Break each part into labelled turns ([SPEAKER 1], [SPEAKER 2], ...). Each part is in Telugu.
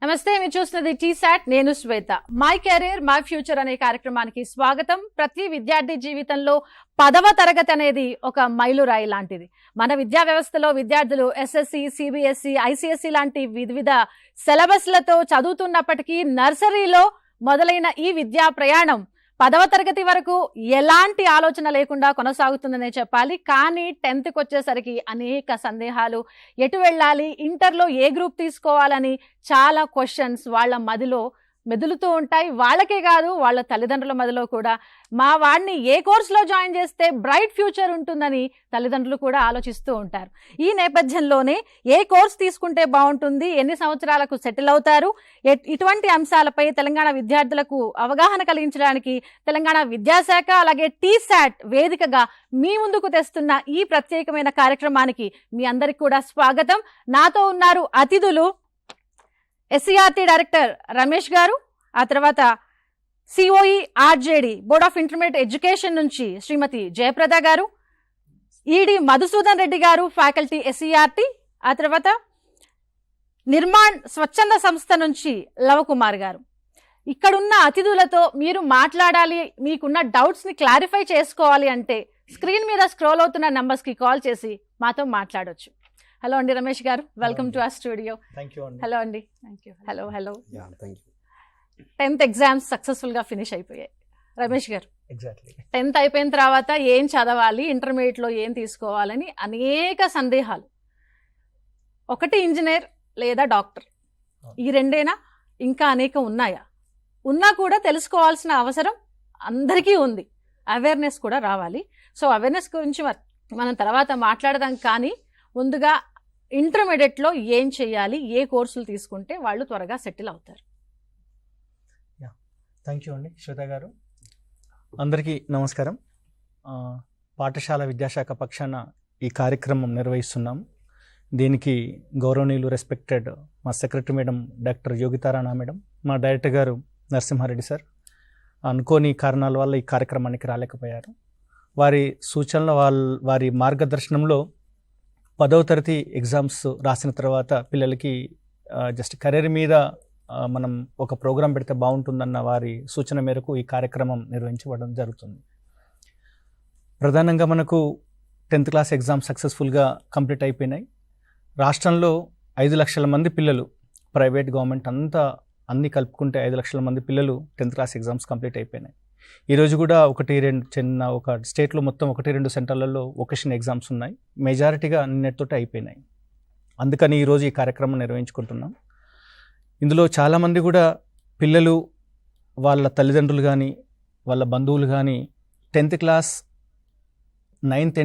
[SPEAKER 1] నమస్తే, మీరు చూస్తున్నది టీసాట్. నేను శ్వేత. మై కెరీర్ మై ఫ్యూచర్ అనే కార్యక్రమానికి స్వాగతం. ప్రతి విద్యార్థి జీవితంలో 10వ తరగతి అనేది ఒక మైలురాయి లాంటిది. మన విద్యా వ్యవస్థలో విద్యార్థులు ఎస్ఎస్సి, సిబిఎస్ఈ, ఐసిఎస్ఈ లాంటి వివిధ సిలబస్లతో చదువుతున్నప్పటికీ నర్సరీలో మొదలైన ఈ విద్యా ప్రయాణం 10వ తరగతి వరకు ఎలాంటి ఆలోచన లేకుండా కొనసాగుతుందనే చెప్పాలి. కానీ 10th వచ్చేసరికి అనేక సందేహాలు, ఎటు వెళ్ళాలి, ఇంటర్లో ఏ గ్రూప్ తీసుకోవాలని చాలా క్వశ్చన్స్ వాళ్ళ మదిలో మెదులుతూ ఉంటాయి. వాళ్ళకే కాదు, వాళ్ళ తల్లిదండ్రుల మదిలో కూడా. మా వాడిని ఏ కోర్సులో జాయిన్ చేస్తే బ్రైట్ ఫ్యూచర్ ఉంటుందని తల్లిదండ్రులు కూడా ఆలోచిస్తూ ఉంటారు. ఈ నేపథ్యంలోనే ఏ కోర్స్ తీసుకుంటే బాగుంటుంది, ఎన్ని సంవత్సరాలకు సెటిల్ అవుతారు, ఇటువంటి అంశాలపై తెలంగాణ విద్యార్థులకు అవగాహన కలిగించడానికి తెలంగాణ విద్యాశాఖ అలాగే టీసాట్ వేదికగా మీ ముందుకు తెస్తున్న ఈ ప్రత్యేకమైన కార్యక్రమానికి మీ అందరికి కూడా స్వాగతం. నాతో ఉన్నారు అతిథులు ఎస్సీఆర్టీ డైరెక్టర్ రమేష్ గారు, ఆ తర్వాత COE RJD board of intermediate education నుంచి శ్రీమతి జయప్రద గారు, ఈడి మధుసూదన్ రెడ్డి గారు ఫ్యాకల్టీ ఎస్సీఆర్టీ, ఆ తర్వాత నిర్మాణ్ స్వచ్ఛంద సంస్థ నుంచి లవకుమార్ గారు. ఇక్కడున్న అతిథులతో మీరు మాట్లాడాలి, మీకున్న డౌట్స్ని క్లారిఫై చేసుకోవాలి అంటే స్క్రీన్ మీద స్క్రోల్ అవుతున్న నంబర్స్కి కాల్ చేసి మాతో మాట్లాడొచ్చు. హలో అండి రమేష్ గారు, welcome to our studio. Hello అండి. హలో. 10th ఎగ్జామ్స్ సక్సెస్ఫుల్గా ఫినిష్ అయిపోయాయి. రమేష్ గారు, 10th అయిపోయిన తర్వాత ఏం చదవాలి, ఇంటర్మీడియట్లో ఏం తీసుకోవాలని అనేక సందేహాలు. ఒకటి ఇంజనీర్ లేదా డాక్టర్, ఈ రెండేనా, ఇంకా అనేక ఉన్నాయా? ఉన్నా కూడా తెలుసుకోవాల్సిన అవసరం అందరికీ ఉంది. అవేర్నెస్ కూడా రావాలి. సో అవేర్నెస్ గురించి మనం తర్వాత మాట్లాడదాం. కానీ ముందుగా ఇంటర్మీడియట్లో ఏం చేయాలి, ఏ కోర్సులు తీసుకుంటే వాళ్ళు త్వరగా సెటిల్ అవుతారు?
[SPEAKER 2] థ్యాంక్ యూ అండి శ్వేత గారు. అందరికీ నమస్కారం. పాఠశాల విద్యాశాఖ పక్షాన ఈ కార్యక్రమం నిర్వహిస్తున్నాం. దీనికి గౌరవనీయులు రెస్పెక్టెడ్ మా secretary madam doctor Yogita Rana madam, మా డైరెక్టర్ గారు నరసింహారెడ్డి సార్ అనుకోని కారణాల వల్ల ఈ కార్యక్రమానికి రాలేకపోయారు. వారి సూచనల వారి మార్గదర్శనంలో 10వ తరగతి ఎగ్జామ్స్ రాసిన తర్వాత పిల్లలకి జస్ట్ కెరీర్ మీద మనం ఒక ప్రోగ్రాం పెడితే బాగుంటుందన్న వారి సూచన మేరకు ఈ కార్యక్రమం నిర్వహించబడడం జరుగుతుంది. ప్రధానంగా మనకు 10th క్లాస్ ఎగ్జామ్ సక్సెస్ఫుల్గా కంప్లీట్ అయిపోయినాయి. రాష్ట్రంలో 5 లక్షల మంది పిల్లలు, ప్రైవేట్ గవర్నమెంట్ అంతా అన్నీ కలుపుకుంటే 5 లక్షల మంది పిల్లలు 10th క్లాస్ ఎగ్జామ్స్ కంప్లీట్ అయిపోయినాయి. ఈరోజు కూడా ఒక స్టేట్లో మొత్తం 1-2 సెంటర్లలో వొకేషన్ ఎగ్జామ్స్ ఉన్నాయి. మెజారిటీగా నిన్నటితోటి అయిపోయినాయి. అందుకని ఈరోజు ఈ కార్యక్రమం నిర్వహించుకుంటున్నాం. ఇందులో చాలామంది కూడా పిల్లలు, వాళ్ళ తల్లిదండ్రులు కానీ వాళ్ళ బంధువులు కానీ 10th క్లాస్ 9th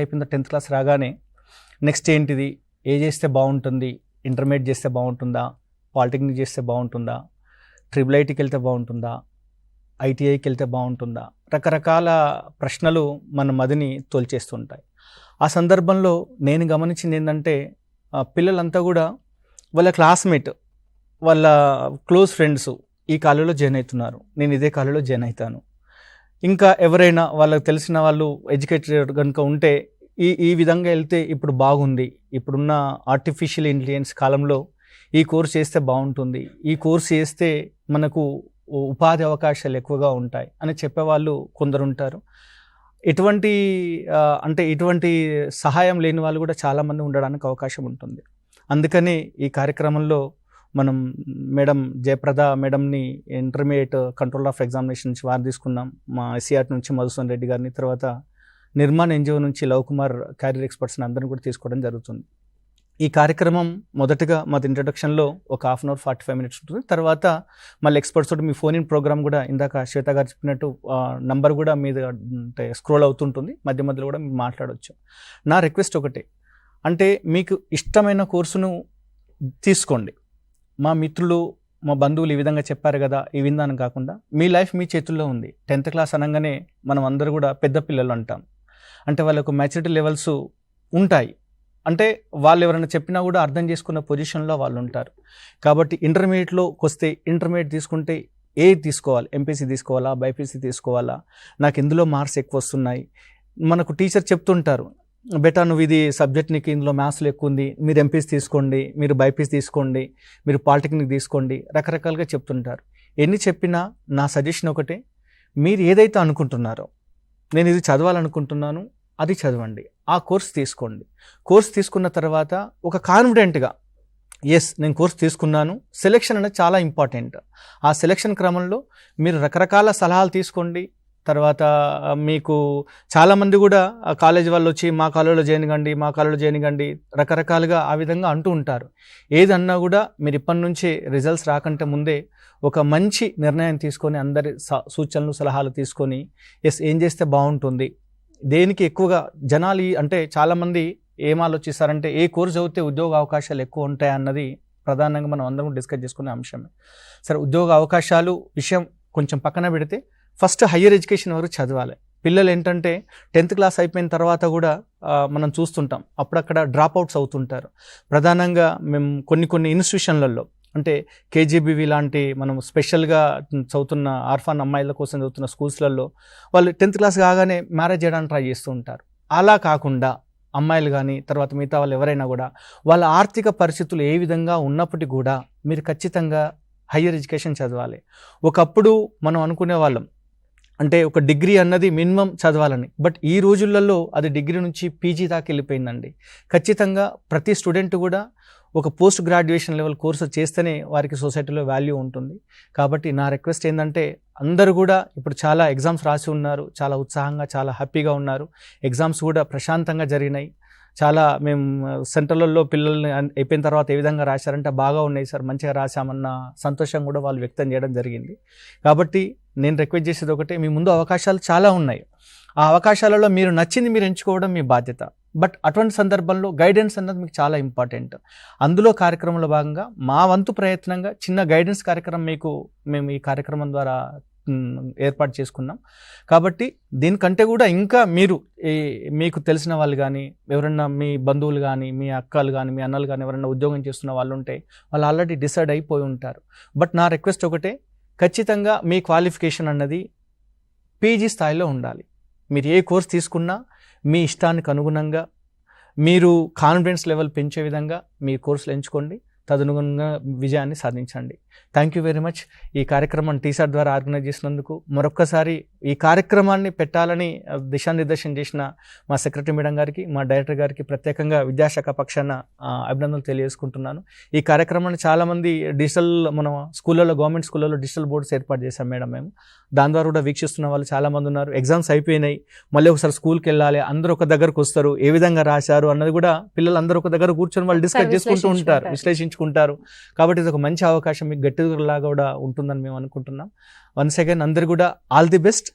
[SPEAKER 2] అయిపోయిందా, 10th క్లాస్ రాగానే నెక్స్ట్ ఏంటిది, ఏ చేస్తే బాగుంటుంది, ఇంటర్మీడియట్ చేస్తే బాగుంటుందా, పాలిటెక్నిక్ చేస్తే బాగుంటుందా, ట్రిపుల్ ఐటీకి వెళ్తే బాగుంటుందా, ఐటీఐకి వెళ్తే బాగుంటుందా, రకరకాల ప్రశ్నలు మన మదిని తోల్చేస్తుంటాయి. ఆ సందర్భంలో నేను గమనించింది ఏంటంటే పిల్లలంతా కూడా వాళ్ళ క్లాస్మేట్, వాళ్ళ క్లోజ్ ఫ్రెండ్స్ ఈ కాలేజీలో జాయిన్ అవుతున్నారు, నేను ఇదే కాలేజీలో జాయిన్ అవుతాను, ఇంకా ఎవరైనా వాళ్ళకి తెలిసిన వాళ్ళు ఎడ్యుకేటెడ్ కనుక ఉంటే ఈ విధంగా వెళ్తే ఇప్పుడు బాగుంది, ఇప్పుడున్న ఆర్టిఫిషియల్ ఇంటెలిజెన్స్ కాలంలో ఈ కోర్స్ చేస్తే బాగుంటుంది, ఈ కోర్స్ చేస్తే మనకు ఉపాధి అవకాశాలు ఎక్కువగా ఉంటాయి అని చెప్పేవాళ్ళు కొందరు ఉంటారు. ఇటువంటి సహాయం లేని వాళ్ళు కూడా చాలామంది ఉండడానికి అవకాశం ఉంటుంది. అందుకని ఈ కార్యక్రమంలో మనం మేడం జయప్రద మేడంని ఇంటర్మీడియట్ కంట్రోల్ ఆఫ్ ఎగ్జామినేషన్ నుంచి వారు తీసుకున్నాం, మా ఎస్సీఆర్ నుంచి మధుసూదన్ రెడ్డి గారిని, తర్వాత నిర్మాణ్ ఎన్జిఓ నుంచి లవకుమార్ క్యారియర్ ఎక్స్పర్ట్స్ని అందరిని కూడా తీసుకోవడం జరుగుతుంది. ఈ కార్యక్రమం మొదటగా మాది ఇంట్రడక్షన్లో ఒక 1/2 అవర్ 45 మినిట్స్ ఉంటుంది. తర్వాత మళ్ళీ ఎక్స్పర్ట్స్ తోటి మీ ఫోన్ ఇన్ ప్రోగ్రామ్ కూడా ఇందాక శ్వేత గారు చెప్పినట్టు నంబర్ కూడా మీద అంటే స్క్రోల్ అవుతుంటుంది, మధ్య మధ్యలో కూడా మీరు మాట్లాడవచ్చు. నా రిక్వెస్ట్ ఒకటే, అంటే మీకు ఇష్టమైన కోర్సును తీసుకోండి. మా మిత్రులు, మా బంధువులు ఈ విధంగా చెప్పారు కదా, ఈ విధానం కాకుండా మీ లైఫ్ మీ చేతుల్లో ఉంది. 10th క్లాస్ అనగానే మనం అందరూ కూడా పెద్ద పిల్లలు అంటాం, అంటే వాళ్ళకు మ్యాచ్యూరిటీ లెవెల్స్ ఉంటాయి, అంటే వాళ్ళు ఎవరైనా చెప్పినా కూడా అర్థం చేసుకున్న పొజిషన్లో వాళ్ళు ఉంటారు. కాబట్టి ఇంటర్మీడియట్లోకి వస్తే ఇంటర్మీడియట్ తీసుకుంటే ఏది తీసుకోవాలి, ఎంపీసీ తీసుకోవాలా, బైపీసీ తీసుకోవాలా, నాకు ఎందులో మార్క్స్ ఎక్కువ వస్తున్నాయి, మనకు టీచర్ చెప్తుంటారు, బేటా నువ్వు ఇది సబ్జెక్ట్ నీకు ఇందులో మ్యాథ్స్లో ఎక్కువ ఉంది, మీరు ఎంపీసీ తీసుకోండి, మీరు బైపీసీ తీసుకోండి, మీరు పాలిటెక్నిక్ తీసుకోండి, రకరకాలుగా చెప్తుంటారు. ఎన్ని చెప్పినా నా సజెషన్ ఒకటే, మీరు ఏదైతే అనుకుంటున్నారో నేను ఇది చదవాలనుకుంటున్నాను అది చదవండి, ఆ కోర్స్ తీసుకోండి. కోర్స్ తీసుకున్న తర్వాత ఒక కాన్ఫిడెంట్గా ఎస్ నేను కోర్స్ తీసుకున్నాను, సెలెక్షన్ అనేది చాలా ఇంపార్టెంట్. ఆ సెలెక్షన్ క్రమంలో మీరు రకరకాల సలహాలు తీసుకోండి. తర్వాత మీకు చాలామంది కూడా కాలేజీ వాళ్ళు వచ్చి మా కాలేజీలో జాయిన్ కండి రకరకాలుగా ఆ విధంగా అంటూ ఉంటారు. ఏదన్నా కూడా మీరు ఇప్పటి నుంచి రిజల్ట్స్ రాకంటే ముందే ఒక మంచి నిర్ణయం తీసుకొని అందరి సూచనలు సలహాలు తీసుకొని ఎస్ ఏం చేస్తే బాగుంటుంది, దేనికి ఎక్కువగా జనాలు అంటే చాలామంది ఏం ఆలోచిస్తారంటే ఏ కోర్స్ చదివితే ఉద్యోగ అవకాశాలు ఎక్కువ ఉంటాయి అన్నది ప్రధానంగా మనం అందరం డిస్కస్ చేసుకునే అంశమే. సరే, ఉద్యోగ అవకాశాలు విషయం కొంచెం పక్కన పెడితే ఫస్ట్ హయ్యర్ ఎడ్యుకేషన్ వరకు చదవాలి. పిల్లలు ఏంటంటే 10th క్లాస్ అయిపోయిన తర్వాత కూడా మనం చూస్తుంటాం అప్పుడక్కడ డ్రాప్ అవుట్స్ అవుతుంటారు. ప్రధానంగా మేము కొన్ని ఇన్స్టిట్యూషన్లలో అంటే కేజీబీవి లాంటి మనం స్పెషల్గా చదువుతున్న ఆర్ఫాన్ అమ్మాయిల కోసం చదువుతున్న స్కూల్స్లలో వాళ్ళు 10th క్లాస్ కాగానే మ్యారేజ్ చేయడానికి ట్రై చేస్తూ ఉంటారు. అలా కాకుండా అమ్మాయిలు కానీ తర్వాత మిగతా వాళ్ళు ఎవరైనా కూడా వాళ్ళ ఆర్థిక పరిస్థితులు ఏ విధంగా ఉన్నప్పటికీ కూడా మీరు ఖచ్చితంగా హయ్యర్ ఎడ్యుకేషన్ చదవాలి. ఒకప్పుడు మనం అనుకునే వాళ్ళం అంటే ఒక డిగ్రీ అన్నది మినిమం చదవాలని, బట్ ఈ రోజులలో అది డిగ్రీ నుంచి పీజీ దాకా వెళ్ళిపోయిందండి. ఖచ్చితంగా ప్రతి స్టూడెంట్ కూడా ఒక పోస్ట్ గ్రాడ్యుయేషన్ లెవెల్ కోర్సు చేస్తేనే వారికి సొసైటీలో వాల్యూ ఉంటుంది. కాబట్టి నా రిక్వెస్ట్ ఏంటంటే అందరూ కూడా ఇప్పుడు చాలా ఎగ్జామ్స్ రాసి ఉన్నారు, చాలా ఉత్సాహంగా చాలా హ్యాపీగా ఉన్నారు. ఎగ్జామ్స్ కూడా ప్రశాంతంగా జరిగినాయి. చాలా మేము సెంటర్లలో పిల్లల్ని అయిపోయిన తర్వాత ఏ విధంగా రాశారంటే బాగా ఉన్నాయి సార్, మంచిగా రాశామన్న సంతోషం కూడా వాళ్ళు వ్యక్తం చేయడం జరిగింది. కాబట్టి నేను రిక్వెస్ట్ చేసేది ఒకటే, మీ ముందు అవకాశాలు చాలా ఉన్నాయి. ఆ అవకాశాలలో మీరు నచ్చింది మీరు ఎంచుకోవడం మీ బాధ్యత. బట్ అటువంటి సందర్భంలో గైడెన్స్ అన్నది మీకు చాలా ఇంపార్టెంట్. అందులో కార్యక్రమంలో భాగంగా మా వంతు ప్రయత్నంగా చిన్న గైడెన్స్ కార్యక్రమం మేము ఈ కార్యక్రమం ద్వారా ఏర్పాటు చేసుకున్నాం. కాబట్టి దీనికంటే కూడా ఇంకా మీకు తెలిసిన వాళ్ళు కానీ ఎవరన్నా మీ బంధువులు కానీ మీ అక్కలు కానీ మీ అన్నలు కానీ ఎవరన్నా ఉద్యోగం చేస్తున్న వాళ్ళు ఉంటే వాళ్ళు ఆల్రెడీ డిసైడ్ అయిపోయి ఉంటారు. బట్ నా రిక్వెస్ట్ ఒకటే, ఖచ్చితంగా మీ క్వాలిఫికేషన్ అన్నది పీజీ స్థాయిలో ఉండాలి. మీరు ఏ కోర్స్ తీసుకున్నా మీ ఇష్టానికి అనుగుణంగా మీరు కాన్ఫిడెన్స్ లెవెల్ పెంచే విధంగా మీ కోర్సులు ఎంచుకోండి, తదనుగుణంగా విజయాన్ని సాధించండి. Thank you very much. ఈ కార్యక్రమాన్ని టీసాట్ ద్వారా ఆర్గనైజ్ చేసినందుకు మరొక్కసారి ఈ కార్యక్రమాన్ని పెట్టాలని దిశానిర్దేశం చేసిన మా సెక్రటరీ మేడం గారికి, మా డైరెక్టర్ గారికి ప్రత్యేకంగా విద్యాశాఖ పక్షాన అభినందనలు తెలియజేసుకుంటున్నాను. ఈ కార్యక్రమాన్ని చాలామంది మన స్కూళ్ళలో గవర్నమెంట్ స్కూళ్ళలో డిజిటల్ బోర్డ్స్ ఏర్పాటు చేశాం మేడం మేము. దాని ద్వారా కూడా వీక్షిస్తున్న వాళ్ళు చాలామంది ఉన్నారు. ఎగ్జామ్స్ అయిపోయినాయి, మళ్ళీ ఒకసారి స్కూల్కి వెళ్ళాలి, అందరూ ఒక దగ్గరకు వస్తారు, ఏ విధంగా రాశారు అన్నది కూడా పిల్లలు అందరూ ఒక దగ్గర కూర్చొని వాళ్ళు డిస్కస్ చేసుకుంటూ ఉంటారు, విశ్లేషించుకుంటారు. కాబట్టి ఇది ఒక మంచి అవకాశం, మీకు గట్టి లాగా కూడా ఉంటుందని మేము అనుకుంటున్నాం. వన్స్ అగైన్ అందరు కూడా ఆల్ ది బెస్ట్.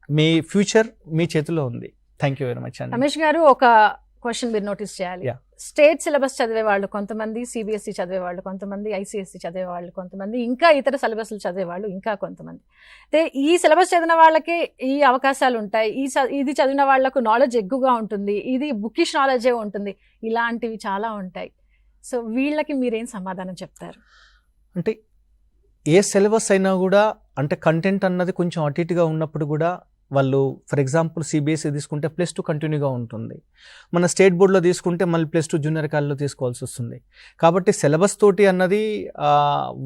[SPEAKER 2] మీ ఫ్యూచర్ మీ చేతిలో ఉంది. Thank you very much.
[SPEAKER 1] Ramesh గారు, ఒక క్వశ్చన్ మీరు నోటీస్ చేయాలి. స్టేట్ సిలబస్ చదివే వాళ్ళు కొంతమంది, సిబిఎస్ఈ చదివే వాళ్ళు కొంతమంది, ఐసిఎస్ఈ చదివే వాళ్ళు కొంతమంది, ఇంకా ఇతర సిలబస్లు చదివే వాళ్ళు ఇంకా కొంతమంది. అయితే ఈ సిలబస్ చదివిన వాళ్ళకి ఈ అవకాశాలు ఉంటాయి, ఇది చదివిన వాళ్ళకు నాలెడ్జ్ ఎక్కువగా ఉంటుంది, ఇది బుకిష్ నాలెడ్జే ఉంటుంది, ఇలాంటివి చాలా ఉంటాయి. సో వీళ్ళకి మీరేం సమాధానం చెప్తారు?
[SPEAKER 2] అంటే ఏ సిలబస్ అయినా కూడా అంటే కంటెంట్ అన్నది కొంచెం అటు ఇటుగా ఉన్నప్పుడు కూడా వాళ్ళు ఫర్ ఎగ్జాంపుల్ సిబిఎస్ఈ తీసుకుంటే +2 కంటిన్యూగా ఉంటుంది, మన స్టేట్ బోర్డులో తీసుకుంటే మళ్ళీ +2 జూనియర్ కాలేజ్లో తీసుకోవాల్సి వస్తుంది. కాబట్టి సిలబస్ తోటి అన్నది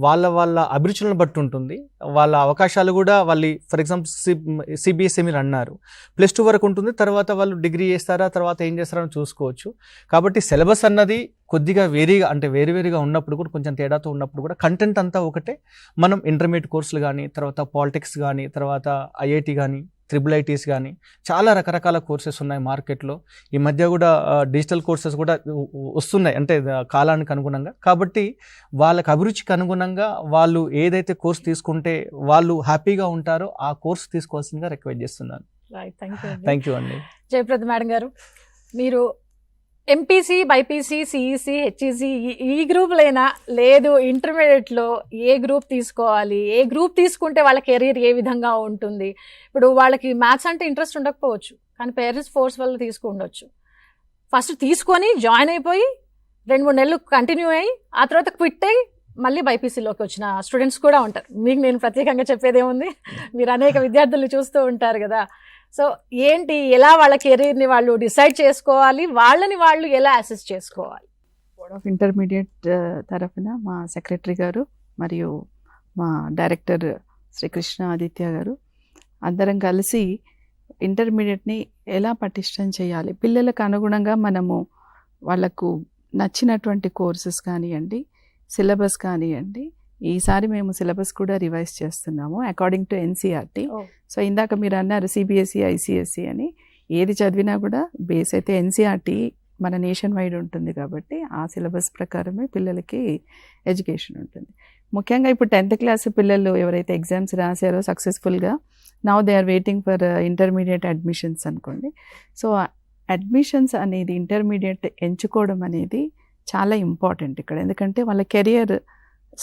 [SPEAKER 2] వాళ్ళ అభిరుచులను బట్టి ఉంటుంది. వాళ్ళ అవకాశాలు కూడా వాళ్ళు ఫర్ ఎగ్జాంపుల్ సిబిఎస్ఈ మీరు అన్నారు +2 వరకు ఉంటుంది, తర్వాత వాళ్ళు డిగ్రీ చేస్తారా తర్వాత ఏం చేస్తారని చూసుకోవచ్చు. కాబట్టి సిలబస్ అన్నది కొద్దిగా వేరువేరుగా ఉన్నప్పుడు కూడా కొంచెం తేడాతో ఉన్నప్పుడు కూడా కంటెంట్ అంతా ఒకటే. మనం ఇంటర్మీడియట్ కోర్సులు కానీ తర్వాత పాలిటిక్స్ కానీ తర్వాత ఐఐటి కానీ IIITs కానీ చాలా రకరకాల కోర్సెస్ ఉన్నాయి మార్కెట్లో. ఈ మధ్య కూడా డిజిటల్ కోర్సెస్ కూడా వస్తున్నాయి అంటే కాలానికి అనుగుణంగా. కాబట్టి వాళ్ళకి అభిరుచికి అనుగుణంగా వాళ్ళు ఏదైతే కోర్స్ తీసుకుంటే వాళ్ళు హ్యాపీగా ఉంటారో ఆ కోర్స్ తీసుకోవాల్సిందిగా రిక్వెస్ట్ చేస్తున్నాను. థ్యాంక్ యూ అండి.
[SPEAKER 1] జయప్రద మేడం గారు, మీరు ఎంపీసీ, బైపీసీ, సిఈసీ, హెచ్ఈసీ ఈ గ్రూపులైనా లేదు ఇంటర్మీడియట్లో ఏ గ్రూప్ తీసుకోవాలి, ఏ గ్రూప్ తీసుకుంటే వాళ్ళ కెరీర్ ఏ విధంగా ఉంటుంది? ఇప్పుడు వాళ్ళకి మ్యాథ్స్ అంటే ఇంట్రెస్ట్ ఉండకపోవచ్చు, కానీ పేరెంట్స్ ఫోర్స్ వల్ల తీసుకుండొచ్చు. ఫస్ట్ తీసుకొని జాయిన్ అయిపోయి 2-3 నెలలు కంటిన్యూ అయ్యి ఆ తర్వాత క్విట్ అయ్యి మళ్ళీ బైపీసీలోకి వచ్చిన స్టూడెంట్స్ కూడా ఉంటారు. మీకు నేను ప్రత్యేకంగా చెప్పేదేముంది, మీరు అనేక విద్యార్థులు చూస్తూ ఉంటారు కదా. సో ఏంటి, ఎలా వాళ్ళ కెరీర్ని వాళ్ళు డిసైడ్ చేసుకోవాలి, వాళ్ళని వాళ్ళు ఎలా అసెస్ చేసుకోవాలి?
[SPEAKER 3] బోర్డ్ ఆఫ్ ఇంటర్మీడియట్ తరఫున మా సెక్రటరీ గారు మరియు మా డైరెక్టర్ శ్రీ కృష్ణ ఆదిత్య గారు అందరం కలిసి ఇంటర్మీడియట్ని ఎలా పటిష్టం చేయాలి, పిల్లలకు అనుగుణంగా మనము వాళ్ళకు నచ్చినటువంటి కోర్సెస్ కానివ్వండి, సిలబస్ కానివ్వండి. ఈసారి మేము సిలబస్ కూడా రివైజ్ చేస్తున్నాము అకార్డింగ్ టు ఎన్సీఆర్టీ. సో ఇందాక మీరు అన్నారు సిబిఎస్ఈ, ఐసిఎస్ఈ అని. ఏది చదివినా కూడా బేస్ అయితే ఎన్సీఆర్టీ మన నేషన్ వైడ్ ఉంటుంది కాబట్టి ఆ సిలబస్ ప్రకారమే పిల్లలకి ఎడ్యుకేషన్ ఉంటుంది. ముఖ్యంగా ఇప్పుడు 10th క్లాస్ పిల్లలు ఎవరైతే ఎగ్జామ్స్ రాశారో సక్సెస్ఫుల్గా, now they are waiting for intermediate admissions అనుకోండి. సో అడ్మిషన్స్ అనేది ఇంటర్మీడియట్ ఎంచుకోవడం అనేది చాలా ఇంపార్టెంట్ ఇక్కడ. ఎందుకంటే వాళ్ళ కెరియర్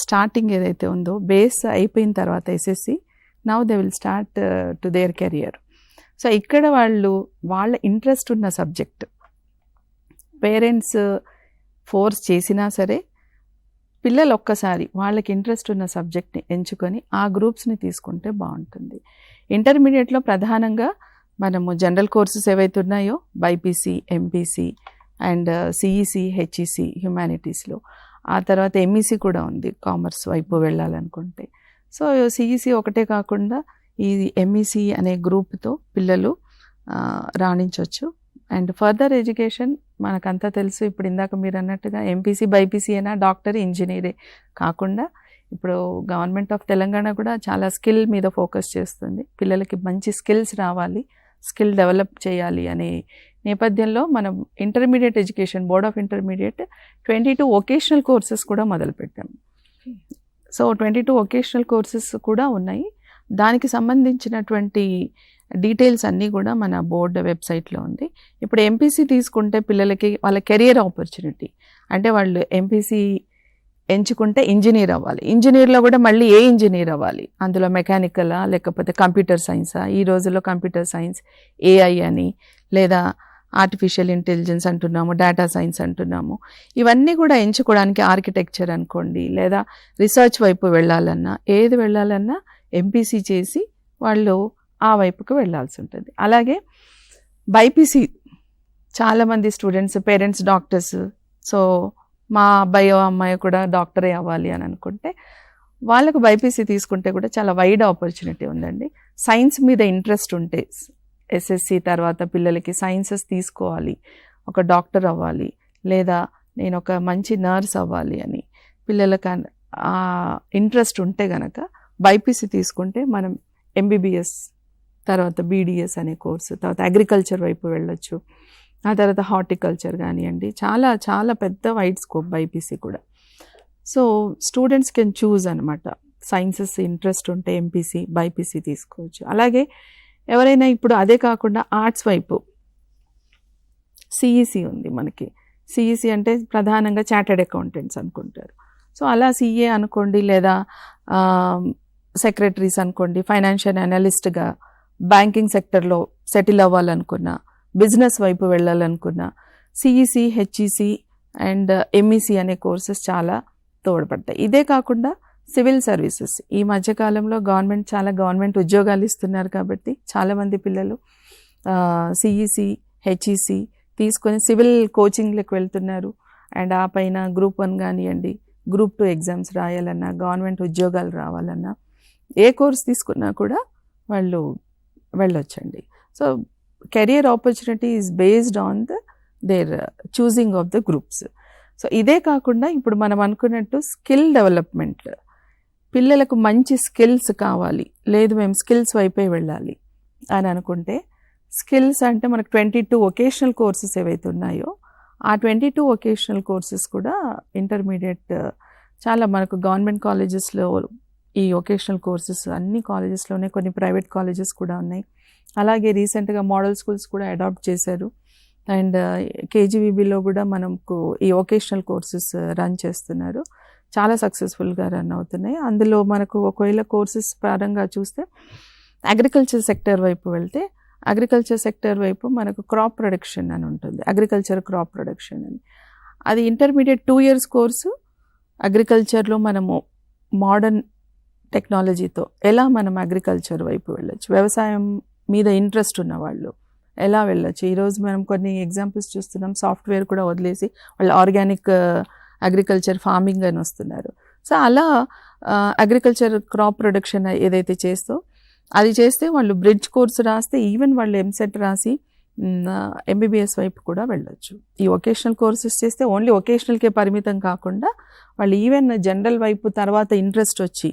[SPEAKER 3] స్టార్టింగ్ ఏదైతే ఉందో బేస్ అయిపోయిన తర్వాత SSC, now they will start to their career. So ఇక్కడ వాళ్ళ ఇంట్రెస్ట్ ఉన్న సబ్జెక్ట్ పేరెంట్స్ ఫోర్స్ చేసినా సరే పిల్లలు ఒక్కసారి వాళ్ళకి ఇంట్రెస్ట్ ఉన్న సబ్జెక్ట్ని ఎంచుకొని ఆ గ్రూప్స్ని తీసుకుంటే బాగుంటుంది. ఇంటర్మీడియట్లో ప్రధానంగా మనము జనరల్ కోర్సెస్ ఏవైతే ఉన్నాయో BiPC, MPC and CEC, HEC హ్యుమానిటీస్లో, ఆ తర్వాత ఎంఈసీ కూడా ఉంది కామర్స్ వైపు వెళ్ళాలనుకుంటే. సో సిఈసి ఒకటే కాకుండా ఈ ఎంఈసీ అనే గ్రూప్తో పిల్లలు రాణించవచ్చు. అండ్ ఫర్దర్ ఎడ్యుకేషన్ మనకంతా తెలుసు, ఇప్పుడు ఇందాక మీరు అన్నట్టుగా ఎంపీసీ, బైపీసీ అయినా డాక్టర్, ఇంజనీరే కాకుండా ఇప్పుడు గవర్నమెంట్ ఆఫ్ తెలంగాణ కూడా చాలా స్కిల్ మీద ఫోకస్ చేస్తుంది. పిల్లలకి మంచి స్కిల్స్ రావాలి, స్కిల్ డెవలప్ చేయాలి అనే నేపథ్యంలో మనం intermediate education board of intermediate 22 vocational courses కూడా మొదలుపెట్టాం. సో 22 వొకేషనల్ కోర్సెస్ కూడా ఉన్నాయి. దానికి సంబంధించినటువంటి డీటెయిల్స్ అన్నీ కూడా మన బోర్డు వెబ్సైట్లో ఉంది. ఇప్పుడు ఎంపీసీ తీసుకుంటే పిల్లలకి వాళ్ళ కెరియర్ ఆపర్చునిటీ అంటే వాళ్ళు ఎంపీసీ ఎంచుకుంటే ఇంజనీర్ అవ్వాలి. ఇంజనీర్లో కూడా మళ్ళీ ఏ ఇంజనీర్ అవ్వాలి, అందులో మెకానికలా లేకపోతే కంప్యూటర్ సైన్సా? ఈ రోజుల్లో కంప్యూటర్ సైన్స్, ఏఐ అని, లేదా ఆర్టిఫిషియల్ ఇంటెలిజెన్స్ అంటున్నాము, డేటా సైన్స్ అంటున్నాము. ఇవన్నీ కూడా ఎంచుకోవడానికి ఆర్కిటెక్చర్ అనుకోండి, లేదా రీసెర్చ్ వైపు వెళ్ళాలన్నా, ఏది వెళ్ళాలన్నా ఎంపీసీ చేసి వాళ్ళు ఆ వైపుకు వెళ్ళాల్సి ఉంటుంది. అలాగే బైపీసీ చాలామంది స్టూడెంట్స్ పేరెంట్స్ డాక్టర్స్, సో మా అబ్బాయో అమ్మాయి కూడా డాక్టరే అవ్వాలి అని అనుకుంటే వాళ్ళకు బైపీసీ తీసుకుంటే కూడా చాలా వైడ్ ఆపర్చునిటీ ఉందండి. సైన్స్ మీద ఇంట్రెస్ట్ ఉంటే ఎస్ఎస్సి తర్వాత పిల్లలకి సైన్సెస్ తీసుకోవాలి, ఒక డాక్టర్ అవ్వాలి, లేదా నేను ఒక మంచి నర్స్ అవ్వాలి అని పిల్లలకు ఇంట్రెస్ట్ ఉంటే గనక బైపీసీ తీసుకుంటే మనం ఎంబీబీఎస్ తర్వాత బీడీఎస్ అనే కోర్సు, తర్వాత అగ్రికల్చర్ వైపు వెళ్ళొచ్చు, ఆ తర్వాత హార్టికల్చర్ కానివ్వండి. చాలా చాలా పెద్ద వైడ్ స్కోప్ బైపీసీ కూడా. సో స్టూడెంట్స్ కెన్ చూజ్ అనమాట. సైన్సెస్ ఇంట్రెస్ట్ ఉంటే ఎంపీసీ, బైపీసీ తీసుకోవచ్చు. అలాగే ఎవరైనా ఇప్పుడు అదే కాకుండా ఆర్ట్స్ వైపు సిఈసి ఉంది మనకి. సిఈసి అంటే ప్రధానంగా చార్టెడ్ అకౌంటెంట్స్ అనుకుంటారు. సో అలా సిఏ అనుకోండి, లేదా సెక్రటరీస్ అనుకోండి, ఫైనాన్షియల్ అనలిస్ట్గా బ్యాంకింగ్ సెక్టర్లో సెటిల్ అవ్వాలనుకున్నా, బిజినెస్ వైపు వెళ్ళాలనుకున్నా సిఈసి, హెచ్ఈసి అండ్ ఎంఈసి అనే కోర్సెస్ చాలా తోడ్పడతాయి. ఇదే కాకుండా సివిల్ సర్వీసెస్ ఈ మధ్యకాలంలో గవర్నమెంట్ ఉద్యోగాలు ఇస్తున్నారు కాబట్టి చాలామంది పిల్లలు సిఈసి, హెచ్ఈసి తీసుకొని సివిల్ కోచింగ్లకు వెళ్తున్నారు. అండ్ ఆ పైన గ్రూప్ 1 కానివ్వండి, గ్రూప్ 2 ఎగ్జామ్స్ రాయాలన్నా, గవర్నమెంట్ ఉద్యోగాలు రావాలన్నా ఏ కోర్స్ తీసుకున్నా కూడా వాళ్ళు వెళ్ళొచ్చండి. So career opportunity is based on their choosing of the groups. So ఇదే కాకుండా ఇప్పుడు మనం అనుకున్నట్టు స్కిల్ డెవలప్మెంట్, పిల్లలకు మంచి స్కిల్స్ కావాలి, లేదు మేము స్కిల్స్ వైపే వెళ్ళాలి అని అనుకుంటే, స్కిల్స్ అంటే మనకు 22 వొకేషనల్ కోర్సెస్ ఏవైతే ఉన్నాయో ఆ 22 వొకేషనల్ కోర్సెస్ కూడా ఇంటర్మీడియట్ చాలా మనకు గవర్నమెంట్ కాలేజెస్లో ఈ వొకేషనల్ కోర్సెస్ అన్ని కాలేజెస్లోనే, కొన్ని ప్రైవేట్ కాలేజెస్ కూడా ఉన్నాయి. అలాగే రీసెంట్గా మోడల్ స్కూల్స్ కూడా అడాప్ట్ చేశారు. అండ్ కేజీవీబీలో కూడా మనకు ఈ వొకేషనల్ కోర్సెస్ రన్ చేస్తున్నారు. చాలా సక్సెస్ఫుల్గా రన్ అవుతున్నాయి. అందులో మనకు ఒకవేళ కోర్సెస్ పరంగా చూస్తే అగ్రికల్చర్ సెక్టర్ వైపు వెళ్తే, అగ్రికల్చర్ సెక్టర్ వైపు మనకు క్రాప్ ప్రొడక్షన్ అని ఉంటుంది, అగ్రికల్చర్ క్రాప్ ప్రొడక్షన్ అని. అది ఇంటర్మీడియట్ 2 years కోర్సు. అగ్రికల్చర్లో మనము మోడర్న్ టెక్నాలజీతో ఎలా మనం అగ్రికల్చర్ వైపు వెళ్ళొచ్చు, వ్యవసాయం మీద ఇంట్రెస్ట్ ఉన్నవాళ్ళు ఎలా వెళ్ళొచ్చు. ఈరోజు మనం కొన్ని ఎగ్జాంపుల్స్ చూస్తున్నాం, సాఫ్ట్వేర్ కూడా వదిలేసి వాళ్ళు ఆర్గానిక్ అగ్రికల్చర్ ఫార్మింగ్ అని వస్తున్నారు. సో అలా అగ్రికల్చర్ క్రాప్ ప్రొడక్షన్ ఏదైతే అది చేస్తే వాళ్ళు బ్రిడ్జ్ కోర్స్ రాస్తే ఈవెన్ వాళ్ళు ఎంసెట్ రాసి ఎంబీబీఎస్ వైపు కూడా వెళ్ళొచ్చు. ఈ వొకేషనల్ కోర్సెస్ చేస్తే ఓన్లీ వొకేషనల్కే పరిమితం కాకుండా వాళ్ళు ఈవెన్ జనరల్ వైపు తర్వాత ఇంట్రెస్ట్ వచ్చి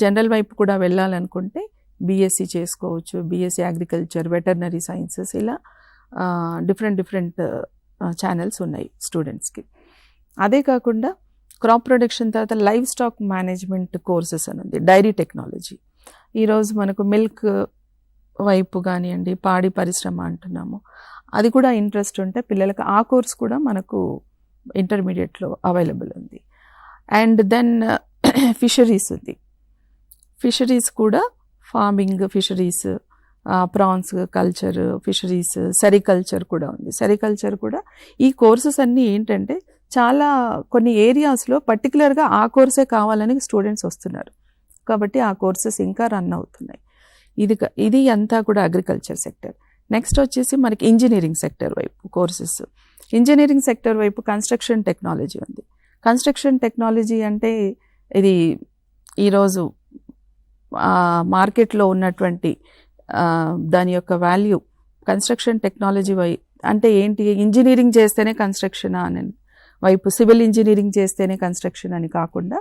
[SPEAKER 3] జనరల్ వైపు కూడా వెళ్ళాలనుకుంటే బీఎస్సీ చేసుకోవచ్చు, బీఎస్సీ అగ్రికల్చర్, వెటర్నరీ సైన్సెస్, ఇలా డిఫరెంట్ ఛానల్స్ ఉన్నాయి స్టూడెంట్స్కి. అదే కాకుండా క్రాప్ ప్రొడక్షన్ తర్వాత లైవ్ స్టాక్ మేనేజ్మెంట్ కోర్సెస్ అని ఉంది, డైరీ టెక్నాలజీ. ఈరోజు మనకు మిల్క్ వైపు కానివ్వండి, పాడి పరిశ్రమ అంటున్నాము, అది కూడా ఇంట్రెస్ట్ ఉంటే పిల్లలకు ఆ కోర్స్ కూడా మనకు ఇంటర్మీడియట్లో అవైలబుల్ ఉంది. అండ్ దెన్ ఫిషరీస్ ఉంది. ఫిషరీస్ కూడా farming, fisheries, prawns culture, fisheries, sericulture కూడా ఉంది. సెరికల్చర్ కూడా ఈ కోర్సెస్ అన్నీ ఏంటంటే చాలా కొన్ని ఏరియాస్లో పర్టికులర్గా ఆ కోర్సే కావాలని స్టూడెంట్స్ వస్తున్నారు కాబట్టి ఆ కోర్సెస్ ఇంకా రన్ అవుతున్నాయి. ఇది అంతా కూడా అగ్రికల్చర్ సెక్టర్. నెక్స్ట్ వచ్చేసి మనకి ఇంజనీరింగ్ సెక్టర్ వైపు కోర్సెస్. ఇంజనీరింగ్ సెక్టర్ వైపు కన్స్ట్రక్షన్ టెక్నాలజీ ఉంది. కన్స్ట్రక్షన్ టెక్నాలజీ అంటే ఇది ఈరోజు మార్కెట్లో ఉన్నటువంటి దాని యొక్క వాల్యూ, కన్స్ట్రక్షన్ టెక్నాలజీ అంటే ఏంటి, ఇంజనీరింగ్ చేస్తేనే కన్స్ట్రక్షన్ అని వైపు, సివిల్ ఇంజనీరింగ్ చేస్తేనే కన్స్ట్రక్షన్ అని కాకుండా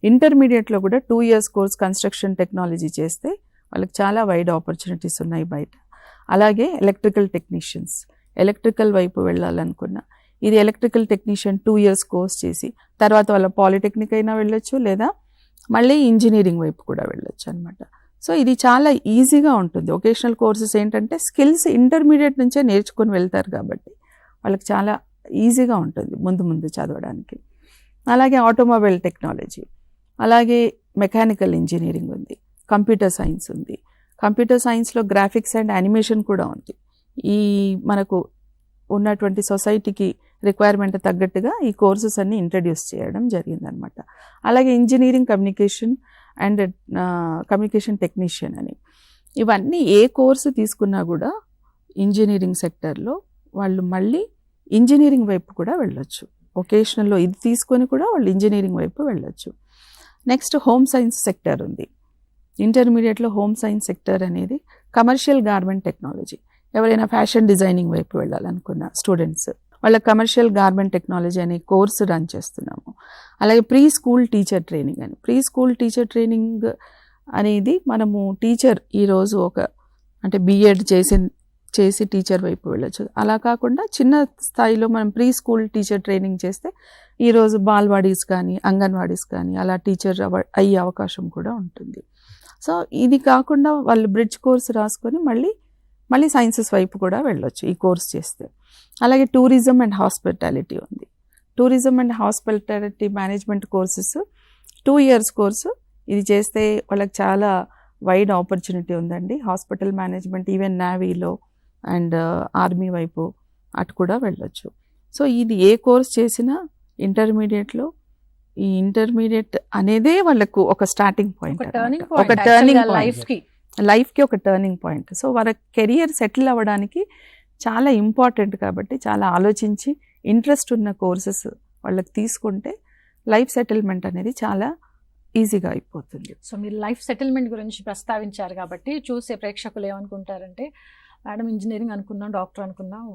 [SPEAKER 3] ఇంటర్మీడియట్లో కూడా 2 years కోర్స్ కన్స్ట్రక్షన్ టెక్నాలజీ చేస్తే వాళ్ళకి చాలా వైడ్ ఆపర్చునిటీస్ ఉన్నాయి బయట. అలాగే ఎలక్ట్రికల్ టెక్నీషియన్స్, ఎలక్ట్రికల్ వైపు వెళ్ళాలనుకున్నా ఇది ఎలక్ట్రికల్ టెక్నీషియన్ 2 years కోర్స్ చేసి తర్వాత వాళ్ళ పాలిటెక్నిక్ అయినా వెళ్ళొచ్చు, లేదా మళ్ళీ ఇంజనీరింగ్ వైపు కూడా వెళ్ళొచ్చు అనమాట. సో ఇది చాలా ఈజీగా ఉంటుంది. వొకేషనల్ కోర్సెస్ ఏంటంటే స్కిల్స్ ఇంటర్మీడియట్ నుంచే నేర్చుకొని వెళ్తారు కాబట్టి వాళ్ళకి చాలా ఈజీగా ఉంటుంది ముందు చదవడానికి. అలాగే ఆటోమొబైల్ టెక్నాలజీ, అలాగే మెకానికల్ ఇంజనీరింగ్ ఉంది, కంప్యూటర్ సైన్స్ ఉంది. కంప్యూటర్ సైన్స్లో గ్రాఫిక్స్ అండ్ యానిమేషన్ కూడా ఉంది. ఈ మనకు ఉన్నటువంటి సొసైటీకి రిక్వైర్మెంట్ తగ్గట్టుగా ఈ కోర్సెస్ అన్ని ఇంట్రడ్యూస్ చేయడం జరిగిందనమాట. అలాగే engineering communication and communication technician అని, ఇవన్నీ ఏ కోర్సు తీసుకున్నా కూడా ఇంజనీరింగ్ సెక్టర్లో వాళ్ళు మళ్ళీ ఇంజనీరింగ్ వైపు కూడా వెళ్ళొచ్చు. వొకేషనల్లో ఇది తీసుకొని కూడా వాళ్ళు ఇంజనీరింగ్ వైపు వెళ్ళొచ్చు. నెక్స్ట్ హోమ్ సైన్స్ సెక్టర్ ఉంది. ఇంటర్మీడియట్లో హోమ్ సైన్స్ సెక్టర్ అనేది కమర్షియల్ గార్మెంట్ టెక్నాలజీ. ఎవరైనా ఫ్యాషన్ డిజైనింగ్ వైపు వెళ్ళాలనుకున్న స్టూడెంట్స్ వాళ్ళ కమర్షియల్ గార్మెంట్ టెక్నాలజీ అనే కోర్సు రన్ చేస్తున్నాము. అలాగే ప్రీ స్కూల్ టీచర్ ట్రైనింగ్ అని, ప్రీ స్కూల్ టీచర్ ట్రైనింగ్ అనేది మనము టీచర్ ఈరోజు అంటే బీఎడ్ చేసి టీచర్ వైపు వెళ్ళొచ్చు. అలా కాకుండా చిన్న స్థాయిలో మనం ప్రీ స్కూల్ టీచర్ ట్రైనింగ్ చేస్తే ఈరోజు బాల్వాడీస్ కానీ అంగన్వాడీస్ కానీ అలా టీచర్ అయ్యే అవకాశం కూడా ఉంటుంది. సో ఇది కాకుండా వాళ్ళు బ్రిడ్జ్ కోర్స్ రాసుకొని మళ్ళీ సైన్సెస్ వైపు కూడా వెళ్ళొచ్చు ఈ కోర్స్ చేస్తే. అలాగే టూరిజం అండ్ హాస్పిటాలిటీ ఉంది. Tourism and hospitality management courses 2 years course. ఇది చేస్తే వాళ్ళకి చాలా వైడ్ ఆపర్చునిటీ ఉందండి. హాస్పిటల్ మేనేజ్మెంట్ ఈవెన్ నేవీలో అండ్ ఆర్మీ వైపు అటు కూడా వెళ్ళొచ్చు. సో ఇది ఏ కోర్స్ చేసినా ఇంటర్మీడియట్లో ఈ ఇంటర్మీడియట్ అనేదే వాళ్ళకు ఒక స్టార్టింగ్ పాయింట్, ఒక టర్నింగ్ పాయింట్, లైఫ్కి ఒక టర్నింగ్ పాయింట్. సో వాళ్ళ కెరియర్ సెటిల్ అవ్వడానికి చాలా ఇంపార్టెంట్ కాబట్టి చాలా ఆలోచించి ఇంట్రెస్ట్ ఉన్న కోర్సెస్ వాళ్ళకి తీసుకుంటే లైఫ్ సెటిల్మెంట్ అనేది చాలా ఈజీగా అయిపోతుంది.
[SPEAKER 1] సో మీరు లైఫ్ సెటిల్మెంట్ గురించి ప్రస్తావించారు కాబట్టి చూసే ప్రేక్షకులు ఏమనుకుంటారంటే, మేడం ఇంజనీరింగ్ అనుకున్నాం, డాక్టర్ అనుకున్నాం,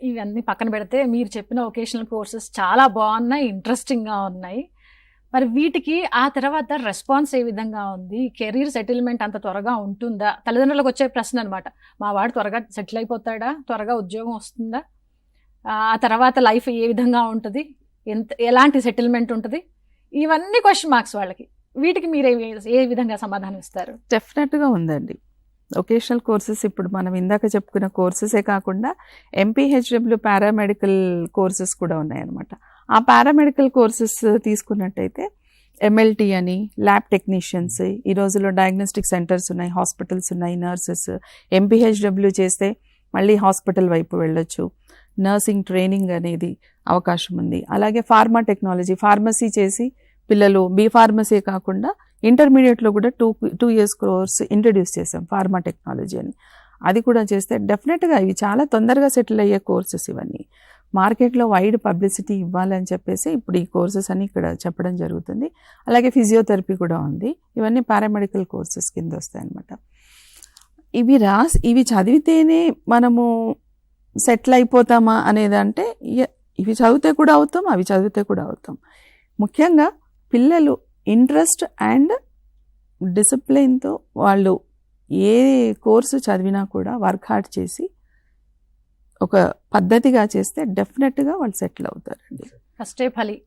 [SPEAKER 1] ఇవన్నీ పక్కన పెడితే మీరు చెప్పిన వొకేషనల్ కోర్సెస్ చాలా బాగున్నాయి, ఇంట్రెస్టింగ్గా ఉన్నాయి, మరి వీటికి ఆ తర్వాత రెస్పాన్స్ ఏ విధంగా ఉంది, కెరీర్ సెటిల్మెంట్ అంత త్వరగా ఉంటుందా? తల్లిదండ్రులకు వచ్చే ప్రశ్న అనమాట. మా వాడు త్వరగా సెటిల్ అయిపోతాడా, త్వరగా ఉద్యోగం వస్తుందా, ఆ తర్వాత లైఫ్ ఏ విధంగా ఉంటుంది, ఎలాంటి సెటిల్మెంట్ ఉంటుంది, ఇవన్నీ క్వశ్చన్ మార్క్స్ వాళ్ళకి. వీటికి మీరు ఏ విధంగా సమాధానం ఇస్తారు?
[SPEAKER 3] డెఫినెట్గా ఉందండి. వొకేషనల్ కోర్సెస్ ఇప్పుడు మనం ఇందాక చెప్పుకున్న కోర్సెసే కాకుండా ఎంపీహెచ్డబ్ల్యూ పారామెడికల్ కోర్సెస్ కూడా ఉన్నాయన్నమాట. ఆ పారామెడికల్ కోర్సెస్ తీసుకున్నట్టయితే ఎంఎల్టీ అని, ల్యాబ్ టెక్నీషియన్స్, ఈ రోజుల్లో డయాగ్నోస్టిక్ సెంటర్స్ ఉన్నాయి, హాస్పిటల్స్ ఉన్నాయి, నర్సెస్. ఎంపీహెచ్డబ్ల్యూ చేస్తే మళ్ళీ హాస్పిటల్ వైపు వెళ్ళొచ్చు, నర్సింగ్ ట్రైనింగ్ అనేది అవకాశం ఉంది. అలాగే ఫార్మా టెక్నాలజీ, ఫార్మసీ చేసి పిల్లలు బీ ఫార్మసీ కాకుండా ఇంటర్మీడియట్లో కూడా 2 years కోర్స్ ఇంట్రడ్యూస్ చేసాం, ఫార్మా టెక్నాలజీ అని. అది కూడా చేస్తే డెఫినెట్గా ఇవి చాలా తొందరగా సెటిల్ అయ్యే కోర్సెస్ ఇవన్నీ. మార్కెట్లో వైడ్ పబ్లిసిటీ ఇవ్వాలని చెప్పేసి ఇప్పుడు ఈ కోర్సెస్ అన్ని ఇక్కడ చెప్పడం జరుగుతుంది. అలాగే ఫిజియోథెరపీ కూడా ఉంది. ఇవన్నీ పారామెడికల్ కోర్సెస్ కింద వస్తాయి అన్నమాట. ఇవి చదివితేనే మనము సెటిల్ అయిపోతామా అనేదంటే ఇవి చదివితే కూడా అవుతాం, అవి చదివితే కూడా అవుతాం. ముఖ్యంగా పిల్లలు ఇంట్రెస్ట్ అండ్ డిసిప్లిన్తో వాళ్ళు ఏ కోర్సు చదివినా కూడా వర్క్ హార్డ్ చేసి ఒక పద్ధతిగా చేస్తే డెఫినెట్గా వాళ్ళు సెటిల్ అవుతారండి.
[SPEAKER 1] కష్టే ఫలి.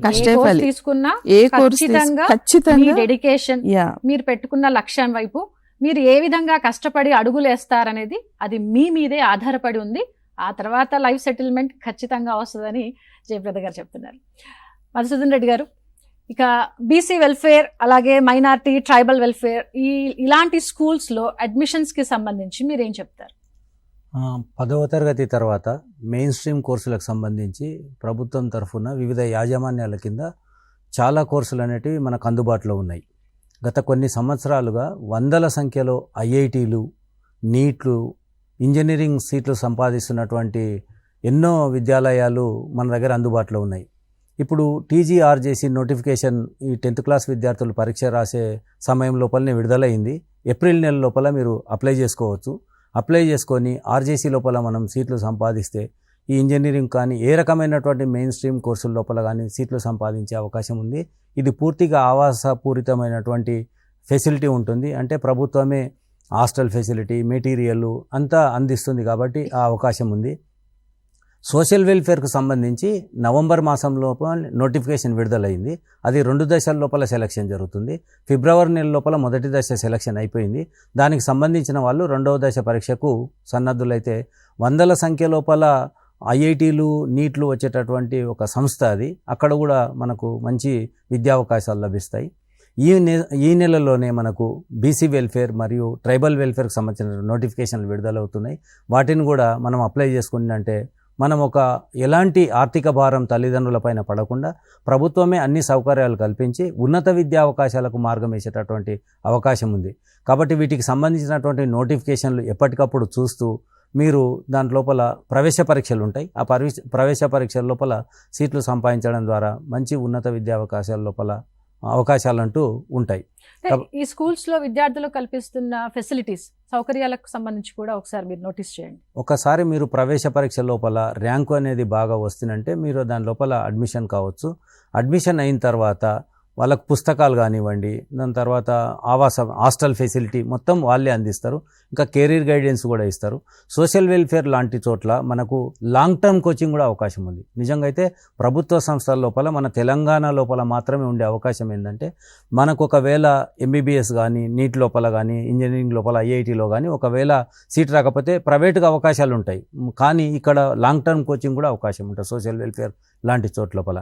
[SPEAKER 3] కష్టే ఫలి.
[SPEAKER 1] తీసుకున్నా
[SPEAKER 3] ఏ కోర్సు ఖచ్చితంగా
[SPEAKER 1] డెడికేషన్, మీరు పెట్టుకున్న లక్ష్యం వైపు మీరు ఏ విధంగా కష్టపడి అడుగులేస్తారనేది అది మీ మీదే ఆధారపడి ఉంది. ఆ తర్వాత లైఫ్ సెటిల్మెంట్ ఖచ్చితంగా వస్తుందని జయప్రద గారు చెప్తున్నారు. మధుసూదన్ రెడ్డి గారు, ఇక బీసీ వెల్ఫేర్ అలాగే మైనారిటీ ట్రైబల్ వెల్ఫేర్ ఇలాంటి స్కూల్స్లో అడ్మిషన్స్కి సంబంధించి మీరేం చెప్తారు?
[SPEAKER 4] 10వ తరగతి తర్వాత మెయిన్ స్ట్రీమ్ కోర్సులకు సంబంధించి ప్రభుత్వం తరఫున వివిధ యాజమాన్యాల కింద చాలా కోర్సులు అనేటివి మనకు అందుబాటులో ఉన్నాయి. గత కొన్ని సంవత్సరాలుగా వందల సంఖ్యలో ఐఐటీలు, నీట్లు, ఇంజనీరింగ్ సీట్లు సంపాదిస్తున్నటువంటి ఎన్నో విద్యాలయాలు మన దగ్గర అందుబాటులో ఉన్నాయి. ఇప్పుడు టీజీఆర్జేసీ నోటిఫికేషన్ ఈ 10th క్లాస్ విద్యార్థులు పరీక్ష రాసే సమయం లోపలనే విడుదలైంది. ఏప్రిల్ నెల లోపల మీరు అప్లై చేసుకోవచ్చు. అప్లై చేసుకొని ఆర్జేసీ లోపల మనం సీట్లు సంపాదిస్తే ఈ ఇంజనీరింగ్ కానీ ఏ రకమైనటువంటి మెయిన్ స్ట్రీమ్ కోర్సుల లోపల కానీ సీట్లు సంపాదించే అవకాశం ఉంది. ఇది పూర్తిగా ఆవాసపూరితమైనటువంటి ఫెసిలిటీ ఉంటుంది. అంటే ప్రభుత్వమే హాస్టల్ ఫెసిలిటీ, మెటీరియల్ అంతా అందిస్తుంది కాబట్టి ఆ అవకాశం ఉంది. సోషల్ వెల్ఫేర్కు సంబంధించి నవంబర్ మాసం లోపల నోటిఫికేషన్ విడుదలైంది. అది 2 దశల లోపల సెలక్షన్ జరుగుతుంది. ఫిబ్రవరి నెల లోపల మొదటి దశ సెలక్షన్ అయిపోయింది. దానికి సంబంధించిన వాళ్ళు 2వ దశ పరీక్షకు సన్నద్ధులైతే వందల సంఖ్య లోపల ఐఐటీలు, నీట్లు వచ్చేటటువంటి ఒక సంస్థ అది. అక్కడ కూడా మనకు మంచి విద్యావకాశాలు లభిస్తాయి. ఈ నెలలోనే మనకు బీసీ వెల్ఫేర్ మరియు ట్రైబల్ వెల్ఫేర్కి సంబంధించిన నోటిఫికేషన్లు విడుదలవుతున్నాయి. వాటిని కూడా మనం అప్లై చేసుకుంటే మనం ఎలాంటి ఆర్థిక భారం తల్లిదండ్రులపైన పడకుండా ప్రభుత్వమే అన్ని సౌకర్యాలు కల్పించి ఉన్నత విద్యా అవకాశాలకు మార్గం వేసేటటువంటి అవకాశం ఉంది. కాబట్టి వీటికి సంబంధించినటువంటి నోటిఫికేషన్లు ఎప్పటికప్పుడు చూస్తూ మీరు దాని లోపల ప్రవేశ పరీక్షలు ఉంటాయి. ఆ ప్రవేశ పరీక్షల లోపల సీట్లు సంపాదించడం ద్వారా మంచి ఉన్నత విద్యా అవకాశాల లోపల అవకాశాలంటూ ఉంటాయి.
[SPEAKER 1] ఈ స్కూల్స్లో విద్యార్థులకు కల్పిస్తున్న ఫెసిలిటీస్, సౌకర్యాలకు సంబంధించి కూడా ఒకసారి మీరు నోటీస్ చేయండి.
[SPEAKER 4] ఒకసారి మీరు ప్రవేశ పరీక్ష లోపల ర్యాంకు అనేది బాగా వస్తుందంటే మీరు దాని లోపల అడ్మిషన్ కావచ్చు. అడ్మిషన్ అయిన తర్వాత వాళ్ళకు పుస్తకాలు కానివ్వండి, దాని తర్వాత హాస్టల్ ఫెసిలిటీ మొత్తం వాళ్ళే అందిస్తారు. ఇంకా కెరీర్ గైడెన్స్ కూడా ఇస్తారు. సోషల్ వెల్ఫేర్ లాంటి చోట్ల మనకు లాంగ్ టర్మ్ కోచింగ్ కూడా అవకాశం ఉంది. నిజంగా అయితే ప్రభుత్వ సంస్థల లోపల మన తెలంగాణ లోపల మాత్రమే ఉండే అవకాశం ఏంటంటే మనకు ఒకవేళ ఎంబీబీఎస్ కానీ, నీట్ లోపల కానీ, ఇంజనీరింగ్ లోపల ఐఐటీలో కానీ ఒకవేళ సీట్ రాకపోతే ప్రైవేట్గా అవకాశాలు ఉంటాయి. కానీ ఇక్కడ లాంగ్ టర్మ్ కోచింగ్ కూడా అవకాశం ఉంటుంది సోషల్ వెల్ఫేర్ లాంటి చోట్ల లోపల.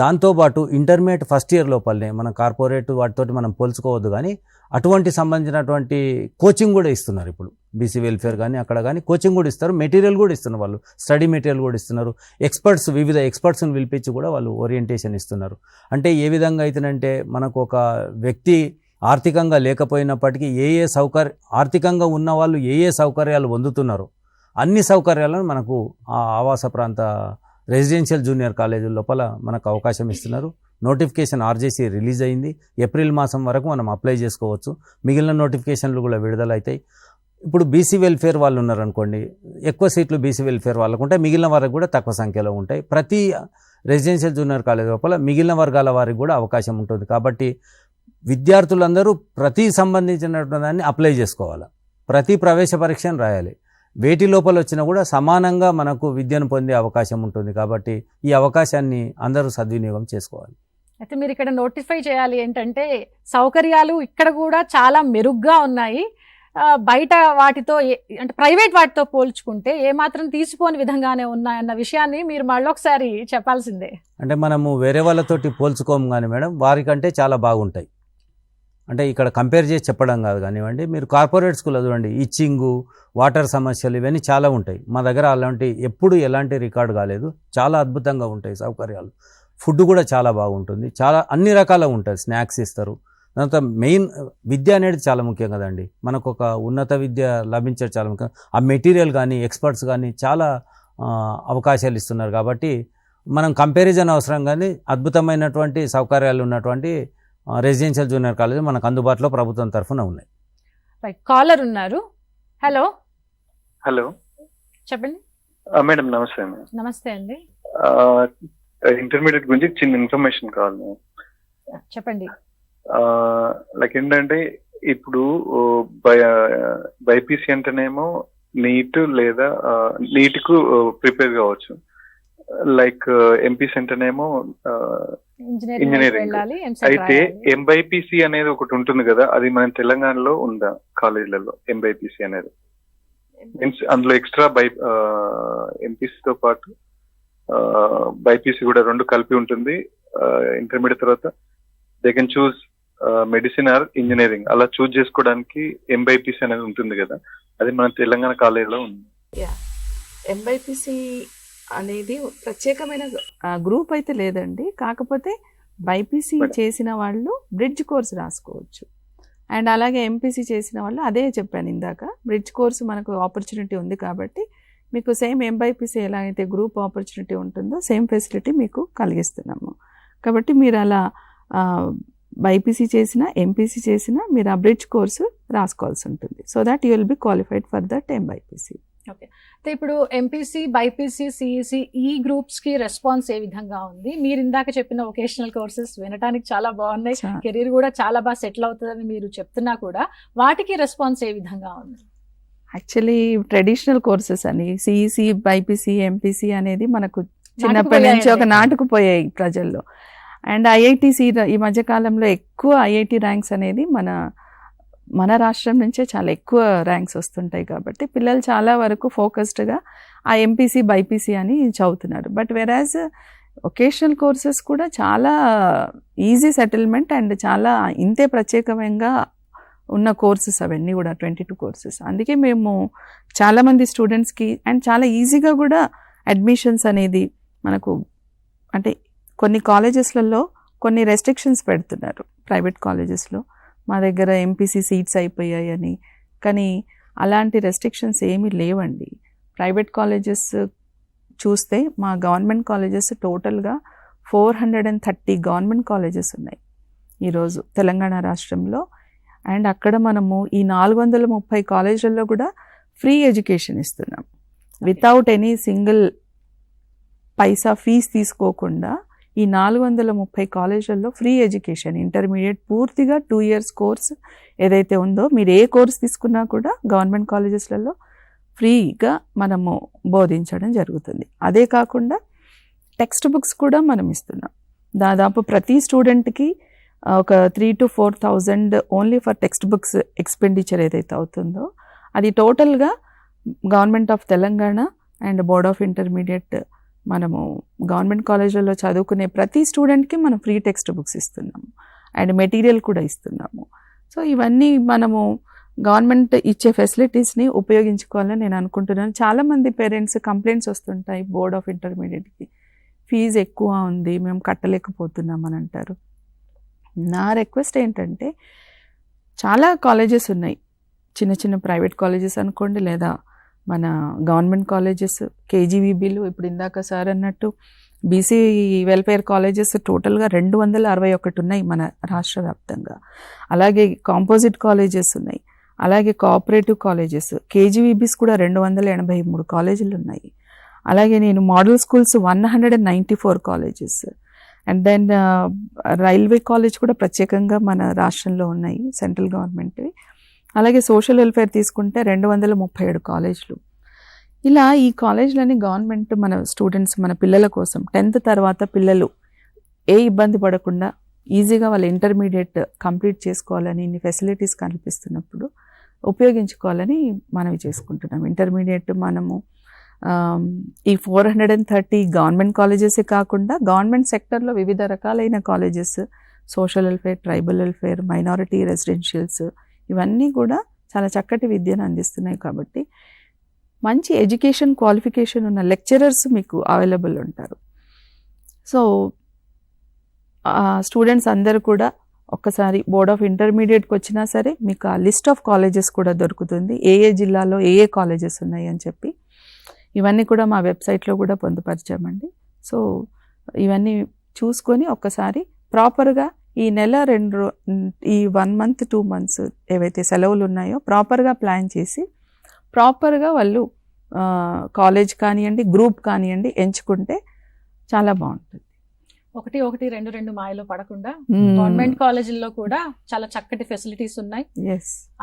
[SPEAKER 4] దాంతోపాటు ఇంటర్మీడియట్ ఫస్ట్ ఇయర్ లోపలనే మన కార్పొరేట్ వాటితోటి మనం పోల్చుకోవద్దు, కానీ అటువంటి సంబంధించినటువంటి కోచింగ్ కూడా ఇస్తున్నారు. ఇప్పుడు బీసీ వెల్ఫేర్ కానీ అక్కడ కానీ కోచింగ్ కూడా ఇస్తారు, మెటీరియల్ కూడా ఇస్తున్నారు. వాళ్ళు స్టడీ మెటీరియల్ కూడా ఇస్తున్నారు. వివిధ ఎక్స్పర్ట్స్ని పిలిపించి కూడా వాళ్ళు ఓరియంటేషన్ ఇస్తున్నారు. అంటే ఏ విధంగా అయితేనంటే మనకు ఒక వ్యక్తి ఆర్థికంగా లేకపోయినప్పటికీ ఆర్థికంగా ఉన్న వాళ్ళు ఏ సౌకర్యాలు పొందుతున్నారో అన్ని సౌకర్యాలను మనకు ఆ ఆవాస ప్రాంత రెసిడెన్షియల్ జూనియర్ కాలేజీల లోపల మనకు అవకాశం ఇస్తున్నారు. నోటిఫికేషన్ ఆర్జేసీ రిలీజ్ అయింది. ఏప్రిల్ మాసం వరకు మనం అప్లై చేసుకోవచ్చు. మిగిలిన నోటిఫికేషన్లు కూడా విడుదలవుతాయి. ఇప్పుడు బీసీ వెల్ఫేర్ వాళ్ళు ఉన్నారనుకోండి, ఎక్కువ సీట్లు బీసీ వెల్ఫేర్ వాళ్ళకు ఉంటాయి, మిగిలిన వారికి కూడా తక్కువ సంఖ్యలో ఉంటాయి. ప్రతి రెసిడెన్షియల్ జూనియర్ కాలేజ్ లోపల మిగిలిన వర్గాల వారికి కూడా అవకాశం ఉంటుంది. కాబట్టి విద్యార్థులందరూ ప్రతి సంబంధించినటువంటి దాన్ని అప్లై చేసుకోవాలి. ప్రతి ప్రవేశ పరీక్షను రాయాలి. వేటి లోపల వచ్చినా కూడా సమానంగా మనకు విద్యను పొందే అవకాశం ఉంటుంది. కాబట్టి ఈ అవకాశాన్ని అందరూ సద్వినియోగం చేసుకోవాలి.
[SPEAKER 1] అయితే మీరు ఇక్కడ నోటిఫై చేయాలి ఏంటంటే సౌకర్యాలు ఇక్కడ కూడా చాలా మెరుగ్గా ఉన్నాయి. బయట వాటితో అంటే ప్రైవేట్ వాటితో పోల్చుకుంటే ఏమాత్రం తీసిపోని విధంగానే ఉన్నాయన్న విషయాన్ని మీరు మళ్ళొకసారి చెప్పాల్సిందే.
[SPEAKER 4] అంటే మనము వేరే వాళ్ళతోటి పోల్చుకోము కానీ మేడం, వారికంటే చాలా బాగుంటాయి. అంటే ఇక్కడ కంపేర్ చేసి చెప్పడం కాదు కానివ్వండి, మీరు కార్పొరేట్ స్కూల్లో చూడండి, ఇచ్చింగు, వాటర్ సమస్యలు ఇవన్నీ చాలా ఉంటాయి. మా దగ్గర అలాంటి ఎప్పుడు ఎలాంటి రికార్డు కాలేదు. చాలా అద్భుతంగా ఉంటాయి సౌకర్యాలు. ఫుడ్ కూడా చాలా బాగుంటుంది, చాలా అన్ని రకాల ఉంటుంది. స్నాక్స్ ఇస్తారు. దాంతో మెయిన్ విద్య అనేది చాలా ముఖ్యం కదండి. మనకు ఒక ఉన్నత విద్య లభించడం చాలా ముఖ్యం. ఆ మెటీరియల్ కానీ ఎక్స్పర్ట్స్ కానీ చాలా అవకాశాలు ఇస్తున్నారు. కాబట్టి మనం కంపారిజన్ అవసరం కానీ అద్భుతమైనటువంటి సౌకర్యాలు ఉన్నటువంటి రెసిడెన్షియల్ జూనియర్ కాలేజ్ మనకు అందుబాటులో ప్రభుత్వం తరఫున ఉన్నాయి.
[SPEAKER 1] రైట్, కాలర్ ఉన్నారు. హలో
[SPEAKER 5] హలో
[SPEAKER 1] చెప్పండి.
[SPEAKER 5] మేడం నమస్తే.
[SPEAKER 1] నమస్తే అండి,
[SPEAKER 5] ఇంటర్మీడియట్ గురించి చిన్న ఇన్ఫర్మేషన్ కావాలి.
[SPEAKER 1] చెప్పండి.
[SPEAKER 5] లైక్ ఏంటంటే ఇప్పుడు బైపీసీ అంటేనేమో నీట్ లేదా నీట్ కు ప్రిపేర్ కావచ్చు. లైక్ ఎంపీసీ అంటేనేమో ఇంజనీరింగ్. అయితే ఎంబైపీసీ అనేది ఒకటి ఉంటుంది కదా, అది మన తెలంగాణలో ఉందా కాలేజీలలో? ఎంబైపీసీ అనేది మీన్స్ అందులో ఎక్స్ట్రా ఎంపీసీతో పాటు బైపీసీ కూడా రెండు కలిపి ఉంటుంది. ఇంటర్మీడియట్ తర్వాత they can choose medicine or engineering, అలా చూస్ చేసుకోవడానికి ఎంబైపీసీ అనేది ఉంటుంది కదా, అది మన తెలంగాణ కాలేజీలో ఉంది.
[SPEAKER 3] ఎంబైపీసీ అనేది ప్రత్యేకమైన గ్రూప్ అయితే లేదండి. కాకపోతే బైపీసీ చేసిన వాళ్ళు బ్రిడ్జ్ కోర్స్ రాసుకోవచ్చు. అండ్ అలాగే ఎంపీసీ చేసిన వాళ్ళు, అదే చెప్పాను ఇందాక, బ్రిడ్జ్ కోర్సు మనకు ఆపర్చునిటీ ఉంది కాబట్టి మీకు సేమ్ ఎంబైపీసీ ఎలా అయితే గ్రూప్ ఆపర్చునిటీ ఉంటుందో సేమ్ ఫెసిలిటీ మీకు కలిగిస్తున్నాము. కాబట్టి మీరు అలా బైపీసీ చేసినా ఎంపీసీ చేసినా మీరు ఆ బ్రిడ్జ్ కోర్సు రాసుకోవాల్సి ఉంటుంది. So that you will be qualified for that MBiPC.
[SPEAKER 1] Okay, అయితే ఇప్పుడు ఎంపీసీ, బైపీసీ, సిఈసీ ఈ గ్రూప్స్ కి రెస్పాన్స్ ఏ విధంగా ఉంది? మీరు ఇందాక చెప్పిన వొకేషనల్ కోర్సెస్ వినడానికి చాలా బాగున్నాయి, కెరీర్ కూడా చాలా బాగా సెటిల్ అవుతుందని మీరు చెప్తున్నా కూడా వాటికి రెస్పాన్స్ ఏ విధంగా ఉంది?
[SPEAKER 3] యాక్చువల్లీ ట్రెడిషనల్ కోర్సెస్ అని సిఈసీ, బైపీసీ, ఎంపీసీ అనేది మనకు చిన్నప్పటి నుంచి ఒక నాటుకుపోయాయి ప్రజల్లో. అండ్ ఐఐటీసీ ఈ మధ్యకాలంలో ఎక్కువ ఐఐటీ ర్యాంక్స్ అనేది మన రాష్ట్రం నుంచే చాలా ఎక్కువ ర్యాంక్స్ వస్తుంటాయి. కాబట్టి పిల్లలు చాలా వరకు ఫోకస్డ్గా ఆ ఎంపీసీ, బైపీసీ అని చదువుతున్నారు. బట్ వెరాజ్ వొకేషనల్ కోర్సెస్ కూడా చాలా ఈజీ సెటిల్మెంట్ అండ్ చాలా ఇంతే ప్రత్యేకంగా ఉన్న కోర్సెస్ అవన్నీ కూడా 22 కోర్సెస్. అందుకే మేము చాలామంది స్టూడెంట్స్కి అండ్ చాలా ఈజీగా కూడా అడ్మిషన్స్ అనేది మనకు, అంటే కొన్ని కాలేజెస్లలో కొన్ని రెస్ట్రిక్షన్స్ పెడుతున్నారు ప్రైవేట్ కాలేజెస్లో, మా దగ్గర ఎంపీసీ సీట్స్ అయిపోయాయి అని. కానీ అలాంటి రెస్ట్రిక్షన్స్ ఏమీ లేవండి. ప్రైవేట్ కాలేజెస్ చూస్తే మా గవర్నమెంట్ కాలేజెస్ టోటల్గా 430 గవర్నమెంట్ కాలేజెస్ ఉన్నాయి ఈరోజు తెలంగాణ రాష్ట్రంలో. అండ్ అక్కడ మనము ఈ 430 కాలేజీలలో కూడా ఫ్రీ ఎడ్యుకేషన్ ఇస్తున్నాం. వితౌట్ ఎనీ సింగిల్ పైసా ఫీజు తీసుకోకుండా ఈ 430 కాలేజీలలో ఫ్రీ ఎడ్యుకేషన్, ఇంటర్మీడియట్ పూర్తిగా 2 years కోర్స్ ఏదైతే ఉందో, మీరు ఏ కోర్స్ తీసుకున్నా కూడా గవర్నమెంట్ కాలేజెస్లలో ఫ్రీగా మనము బోధించడం జరుగుతుంది. అదే కాకుండా టెక్స్ట్ బుక్స్ కూడా మనం ఇస్తున్నాం. దాదాపు ప్రతి స్టూడెంట్కి ఒక 3,000 to 4,000 only for text books expenditure ఏదైతే అవుతుందో అది టోటల్గా government of Telangana and board of intermediate మనము గవర్నమెంట్ కాలేజీలలో చదువుకునే ప్రతి స్టూడెంట్కి మనం ఫ్రీ టెక్స్ట్ బుక్స్ ఇస్తున్నాము అండ్ మెటీరియల్ కూడా ఇస్తున్నాము. సో ఇవన్నీ మనము గవర్నమెంట్ ఇచ్చే ఫెసిలిటీస్ని ఉపయోగించుకోవాలని నేను అనుకుంటున్నాను. చాలామంది పేరెంట్స్ కంప్లైంట్స్ వస్తుంటాయి, బోర్డ్ ఆఫ్ ఇంటర్మీడియట్కి ఫీజు ఎక్కువ ఉంది, మేము కట్టలేకపోతున్నాం అని అంటారు. నా రిక్వెస్ట్ ఏంటంటే, చాలా కాలేజెస్ ఉన్నాయి, చిన్న చిన్న ప్రైవేట్ కాలేజెస్ అనుకోండి లేదా మన గవర్నమెంట్ కాలేజెస్, కేజీవీబీలు, ఇప్పుడు ఇందాక సార్ అన్నట్టు బీసీ వెల్ఫేర్ కాలేజెస్ టోటల్గా 261 ఉన్నాయి మన రాష్ట్ర వ్యాప్తంగా. అలాగే కాంపోజిట్ కాలేజెస్ ఉన్నాయి, అలాగే కోఆపరేటివ్ కాలేజెస్, కేజీవీబీస్ కూడా 283 కాలేజీలు ఉన్నాయి. అలాగే నేను model schools 194 colleges, and then railway college కూడా ప్రత్యేకంగా మన రాష్ట్రంలో ఉన్నాయి, సెంట్రల్ గవర్నమెంట్వి. అలాగే సోషల్ వెల్ఫేర్ తీసుకుంటే 237 కాలేజీలు. ఇలా ఈ కాలేజీలని గవర్నమెంట్ మన స్టూడెంట్స్, మన పిల్లల కోసం 10th తర్వాత పిల్లలు ఏ ఇబ్బంది పడకుండా ఈజీగా వాళ్ళ ఇంటర్మీడియట్ కంప్లీట్ చేసుకోవాలని ఇన్ని ఫెసిలిటీస్ కల్పిస్తున్నప్పుడు ఉపయోగించుకోవాలని మనవి చేసుకుంటున్నాం. ఇంటర్మీడియట్ మనము ఈ 430 గవర్నమెంట్ కాలేజెసే కాకుండా గవర్నమెంట్ సెక్టర్లో వివిధ రకాలైన colleges, social welfare, tribal welfare, minority residentials, ఇవన్నీ కూడా చాలా చక్కటి విద్యను అందిస్తున్నాయి. కాబట్టి మంచి ఎడ్యుకేషన్ క్వాలిఫికేషన్ ఉన్న లెక్చరర్స్ మీకు అవైలబుల్ ఉంటారు. సో స్టూడెంట్స్ అందరూ కూడా ఒక్కసారి బోర్డ్ ఆఫ్ ఇంటర్మీడియట్కి వచ్చినా సరే మీకు ఆ లిస్ట్ ఆఫ్ కాలేజెస్ కూడా దొరుకుతుంది, ఏ ఏ జిల్లాలో ఏ ఏ కాలేజెస్ ఉన్నాయి అని చెప్పి. ఇవన్నీ కూడా మా వెబ్సైట్లో కూడా పొందుపరిచామండి. సో ఇవన్నీ చూసుకొని ఒక్కసారి ప్రాపర్గా ఈ నెల ఈ 1 month 2 months ఏవైతే సెలవులు ఉన్నాయో ప్రాపర్గా ప్లాన్ చేసి ప్రాపర్గా వాళ్ళు కాలేజ్ కానివ్వండి, గ్రూప్ కానివ్వండి ఎంచుకుంటే చాలా బాగుంటుంది.
[SPEAKER 1] 1, 1, 2, 2 మాయలో పడకుండా గవర్నమెంట్ కాలేజీల్లో కూడా చాలా చక్కటి ఫెసిలిటీస్ ఉన్నాయి,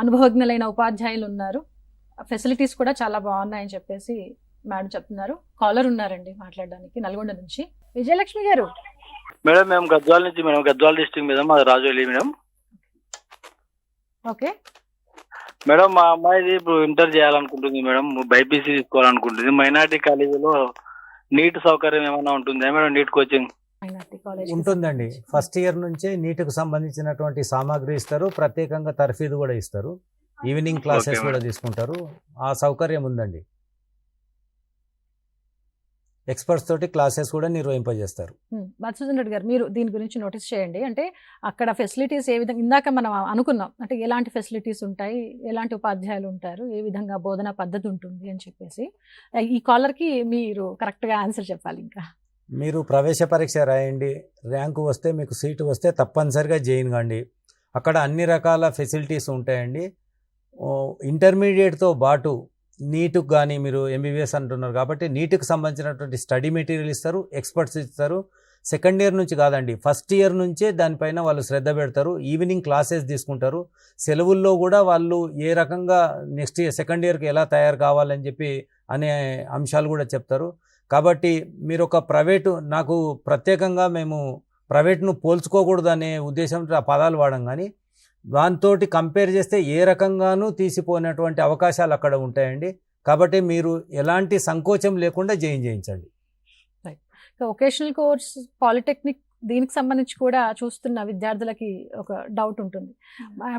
[SPEAKER 1] అనుభవజ్ఞులైన ఉపాధ్యాయులు ఉన్నారు, ఫెసిలిటీస్ కూడా చాలా బాగున్నాయని చెప్పేసి మేడం చెప్తున్నారు. కాలర్ ఉన్నారండి మాట్లాడడానికి నల్గొండ నుంచి. విజయలక్ష్మి గారు.
[SPEAKER 6] మేడం మేము గద్వాల నుంచి మేడం, గద్వాల డిస్ట్రిక్ట్ మీద మాది రాజోలి మేడం.
[SPEAKER 1] ఓకే
[SPEAKER 6] మేడం మా అమ్మాయిది ఇప్పుడు ఇంటర్ చేయాలనుకుంటుంది మేడం, బైపీసీ తీసుకోవాలనుకుంటుంది. మైనార్టీ కాలేజీలో నీట్ సౌకర్యం ఏమైనా ఉంటుందా మేడం? నీట్ కోచింగ్
[SPEAKER 4] ఉంటుందండి. ఫస్ట్ ఇయర్ నుంచే నీట్కు సంబంధించినటువంటి సామాగ్రి ఇస్తారు, ప్రత్యేకంగా తర్ఫీదు కూడా ఇస్తారు, ఈవినింగ్ క్లాసెస్ కూడా తీసుకుంటారు. ఆ సౌకర్యం ఉందండి. ఎక్స్పర్ట్స్ తోటి క్లాసెస్ కూడా నిర్వహింపజేస్తారు.
[SPEAKER 1] మధుసూదన్ రెడ్డి గారు, మీరు దీని గురించి నోటీస్ చేయండి. అంటే అక్కడ ఫెసిలిటీస్ ఏ విధంగా, ఇందాక మనం అనుకున్నాం అంటే ఎలాంటి ఫెసిలిటీస్ ఉంటాయి, ఎలాంటి ఉపాధ్యాయులు ఉంటారు, ఏ విధంగా బోధనా పద్ధతి ఉంటుంది అని చెప్పేసి ఈ కాలర్కి మీరు కరెక్ట్గా ఆన్సర్ చెప్పాలి. ఇంకా
[SPEAKER 4] మీరు ప్రవేశ పరీక్ష రాయండి, ర్యాంకు వస్తే మీకు సీటు వస్తే తప్పనిసరిగా జాయిన్ కండి. అక్కడ అన్ని రకాల ఫెసిలిటీస్ ఉంటాయండి. ఇంటర్మీడియట్తో పాటు నీట్కి కానీ, మీరు ఎంబీబీఎస్ అంటున్నారు కాబట్టి నీట్కి సంబంధించినటువంటి స్టడీ మెటీరియల్ ఇస్తారు, ఎక్స్పర్ట్స్ ఇస్తారు. సెకండ్ ఇయర్ నుంచి కాదండి, ఫస్ట్ ఇయర్ నుంచే దానిపైన వాళ్ళు శ్రద్ధ పెడతారు, ఈవినింగ్ క్లాసెస్ తీసుకుంటారు. సెలవుల్లో కూడా వాళ్ళు ఏ రకంగా నెక్స్ట్ ఇయర్ సెకండ్ ఇయర్కి ఎలా తయారు కావాలని చెప్పి అనే అంశాలు కూడా చెప్తారు. కాబట్టి మీరు ఒక ప్రైవేటు, నాకు ప్రత్యేకంగా మేము ప్రైవేట్ను పోల్చుకోకూడదు అనే ఉద్దేశంతో ఆ పదాలు వాడం, కానీ దాంతో కంపేర్ చేస్తే ఏ రకంగానూ తీసిపోయినటువంటి అవకాశాలు అక్కడ ఉంటాయండి. కాబట్టి మీరు ఎలాంటి సంకోచం లేకుండా జాయిన్ చేయించండి.
[SPEAKER 1] వొకేషనల్ కోర్స్, పాలిటెక్నిక్, దీనికి సంబంధించి కూడా చూస్తున్న విద్యార్థులకి ఒక డౌట్ ఉంటుంది.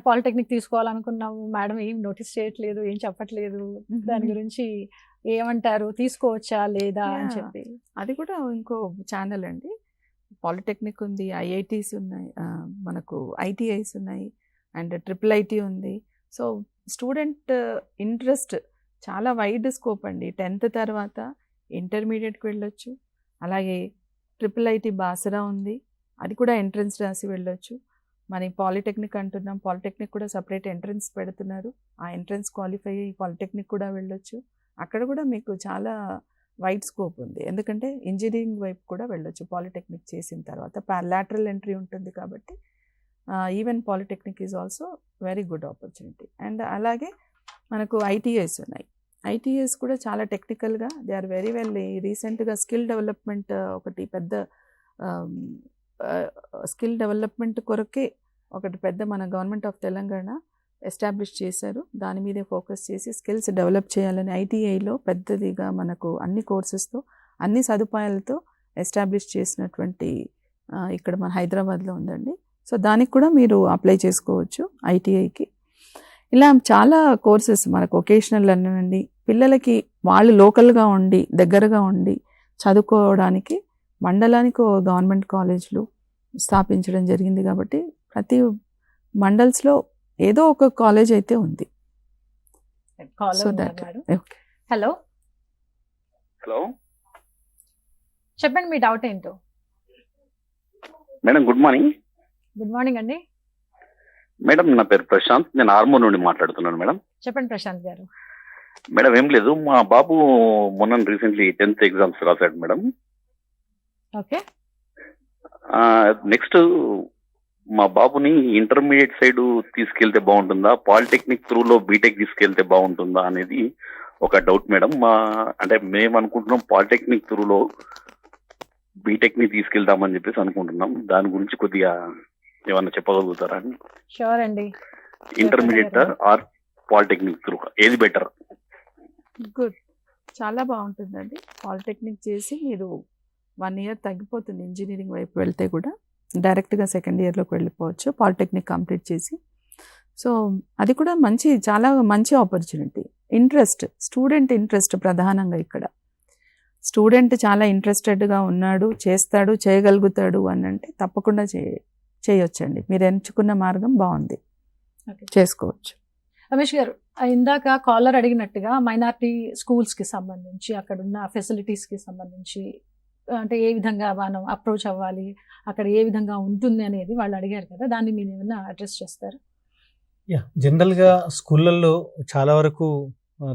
[SPEAKER 1] పాలిటెక్నిక్ తీసుకోవాలనుకున్నాము మేడం, ఏం నోటీస్ చేయట్లేదు, ఏం చెప్పట్లేదు, దాని గురించి ఏమంటారు, తీసుకోవచ్చా లేదా అని చెప్పి.
[SPEAKER 3] అది కూడా ఇంకో ఛానల్ అండి. పాలిటెక్నిక్ ఉంది, ఐఐటీస్ ఉన్నాయి, మనకు ఐటీఐస్ ఉన్నాయి, అండ్ IIIT ఉంది. సో స్టూడెంట్ ఇంట్రెస్ట్ చాలా వైడ్ స్కోప్ అండి. 10th తర్వాత ఇంటర్మీడియట్కి వెళ్ళొచ్చు, అలాగే IIIT బాసరా ఉంది, అది కూడా ఎంట్రన్స్ రాసి వెళ్ళొచ్చు. మన పాలిటెక్నిక్ అంటున్నాం, పాలిటెక్నిక్ కూడా సపరేట్ ఎంట్రన్స్ పెడుతున్నారు, ఆ ఎంట్రన్స్ క్వాలిఫై అయ్యి పాలిటెక్నిక్ కూడా వెళ్ళొచ్చు. అక్కడ కూడా మీకు చాలా వైడ్ స్కోప్ ఉంది, ఎందుకంటే ఇంజనీరింగ్ వైపు కూడా వెళ్ళొచ్చు పాలిటెక్నిక్ చేసిన తర్వాత. లాటరల్ ఎంట్రీ ఉంటుంది కాబట్టి even polytechnic is also very good opportunity. And అలాగే మనకు ఐటీఐస్ ఉన్నాయి. ఐటీఐస్ కూడా చాలా టెక్నికల్గా దే ఆర్ వెరీ వెల్. రీసెంట్గా స్కిల్ డెవలప్మెంట్ ఒకటి పెద్ద స్కిల్ డెవలప్మెంట్ కొరకే ఒకటి పెద్ద మన గవర్నమెంట్ ఆఫ్ తెలంగాణ ఎస్టాబ్లిష్ చేశారు. దాని మీదే ఫోకస్ చేసి స్కిల్స్ డెవలప్ చేయాలని ఐటీఐలో పెద్దదిగా మనకు అన్ని కోర్సెస్తో, అన్ని సదుపాయాలతో ఎస్టాబ్లిష్ చేసినటువంటి ఇక్కడ మన హైదరాబాద్లో ఉందండి. సో దానికి కూడా మీరు అప్లై చేసుకోవచ్చు ఐటీఐకి. ఇలా చాలా కోర్సెస్ మనకు వొకేషనల్ అనండి, పిల్లలకి వాళ్ళు లోకల్గా ఉండి దగ్గరగా ఉండి చదువుకోవడానికి మండలానికి గవర్నమెంట్ కాలేజ్లు స్థాపించడం జరిగింది. కాబట్టి ప్రతి మండల్స్లో ఏదో ఒక కాలేజ్ అయితే ఉంది.
[SPEAKER 1] హలో
[SPEAKER 7] హలో
[SPEAKER 1] చెప్పండి, మీ డౌట్ ఏంటో.
[SPEAKER 7] Madam good morning.
[SPEAKER 1] Good morning అండి.
[SPEAKER 7] మేడం నా పేరు ప్రశాంత్, నేను ఆర్మూర్ నుండి మాట్లాడుతున్నాను మేడం.
[SPEAKER 1] చెప్పండి ప్రశాంత్ గారు.
[SPEAKER 7] మేడం ఏం లేదు, మా బాబు మొన్న రీసెంట్లీ 10th ఎగ్జామ్స్ రాశాడు మేడం.
[SPEAKER 1] ఓకే.
[SPEAKER 7] నెక్స్ట్ మా బాబుని ఇంటర్మీడియట్ సైడ్ తీసుకెళ్తే బాగుంటుందా, పాలిటెక్నిక్ త్రూలో బీటెక్ తీసుకెళ్తే బాగుంటుందా అనేది ఒక డౌట్ మేడం. అంటే మేము అనుకుంటున్నాం పాలిటెక్నిక్ త్రూలో బీటెక్ ని తీసుకెళ్దామని చెప్పేసి అనుకుంటున్నాం. దాని గురించి కొద్దిగా ఏమన్నా చెప్పగలుగుతారా?
[SPEAKER 1] షూర్ అండి.
[SPEAKER 7] ఇంటర్మీడియట్ ఆర్ పాలిటెక్నిక్ త్రూ ఏది బెటర్?
[SPEAKER 3] గుడ్, చాలా బాగుంటుందండి. పాలిటెక్నిక్ చేసి మీరు 1 year తగ్గిపోతుంది ఇంజనీరింగ్ వైపు వెళ్తే కూడా. డైరెక్ట్గా సెకండ్ ఇయర్లోకి వెళ్ళిపోవచ్చు పాలిటెక్నిక్ కంప్లీట్ చేసి. సో అది కూడా చాలా మంచి ఆపర్చునిటీ. స్టూడెంట్ ఇంట్రెస్ట్ ప్రధానంగా ఇక్కడ. స్టూడెంట్ చాలా ఇంట్రెస్టెడ్గా ఉన్నాడు, చేస్తాడు, చేయగలుగుతాడు అని అంటే తప్పకుండా చేయొచ్చండి. మీరు ఎంచుకున్న మార్గం బాగుంది, చేసుకోవచ్చు.
[SPEAKER 1] రమేష్ గారు, ఇందాక కాలర్ అడిగినట్టుగా మైనారిటీ స్కూల్స్కి సంబంధించి అక్కడున్న ఫెసిలిటీస్కి సంబంధించి అంటే ఏ విధంగా మనం అప్రోచ్ అవ్వాలి, అక్కడ ఏ విధంగా ఉంటుంది అనేది వాళ్ళు అడిగారు కదా, దాన్ని మీరు ఏమైనా అడ్రస్ చేస్తారు?
[SPEAKER 2] జనరల్గా స్కూళ్ళల్లో చాలా వరకు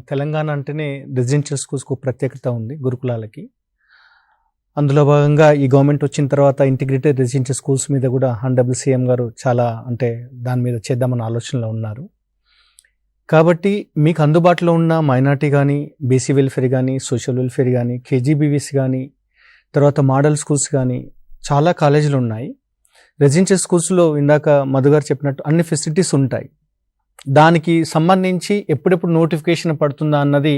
[SPEAKER 2] తెలంగాణ అంటేనే రెసిడెన్షియల్ స్కూల్స్కు ప్రత్యేకత ఉంది, గురుకులాలకి. అందులో భాగంగా ఈ గవర్నమెంట్ వచ్చిన తర్వాత ఇంటిగ్రేటెడ్ రెసిడెన్షియల్ స్కూల్స్ మీద కూడా హానరబుల్ సీఎం గారు చాలా దాని మీద చేద్దామన్న ఆలోచనలో ఉన్నారు. కాబట్టి మీకు అందుబాటులో ఉన్న మైనార్టీ కానీ, బీసీ వెల్ఫేర్ కానీ, సోషల్ వెల్ఫేర్ కానీ, కేజీబీవీస్ కానీ, తర్వాత మోడల్ స్కూల్స్ కానీ చాలా కాలేజీలు ఉన్నాయి. రెసిడెన్షియల్ స్కూల్స్లో ఇందాక మధు గారు చెప్పినట్టు అన్ని ఫెసిలిటీస్ ఉంటాయి. దానికి సంబంధించి ఎప్పుడెప్పుడు నోటిఫికేషన్ పడుతుందా అన్నది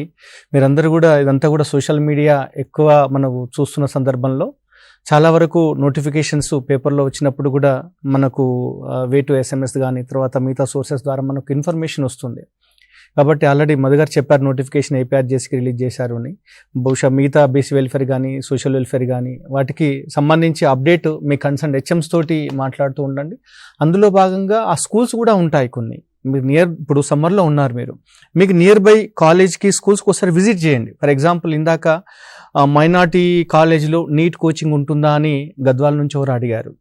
[SPEAKER 2] మీరందరూ కూడా, ఇదంతా కూడా సోషల్ మీడియా ఎక్కువ మనం చూస్తున్న సందర్భంలో చాలా వరకు నోటిఫికేషన్స్ పేపర్లో వచ్చినప్పుడు కూడా మనకు వే టు SMS కానీ తర్వాత మిగతా సోర్సెస్ ద్వారా మనకు ఇన్ఫర్మేషన్ వస్తుంది. కాబట్టి ఆల్రెడీ మధు గారు చెప్పారు నోటిఫికేషన్ APRJSకి రిలీజ్ చేశారు అని. బహుశా మిగతా బీసీ వెల్ఫేర్ కానీ, సోషల్ వెల్ఫేర్ కానీ వాటికి సంబంధించి అప్డేట్ మీ కన్సర్న్ HMs తోటి మాట్లాడుతూ ఉండండి. అందులో భాగంగా ఆ స్కూల్స్ కూడా ఉంటాయి కొన్ని. మీరు ఇప్పుడు సమ్మర్లో ఉన్నారు, మీకు నియర్ బై కాలేజ్కి, స్కూల్స్కి ఒకసారి విజిట్ చేయండి. ఫర్ ఎగ్జాంపుల్ ఇందాక మైనార్టీ కాలేజ్లో నీట్ కోచింగ్ ఉంటుందా అని గద్వాల నుంచి ఎవరు అడిగారు.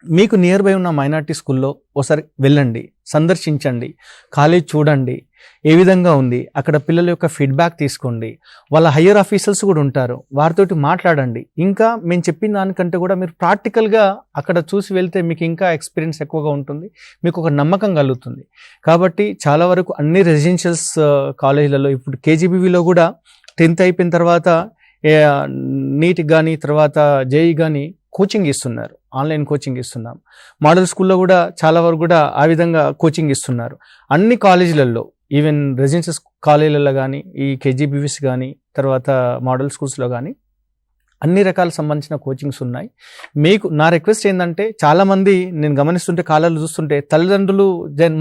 [SPEAKER 2] మీకు నియర్ బై ఉన్న మైనార్టీ స్కూల్లో ఒకసారి వెళ్ళండి, సందర్శించండి, కాలేజ్ చూడండి ఏ విధంగా ఉంది, అక్కడ పిల్లల యొక్క ఫీడ్బ్యాక్ తీసుకోండి. వాళ్ళ హయ్యర్ ఆఫీసర్స్ కూడా ఉంటారు, వారితోటి మాట్లాడండి. ఇంకా మేము చెప్పిన దానికంటే కూడా మీరు ప్రాక్టికల్గా అక్కడ చూసి వెళ్తే మీకు ఇంకా ఎక్స్పీరియన్స్ ఎక్కువగా ఉంటుంది, మీకు ఒక నమ్మకం కలుగుతుంది. కాబట్టి చాలా వరకు అన్ని రెసిడెన్షియల్స్ కాలేజీలలో ఇప్పుడు KGBVలో కూడా 10th అయిపోయిన తర్వాత నీట్ కానీ తర్వాత JEE కానీ కోచింగ్ ఇస్తున్నారు, ఆన్లైన్ కోచింగ్ ఇస్తున్నాం. మోడల్ స్కూల్లో కూడా చాలా వరకు కూడా ఆ విధంగా కోచింగ్ ఇస్తున్నారు. అన్ని కాలేజీలలో, ఈవెన్ రెసిడెన్షియల్ కాలేజీలలో కానీ, ఈ KGBVs కానీ, తర్వాత మోడల్ స్కూల్స్లో కానీ అన్ని రకాల సంబంధించిన కోచింగ్స్ ఉన్నాయి. మీకు నా రిక్వెస్ట్ ఏంటంటే, చాలా మంది నేను గమనిస్తుంటే కాలాలు చూస్తుంటే తల్లిదండ్రులు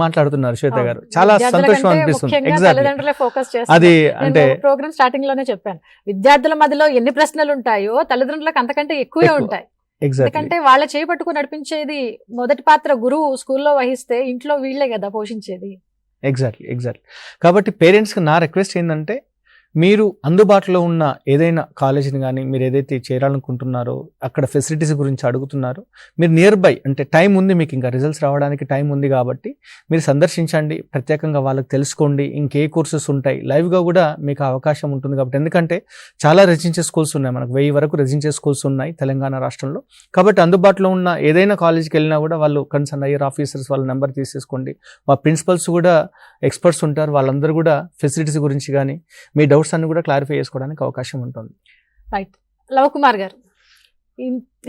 [SPEAKER 2] మాట్లాడుతున్నారు శ్వేత గారు, చాలా సంతోషం అనిపిస్తుంది. ఎగ్జాక్ట్లీ అది అంటే
[SPEAKER 1] ప్రోగ్రామ్ స్టార్టింగ్ లోనే చెప్పాను, విద్యార్థుల మధ్యలో ఎన్ని ప్రశ్నలు ఉంటాయో తల్లిదండ్రులకు అంతకంటే ఎక్కువే ఉంటాయి. ఎందుకంటే వాళ్ళ చేపట్టుకు నడిపించేది మొదటి పాత్ర గురువు స్కూల్లో వహిస్తే ఇంట్లో వీళ్ళే కదా పోషించేది.
[SPEAKER 2] ఎగ్జాక్ట్లీ. కాబట్టి పేరెంట్స్కి నా రిక్వెస్ట్ ఏంటంటే, మీరు అందుబాటులో ఉన్న ఏదైనా కాలేజీని కానీ, మీరు ఏదైతే చేరాలనుకుంటున్నారో అక్కడ ఫెసిలిటీస్ గురించి అడుగుతున్నారో, మీరు నియర్ బై అంటే టైం ఉంది, మీకు ఇంకా రిజల్ట్స్ రావడానికి టైం ఉంది కాబట్టి మీరు సందర్శించండి, ప్రత్యేకంగా వాళ్ళకి తెలుసుకోండి. ఇంకే కోర్సెస్ ఉంటాయి, లైవ్గా కూడా మీకు అవకాశం ఉంటుంది. కాబట్టి ఎందుకంటే చాలా రెసిడెన్షియల్ స్కూల్స్ ఉన్నాయి, మనకు 1000 వరకు రెసిడెన్షియల్ స్కూల్స్ ఉన్నాయి తెలంగాణ రాష్ట్రంలో. కాబట్టి అందుబాటులో ఉన్న ఏదైనా కాలేజీకి వెళ్ళినా కూడా వాళ్ళు కన్సర్న్ హైయర్ ఆఫీసర్స్ వాళ్ళ నెంబర్ తీసేసుకోండి. వాళ్ళ ప్రిన్సిపల్స్ కూడా ఎక్స్పర్ట్స్ ఉంటారు, వాళ్ళందరూ కూడా ఫెసిలిటీస్ గురించి కానీ మీ డౌట్స్ అన్ని కూడా క్లారిఫై చేసుకోవడానికి అవకాశం ఉంటుంది.
[SPEAKER 1] రైట్. లవ్ కుమార్ గారు,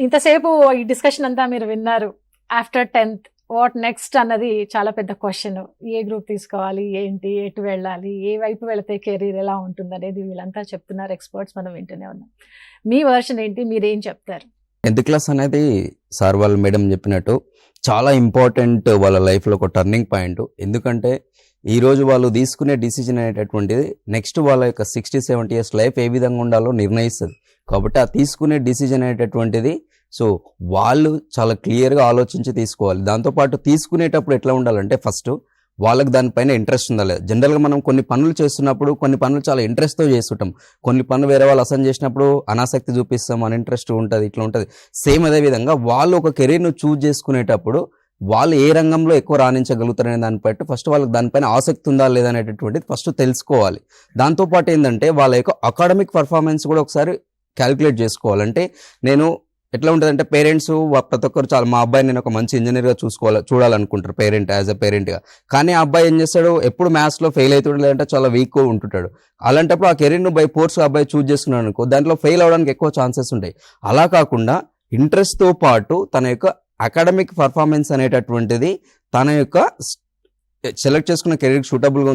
[SPEAKER 1] ఇంతసేపు ఈ డిస్కషన్ అంతా మీరు విన్నారు. ఆఫ్టర్ 10th వాట్ నెక్స్ట్ అన్నది చాలా పెద్ద క్వశ్చన్. ఏ గ్రూప్ తీసుకోవాలి, ఏంటి, ఎటు వెళ్ళాలి, ఏ వైపు వెళితే కెరీర్ ఎలా ఉంటుంది అనేది వీళ్ళంతా చెప్తున్నారు, ఎక్స్పర్ట్స్ మనం వింటూనే ఉన్నాం. మీ వర్షన్ ఏంటి, మీరేం చెప్తారు?
[SPEAKER 8] 10th క్లాస్ అనేది సార్ వాళ్ళ మేడం చెప్పినట్టు చాలా ఇంపార్టెంట్ వాళ్ళ లైఫ్లో ఒక టర్నింగ్ పాయింట్. ఎందుకంటే ఈరోజు వాళ్ళు తీసుకునే డిసిజన్ అనేటటువంటిది నెక్స్ట్ వాళ్ళ యొక్క 60-70 years లైఫ్ ఏ విధంగా ఉండాలో నిర్ణయిస్తుంది. కాబట్టి ఆ తీసుకునే డిసిజన్ అనేటటువంటిది సో వాళ్ళు చాలా క్లియర్గా ఆలోచించి తీసుకోవాలి. దాంతోపాటు తీసుకునేటప్పుడు ఎట్లా ఉండాలంటే ఫస్ట్ వాళ్ళకి దానిపైన ఇంట్రెస్ట్ ఉందా లేదా. జనరల్గా మనం కొన్ని పనులు చేస్తున్నప్పుడు కొన్ని పనులు చాలా ఇంట్రెస్ట్తో చేస్తుంటాం, కొన్ని పనులు వేరే వాళ్ళు అసైన్ చేసినప్పుడు అనాసక్తి చూపిస్తాం, అన్ఇంట్రెస్ట్ ఉంటుంది, ఇట్లా ఉంటుంది. సేమ్ అదే విధంగా వాళ్ళు ఒక కెరీర్ను చూజ్ చేసుకునేటప్పుడు వాళ్ళు ఏ రంగంలో ఎక్కువ రాణించగలుగుతారనే దాన్ని బట్టి ఫస్ట్ వాళ్ళకి దానిపైన ఆసక్తి ఉందా లేదా అనేటటువంటిది ఫస్ట్ తెలుసుకోవాలి. దాంతోపాటు ఏంటంటే వాళ్ళ యొక్క అకాడమిక్ పర్ఫార్మెన్స్ కూడా ఒకసారి క్యాలిక్యులేట్ చేసుకోవాలంటే నేను ఎట్లా ఉంటుందంటే పేరెంట్స్ ప్రతి ఒక్కరు చాలా మా అబ్బాయిని నేను ఒక మంచి ఇంజనీర్గా చూడాలనుకుంటారు పేరెంట్, యాజ్ అ పేరెంట్గా. కానీ ఆ అబ్బాయి ఏం చేస్తాడు, ఎప్పుడు మ్యాథ్స్లో ఫెయిల్ అవుతాడు, లేదంటే చాలా వీక్గా ఉంటుంటాడు. అలాంటప్పుడు ఆ కెరీర్ను బై ఫోర్స్ అబ్బాయి చూజ్ చేసుకున్నాడు అనుకో, దాంట్లో ఫెయిల్ అవడానికి ఎక్కువ ఛాన్సెస్ ఉంటాయి. అలా కాకుండా ఇంట్రెస్ట్తో పాటు తన యొక్క అకాడమిక్ పర్ఫార్మెన్స్ అనేటటువంటిది తన యొక్క సెలెక్ట్ చేసుకున్న కెరీర్ సూటబుల్గా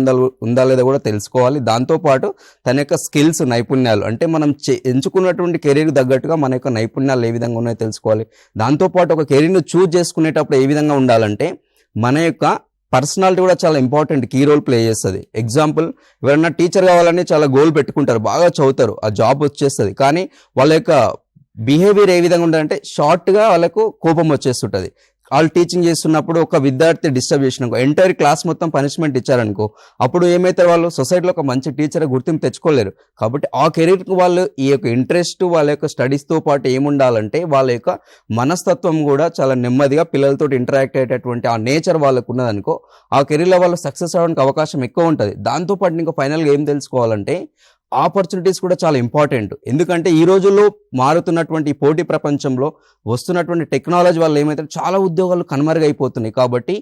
[SPEAKER 8] ఉందా లేదా కూడా తెలుసుకోవాలి. దాంతోపాటు తన యొక్క స్కిల్స్, నైపుణ్యాలు, అంటే మనం ఎంచుకున్నటువంటి కెరీర్ తగ్గట్టుగా మన యొక్క నైపుణ్యాలు ఏ విధంగా ఉన్నాయో తెలుసుకోవాలి. దాంతోపాటు ఒక కెరీర్ను చూజ్ చేసుకునేటప్పుడు ఏ విధంగా ఉండాలంటే మన యొక్క పర్సనాలిటీ కూడా చాలా ఇంపార్టెంట్, కీ రోల్ ప్లే చేస్తుంది. ఎగ్జాంపుల్, ఎవరైనా టీచర్ కావాలని చాలా గోల్ పెట్టుకుంటారు, బాగా చదువుతారు, ఆ జాబ్ వచ్చేస్తుంది, కానీ వాళ్ళ యొక్క బిహేవియర్ ఏ విధంగా ఉండాలంటే షార్ట్గా వాళ్ళకు కోపం వచ్చేస్తుంటుంది. వాళ్ళు టీచింగ్ చేస్తున్నప్పుడు ఒక విద్యార్థి డిస్టర్బ్ చేసినాకో ఎంటైర్ క్లాస్ మొత్తం పనిష్మెంట్ ఇచ్చారనుకో, అప్పుడు ఏమైతే వాళ్ళు సొసైటీలో ఒక మంచి టీచర్ గుర్తింపు తెచ్చుకోలేరు. కాబట్టి ఆ కెరీర్కి వాళ్ళు ఈ యొక్క ఇంట్రెస్ట్, వాళ్ళ యొక్క స్టడీస్తో పాటు ఏముండాలంటే వాళ్ళ యొక్క మనస్తత్వం కూడా చాలా నెమ్మదిగా పిల్లలతో ఇంటరాక్ట్ అయ్యేటటువంటి ఆ నేచర్ వాళ్ళకు ఉన్నదనుకో, ఆ కెరీర్లో వాళ్ళు సక్సెస్ అవ్వడానికి అవకాశం ఎక్కువ ఉంటుంది. దాంతోపాటు ఇంకా ఫైనల్గా ఏం తెలుసుకోవాలంటే ఆపర్చునిటీస్ కూడా చాలా ఇంపార్టెంట్. ఎందుకంటే ఈ రోజుల్లో మారుతున్నటువంటి పోటీ ప్రపంచంలో వస్తున్నటువంటి టెక్నాలజీ వల్ల ఏమైతే చాలా ఉద్యోగాలు కనుమరుగైపోతున్నాయి. కాబట్టి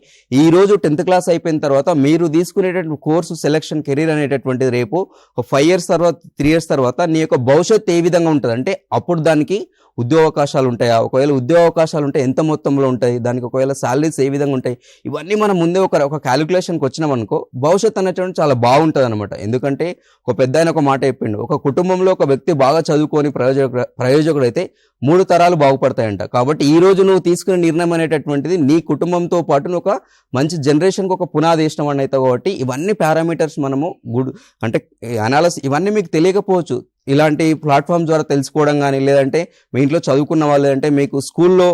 [SPEAKER 8] ఈ రోజు 10th క్లాస్ అయిపోయిన తర్వాత మీరు తీసుకునేటటువంటి కోర్సు సెలక్షన్, కెరీర్ అనేటటువంటిది రేపు ఒక 5 years తర్వాత, 3 years తర్వాత నీ యొక్క భవిష్యత్తు ఏ విధంగా ఉంటుంది అంటే అప్పుడు దానికి ఉద్యోగ అవకాశాలు ఉంటాయా, ఒకవేళ ఉద్యోగ అవకాశాలు ఉంటే ఎంత మొత్తంలో ఉంటాయి, దానికి ఒకవేళ శాలరీస్ ఏ విధంగా ఉంటాయి, ఇవన్నీ మనం ముందే ఒక క్యాలిక్యులేషన్కి వచ్చినాం అనుకో భవిష్యత్తు అనేటువంటి చాలా బాగుంటుంది అనమాట. ఎందుకంటే ఒక పెద్ద ఆయన ఒక మాట చెప్పిండు, ఒక కుటుంబంలో ఒక వ్యక్తి బాగా చదువుకొని ప్రయోజకుడైతే 3 తరాలు బాగుపడతాయంట. కాబట్టి ఈ రోజు నువ్వు తీసుకునే నిర్ణయం అనేటటువంటిది నీ కుటుంబంతో పాటు నువ్వు ఒక మంచి జనరేషన్కి ఒక పునాది వేసిన వాడిని అవుతావు. కాబట్టి ఇవన్నీ పారామీటర్స్ మనము అంటే అనాలిసిస్ ఇవన్నీ మీకు తెలియకపోవచ్చు, ఇలాంటి ప్లాట్ఫామ్ ద్వారా తెలుసుకోవడం కానీ, లేదంటే మీ ఇంట్లో చదువుకున్న వాళ్ళు, లేదంటే మీకు స్కూల్లో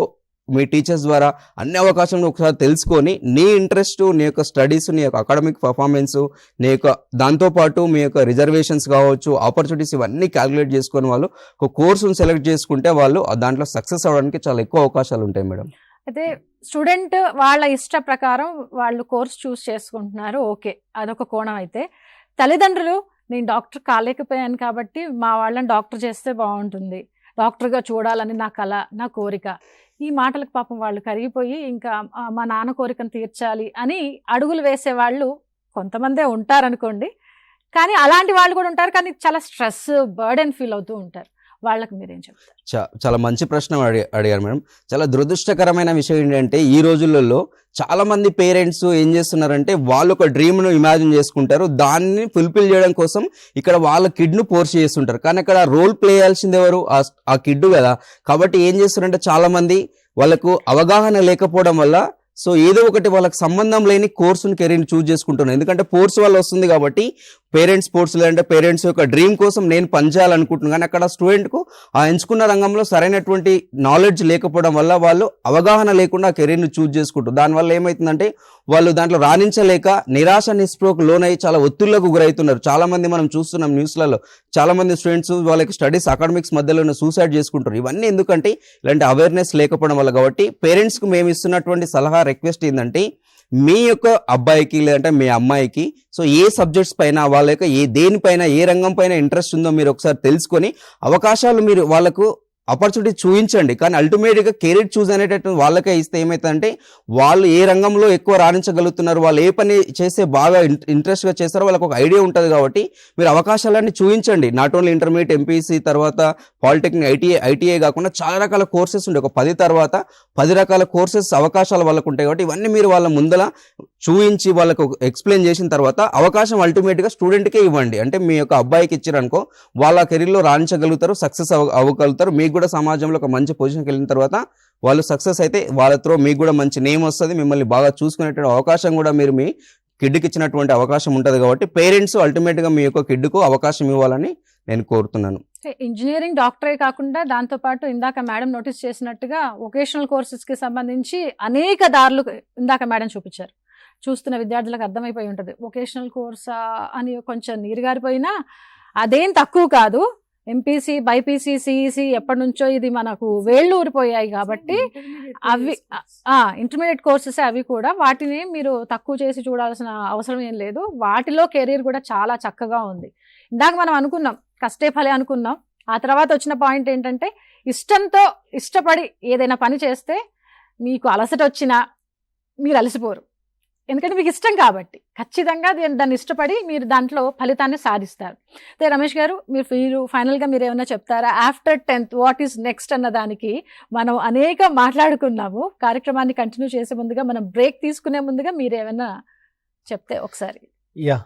[SPEAKER 8] మీ టీచర్స్ ద్వారా అన్ని అవకాశాలను ఒకసారి తెలుసుకొని నీ ఇంట్రెస్ట్, నీ యొక్క స్టడీస్, నీ యొక్క అకాడమిక్ పర్ఫార్మెన్స్, నీ యొక్క దాంతోపాటు మీ యొక్క రిజర్వేషన్స్ కావచ్చు, ఆపర్చునిటీస్, ఇవన్నీ క్యాలిక్యులేట్ చేసుకొని వాళ్ళు ఒక కోర్సును సెలెక్ట్ చేసుకుంటే వాళ్ళు దాంట్లో సక్సెస్ అవ్వడానికి చాలా ఎక్కువ అవకాశాలు ఉంటాయి మేడం.
[SPEAKER 1] అయితే స్టూడెంట్ వాళ్ళ ఇష్ట ప్రకారం వాళ్ళు కోర్స్ చూస్ చేసుకుంటున్నారు, ఓకే, అదొక కోణం. అయితే తల్లిదండ్రులు నేను డాక్టర్ కాలేకపోయాను కాబట్టి మా వాళ్ళని డాక్టర్ చేస్తే బాగుంటుంది, డాక్టర్గా చూడాలని నా కళ, నా కోరిక, ఈ మాటలకు పాపం వాళ్ళు కరిగిపోయి ఇంకా మా నాన్న కోరికను తీర్చాలి అని అడుగులు వేసే వాళ్ళు కొంతమందే ఉంటారనుకోండి. కానీ అలాంటి వాళ్ళు కూడా ఉంటారు, కానీ చాలా స్ట్రెస్, బర్డెన్ ఫీల్ అవుతూ ఉంటారు. వాళ్ళకి మీరేం చెప్తారు?
[SPEAKER 8] చాలా మంచి ప్రశ్న అడిగారు మేడం. చాలా దురదృష్టకరమైన విషయం ఏంటంటే ఈ రోజులలో చాలా మంది పేరెంట్స్ ఏం చేస్తున్నారంటే వాళ్ళు ఒక డ్రీమ్ను ఇమాజిన్ చేసుకుంటారు, దాన్ని ఫుల్ఫిల్ చేయడం కోసం ఇక్కడ వాళ్ళ కిడ్ను ఫోర్స్ చేస్తుంటారు. కానీ అక్కడ రోల్ ప్లే చేయాల్సింది ఎవరు? ఆ కిడ్ కదా. కాబట్టి ఏం చేస్తున్నారంటే చాలా మంది వాళ్ళకు అవగాహన లేకపోవడం వల్ల సో ఏదో ఒకటి వాళ్ళకి సంబంధం లేని కోర్సుని, కెరీర్ని చూజ్ చేసుకుంటున్నారు. ఎందుకంటే ఫోర్స్ వల్ల వస్తుంది కాబట్టి పేరెంట్స్ స్పోర్ట్స్, లేదంటే పేరెంట్స్ యొక్క డ్రీమ్ కోసం నేను పనిచేయాలనుకుంటున్నాను, కానీ అక్కడ స్టూడెంట్కు ఆ ఎంచుకున్న రంగంలో సరైనటువంటి నాలెడ్జ్ లేకపోవడం వల్ల వాళ్ళు అవగాహన లేకుండా ఆ కెరీర్ని చూజ్ చేసుకుంటారు. దానివల్ల ఏమవుతుందంటే వాళ్ళు దాంట్లో రాణించలేక నిరాశ నిస్పృహకు లోనై చాలా ఒత్తిళ్లకు గురవుతున్నారు. చాలా మంది మనం చూస్తున్నాం న్యూస్లలో, చాలా మంది స్టూడెంట్స్ వాళ్ళకి స్టడీస్, అకాడమిక్స్ మధ్యలోనే సూసైడ్ చేసుకుంటారు. ఇవన్నీ ఎందుకంటే ఇలాంటి అవేర్నెస్ లేకపోవడం వల్ల. కాబట్టి పేరెంట్స్కి మేము ఇస్తున్నటువంటి సలహా, రిక్వెస్ట్ ఏంటంటే మీ యొక్క అబ్బాయికి లేదంటే మీ అమ్మాయికి సో ఏ సబ్జెక్ట్స్ పైన, వాళ్ళ యొక్క దేనిపైన, ఏ రంగం పైన ఇంట్రెస్ట్ ఉందో మీరు ఒకసారి తెలుసుకొని అవకాశాలు మీరు వాళ్ళకు ఆపర్చునిటీ చూపించండి. కానీ అల్టిమేట్గా కెరీర్ చూస్ అనేటట్టు వాళ్ళకే ఇస్తే ఏమవుతుందంటే వాళ్ళు ఏ రంగంలో ఎక్కువ రాణించగలుగుతున్నారు, వాళ్ళు ఏ పని చేస్తే బాగా ఇంట్రెస్ట్గా చేస్తారో వాళ్ళకి ఒక ఐడియా ఉంటుంది. కాబట్టి మీరు అవకాశాలన్నీ చూపించండి. నాట్ ఓన్లీ ఇంటర్మీడియట్, ఎంపీసీ తర్వాత పాలిటెక్నిక్, ఐటీఐ కాకుండా చాలా రకాల కోర్సెస్ ఉంటాయి. ఒక 10 తర్వాత 10 రకాల కోర్సెస్ అవకాశాలు వాళ్ళకు ఉంటాయి. కాబట్టి ఇవన్నీ మీరు వాళ్ళ ముందల చూయించి వాళ్ళకు ఎక్స్ప్లెయిన్ చేసిన తర్వాత అవకాశం అల్టిమేట్గా స్టూడెంట్కే ఇవ్వండి. అంటే మీ యొక్క అబ్బాయికి ఇచ్చారనుకో వాళ్ళ కెరీర్లో రాణించగలుగుతారు, సక్సెస్ అవ్వగలుగుతారు. మీకు కూడా సమాజంలో ఒక మంచి పొజిషన్కి వెళ్ళిన తర్వాత వాళ్ళు సక్సెస్ అయితే వాళ్ళతో మీకు కూడా మంచి నేమ్ వస్తుంది, మిమ్మల్ని బాగా చూసుకునేటువంటి అవకాశం కూడా మీరు మీ కిడ్కి ఇచ్చినటువంటి అవకాశం ఉంటుంది. కాబట్టి పేరెంట్స్ అల్టిమేట్గా మీ యొక్క కిడ్కు అవకాశం ఇవ్వాలని నేను కోరుతున్నాను.
[SPEAKER 1] ఇంజనీరింగ్, డాక్టరే కాకుండా దాంతోపాటు ఇందాక మేడం నోటీస్ చేసినట్టుగా వొకేషనల్ కోర్సెస్కి సంబంధించి అనేక దారులు ఇందాక మేడం చూపించారు. చూస్తున్న విద్యార్థులకు అర్థమైపోయి ఉంటుంది, వొకేషనల్ కోర్సా అని కొంచెం నీరుగారిపోయినా అదేం తక్కువ కాదు. ఎంపీసీ, బైపీసీ, సిఈసీ ఎప్పటి నుంచో ఇది మనకు వేళ్ళు ఊరిపోయాయి. కాబట్టి అవి ఇంటర్మీడియట్ కోర్సెస్ అవి కూడా, వాటిని మీరు తక్కువ చేసి చూడాల్సిన అవసరం ఏం లేదు. వాటిలో కెరీర్ కూడా చాలా చక్కగా ఉంది. ఇందాక మనం అనుకున్నాం కష్టే ఫలే అనుకున్నాం. ఆ తర్వాత వచ్చిన పాయింట్ ఏంటంటే ఇష్టంతో ఇష్టపడి ఏదైనా పని చేస్తే మీకు అలసట వచ్చినా మీరు అలసిపోరు, ఎందుకంటే మీకు ఇష్టం కాబట్టి. ఖచ్చితంగా దాన్ని ఇష్టపడి మీరు దాంట్లో ఫలితాన్ని సాధిస్తారు. అయితే రమేష్ గారు, మీరు ఫైనల్గా మీరు ఏమైనా చెప్తారా? After 10th what is next అన్న దానికి మనం అనేక మాట్లాడుకున్నాము. కార్యక్రమాన్ని కంటిన్యూ చేసే ముందుగా, మనం బ్రేక్ తీసుకునే ముందుగా మీరు ఏమైనా చెప్తే ఒకసారి.
[SPEAKER 2] యా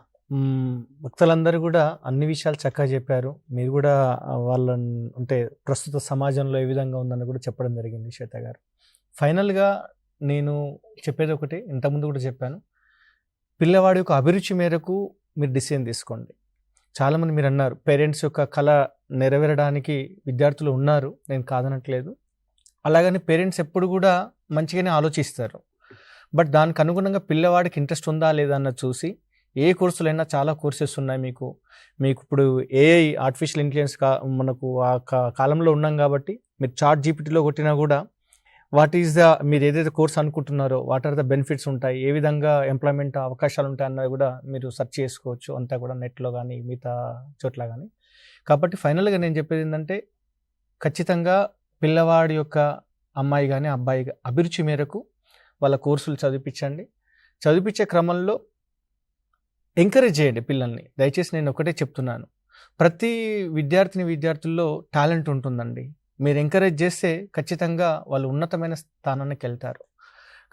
[SPEAKER 2] భక్తులందరూ కూడా అన్ని విషయాలు చక్కగా చెప్పారు. మీరు కూడా వాళ్ళని అంటే ప్రస్తుత సమాజంలో ఏ విధంగా ఉందని కూడా చెప్పడం జరిగింది శ్వేత గారు. ఫైనల్గా నేను చెప్పేది ఒకటి, ఇంతకుముందు కూడా చెప్పాను, పిల్లవాడి యొక్క అభిరుచి మేరకు మీరు డిసిజన్ తీసుకోండి. చాలామంది మీరు అన్నారు పేరెంట్స్ యొక్క కళ నెరవేరడానికి విద్యార్థులు ఉన్నారు, నేను కాదనట్లేదు. అలాగని పేరెంట్స్ ఎప్పుడు కూడా మంచిగానే ఆలోచిస్తారు. బట్ దానికి అనుగుణంగా పిల్లవాడికి ఇంట్రెస్ట్ ఉందా లేదా అన్నది చూసి ఏ కోర్సులైనా చాలా కోర్సెస్ ఉన్నాయి. మీకు ఇప్పుడు ఏఐ ఆర్టిఫిషియల్ ఇంటెలిజెన్స్ మనకు ఆ కాలంలో ఉన్నాం కాబట్టి మీరు చాట్ జీపీటీలో కొట్టినా కూడా వాట్ ఈస్ ద మీరు ఏదైతే కోర్స్ అనుకుంటున్నారో వాట్ ఆర్ ద బెనిఫిట్స్ ఉంటాయి, ఏ విధంగా ఎంప్లాయ్మెంట్ అవకాశాలు ఉంటాయి అన్నది కూడా మీరు సెర్చ్ చేసుకోవచ్చు, అంతా కూడా నెట్లో కానీ మిగతా చోట్ల కానీ. కాబట్టి ఫైనల్గా నేను చెప్పేది ఏంటంటే ఖచ్చితంగా పిల్లవాడి యొక్క అమ్మాయి కానీ అబ్బాయి అభిరుచి మేరకు వాళ్ళ కోర్సులు చదివించండి. చదివించే క్రమంలో ఎంకరేజ్ చేయండి పిల్లల్ని. దయచేసి నేను ఒకటే చెప్తున్నాను, ప్రతి విద్యార్థుల్లో టాలెంట్ ఉంటుందండి. మీరు ఎంకరేజ్ చేస్తే ఖచ్చితంగా వాళ్ళు ఉన్నతమైన స్థానానికి వెళ్తారు.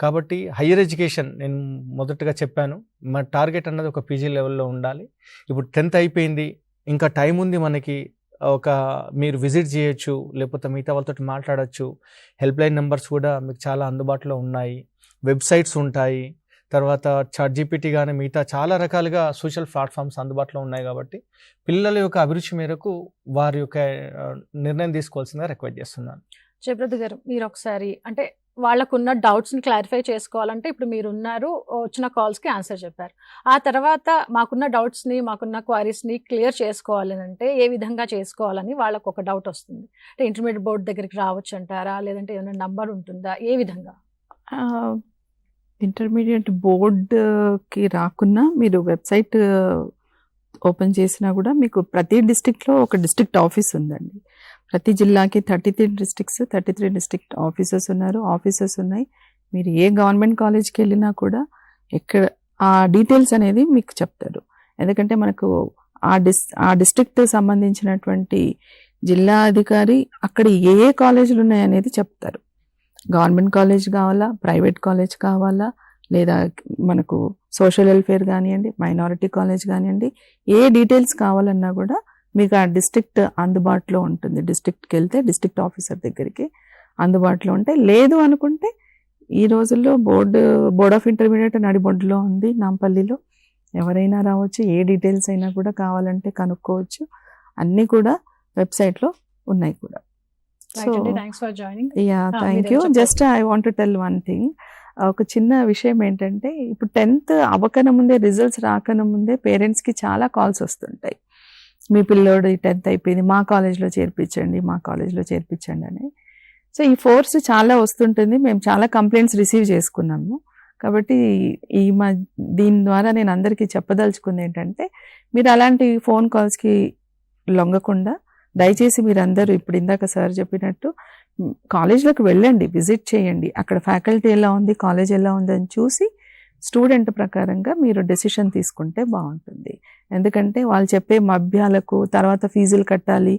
[SPEAKER 2] కాబట్టి హయ్యర్ ఎడ్యుకేషన్ నేను మొదటగా చెప్పాను, మన టార్గెట్ అన్నది ఒక పీజీ లెవెల్లో ఉండాలి. ఇప్పుడు 10th అయిపోయింది, ఇంకా టైం ఉంది మనకి. మీరు విజిట్ చేయొచ్చు, లేకపోతే మిగతా వాళ్ళతో మాట్లాడచ్చు. హెల్ప్ లైన్ నెంబర్స్ కూడా మీకు చాలా అందుబాటులో ఉన్నాయి, వెబ్సైట్స్ ఉంటాయి, తర్వాత చాట్ జీపీటీ కానీ మిగతా చాలా రకాలుగా సోషల్ ప్లాట్ఫామ్స్ అందుబాటులో ఉన్నాయి. కాబట్టి పిల్లల యొక్క అభిరుచి మేరకు వారి యొక్క నిర్ణయం తీసుకోవాల్సిందిగా రిక్వెస్ట్ చేస్తున్నాను.
[SPEAKER 1] జయప్రద గారు, మీరు ఒకసారి అంటే వాళ్ళకున్న డౌట్స్ని క్లారిఫై చేసుకోవాలంటే ఇప్పుడు మీరు ఉన్నారు, వచ్చిన కాల్స్కి ఆన్సర్ చెప్పారు. ఆ తర్వాత మాకున్న డౌట్స్ని మాకున్న క్వైరీస్ని క్లియర్ చేసుకోవాలని అంటే ఏ విధంగా చేసుకోవాలని వాళ్ళకు ఒక డౌట్ వస్తుంది. అంటే ఇంటర్మీడియట్ బోర్డు దగ్గరికి రావచ్చు అంటారా, లేదంటే ఏమైనా నంబర్ ఉంటుందా, ఏ విధంగా?
[SPEAKER 3] ఇంటర్మీడియట్ బోర్డుకి రాకున్నా మీరు వెబ్సైట్ ఓపెన్ చేసినా కూడా మీకు ప్రతి డిస్ట్రిక్ట్లో ఒక డిస్ట్రిక్ట్ ఆఫీస్ ఉందండి. ప్రతి జిల్లాకి 33 డిస్ట్రిక్ట్ ఆఫీసర్స్ ఉన్నాయి. మీరు ఏ గవర్నమెంట్ కాలేజ్కి వెళ్ళినా కూడా ఎక్కడ ఆ డీటెయిల్స్ అనేది మీకు చెప్తారు. ఎందుకంటే మనకు ఆ డిస్ట్రిక్ట్ సంబంధించినటువంటి జిల్లా అధికారి అక్కడ ఏ కాలేజీలు ఉన్నాయనేది చెప్తారు. గవర్నమెంట్ కాలేజ్ కావాలా, ప్రైవేట్ కాలేజ్ కావాలా, లేదా మనకు సోషల్ వెల్ఫేర్ కానివ్వండి, మైనారిటీ కాలేజ్ కానివ్వండి, ఏ డీటెయిల్స్ కావాలన్నా కూడా మీకు ఆ డిస్ట్రిక్ట్ అందుబాటులో ఉంటుంది. డిస్ట్రిక్ట్కి వెళ్తే డిస్ట్రిక్ట్ ఆఫీసర్ దగ్గరికి అందుబాటులో ఉంటాయి. లేదు అనుకుంటే ఈ రోజుల్లో బోర్డ్ ఆఫ్ ఇంటర్మీడియట్ నడిబొడ్డులో ఉంది, నాంపల్లిలో. ఎవరైనా రావచ్చు, ఏ డీటెయిల్స్ అయినా కూడా కావాలంటే కనుక్కోవచ్చు. అన్నీ కూడా వెబ్సైట్లో ఉన్నాయి కూడా. Thank you. Just I want to tell one thing. ఒక చిన్న విషయం ఏంటంటే ఇప్పుడు 10th అవ్వకన ముందే, రిజల్ట్స్ రాకన ముందే పేరెంట్స్కి చాలా కాల్స్ వస్తుంటాయి. మీ పిల్లోడు 10th అయిపోయింది, మా కాలేజ్లో చేర్పించండి అని. సో ఈ ఫోర్స్ చాలా వస్తుంటుంది. మేము చాలా కంప్లైంట్స్ రిసీవ్ చేసుకున్నాము. కాబట్టి దీని ద్వారా నేను అందరికీ చెప్పదలుచుకుంది ఏంటంటే మీరు అలాంటి ఫోన్ కాల్స్కి లొంగకుండా దయచేసి మీరందరూ ఇప్పుడు ఇందాక సార్ చెప్పినట్టు కాలేజ్లోకి వెళ్ళండి, విజిట్ చేయండి. అక్కడ ఫ్యాకల్టీ ఎలా ఉంది, కాలేజ్ ఎలా ఉంది అని చూసి స్టూడెంట్ ప్రకారంగా మీరు డెసిషన్ తీసుకుంటే బాగుంటుంది. ఎందుకంటే వాళ్ళు చెప్పే మభ్యాలకు తర్వాత ఫీజులు కట్టాలి.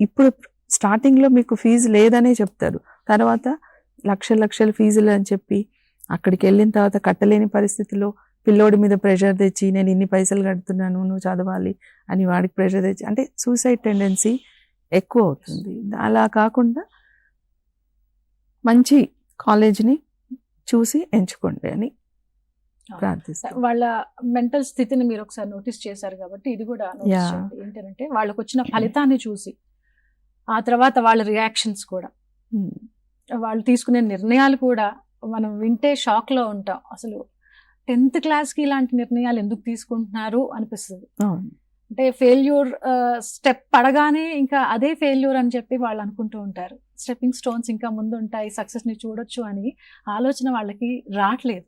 [SPEAKER 3] ఇప్పుడు స్టార్టింగ్లో మీకు ఫీజు లేదనే చెప్తారు, తర్వాత లక్షల ఫీజులు అని చెప్పి అక్కడికి వెళ్ళిన తర్వాత కట్టలేని పరిస్థితిలో పిల్లోడి మీద ప్రెషర్ తెచ్చి నేను ఇన్ని పైసలు కడుతున్నాను నువ్వు చదవాలి అని వాడికి ప్రెషర్ తెచ్చి అంటే సూసైడ్ టెండెన్సీ ఎక్కువ అవుతుంది. అలా కాకుండా మంచి కాలేజ్ని చూసి ఎంచుకోండి అని ప్రార్థిస్తాను.
[SPEAKER 1] వాళ్ళ మెంటల్ స్థితిని మీరు ఒకసారి నోటీస్ చేశారు కాబట్టి ఇది కూడా నోటీస్ చేయండి. ఏంటంటే వాళ్ళకు వచ్చిన ఫలితాన్ని చూసి ఆ తర్వాత వాళ్ళ రియాక్షన్స్ కూడా, వాళ్ళు తీసుకునే నిర్ణయాలు కూడా మనం వింటే షాక్లో ఉంటాం. అసలు 10th క్లాస్కి ఇలాంటి నిర్ణయాలు ఎందుకు తీసుకుంటున్నారు అనిపిస్తుంది. అంటే ఫెయిల్యూర్ స్టెప్ పడగానే ఇంకా అదే ఫెయిల్యూర్ అని చెప్పి వాళ్ళు అనుకుంటూ ఉంటారు. స్టెప్పింగ్ స్టోన్స్ ఇంకా ముందు ఉంటాయి, సక్సెస్ని చూడొచ్చు అని ఆలోచన వాళ్ళకి రావట్లేదు.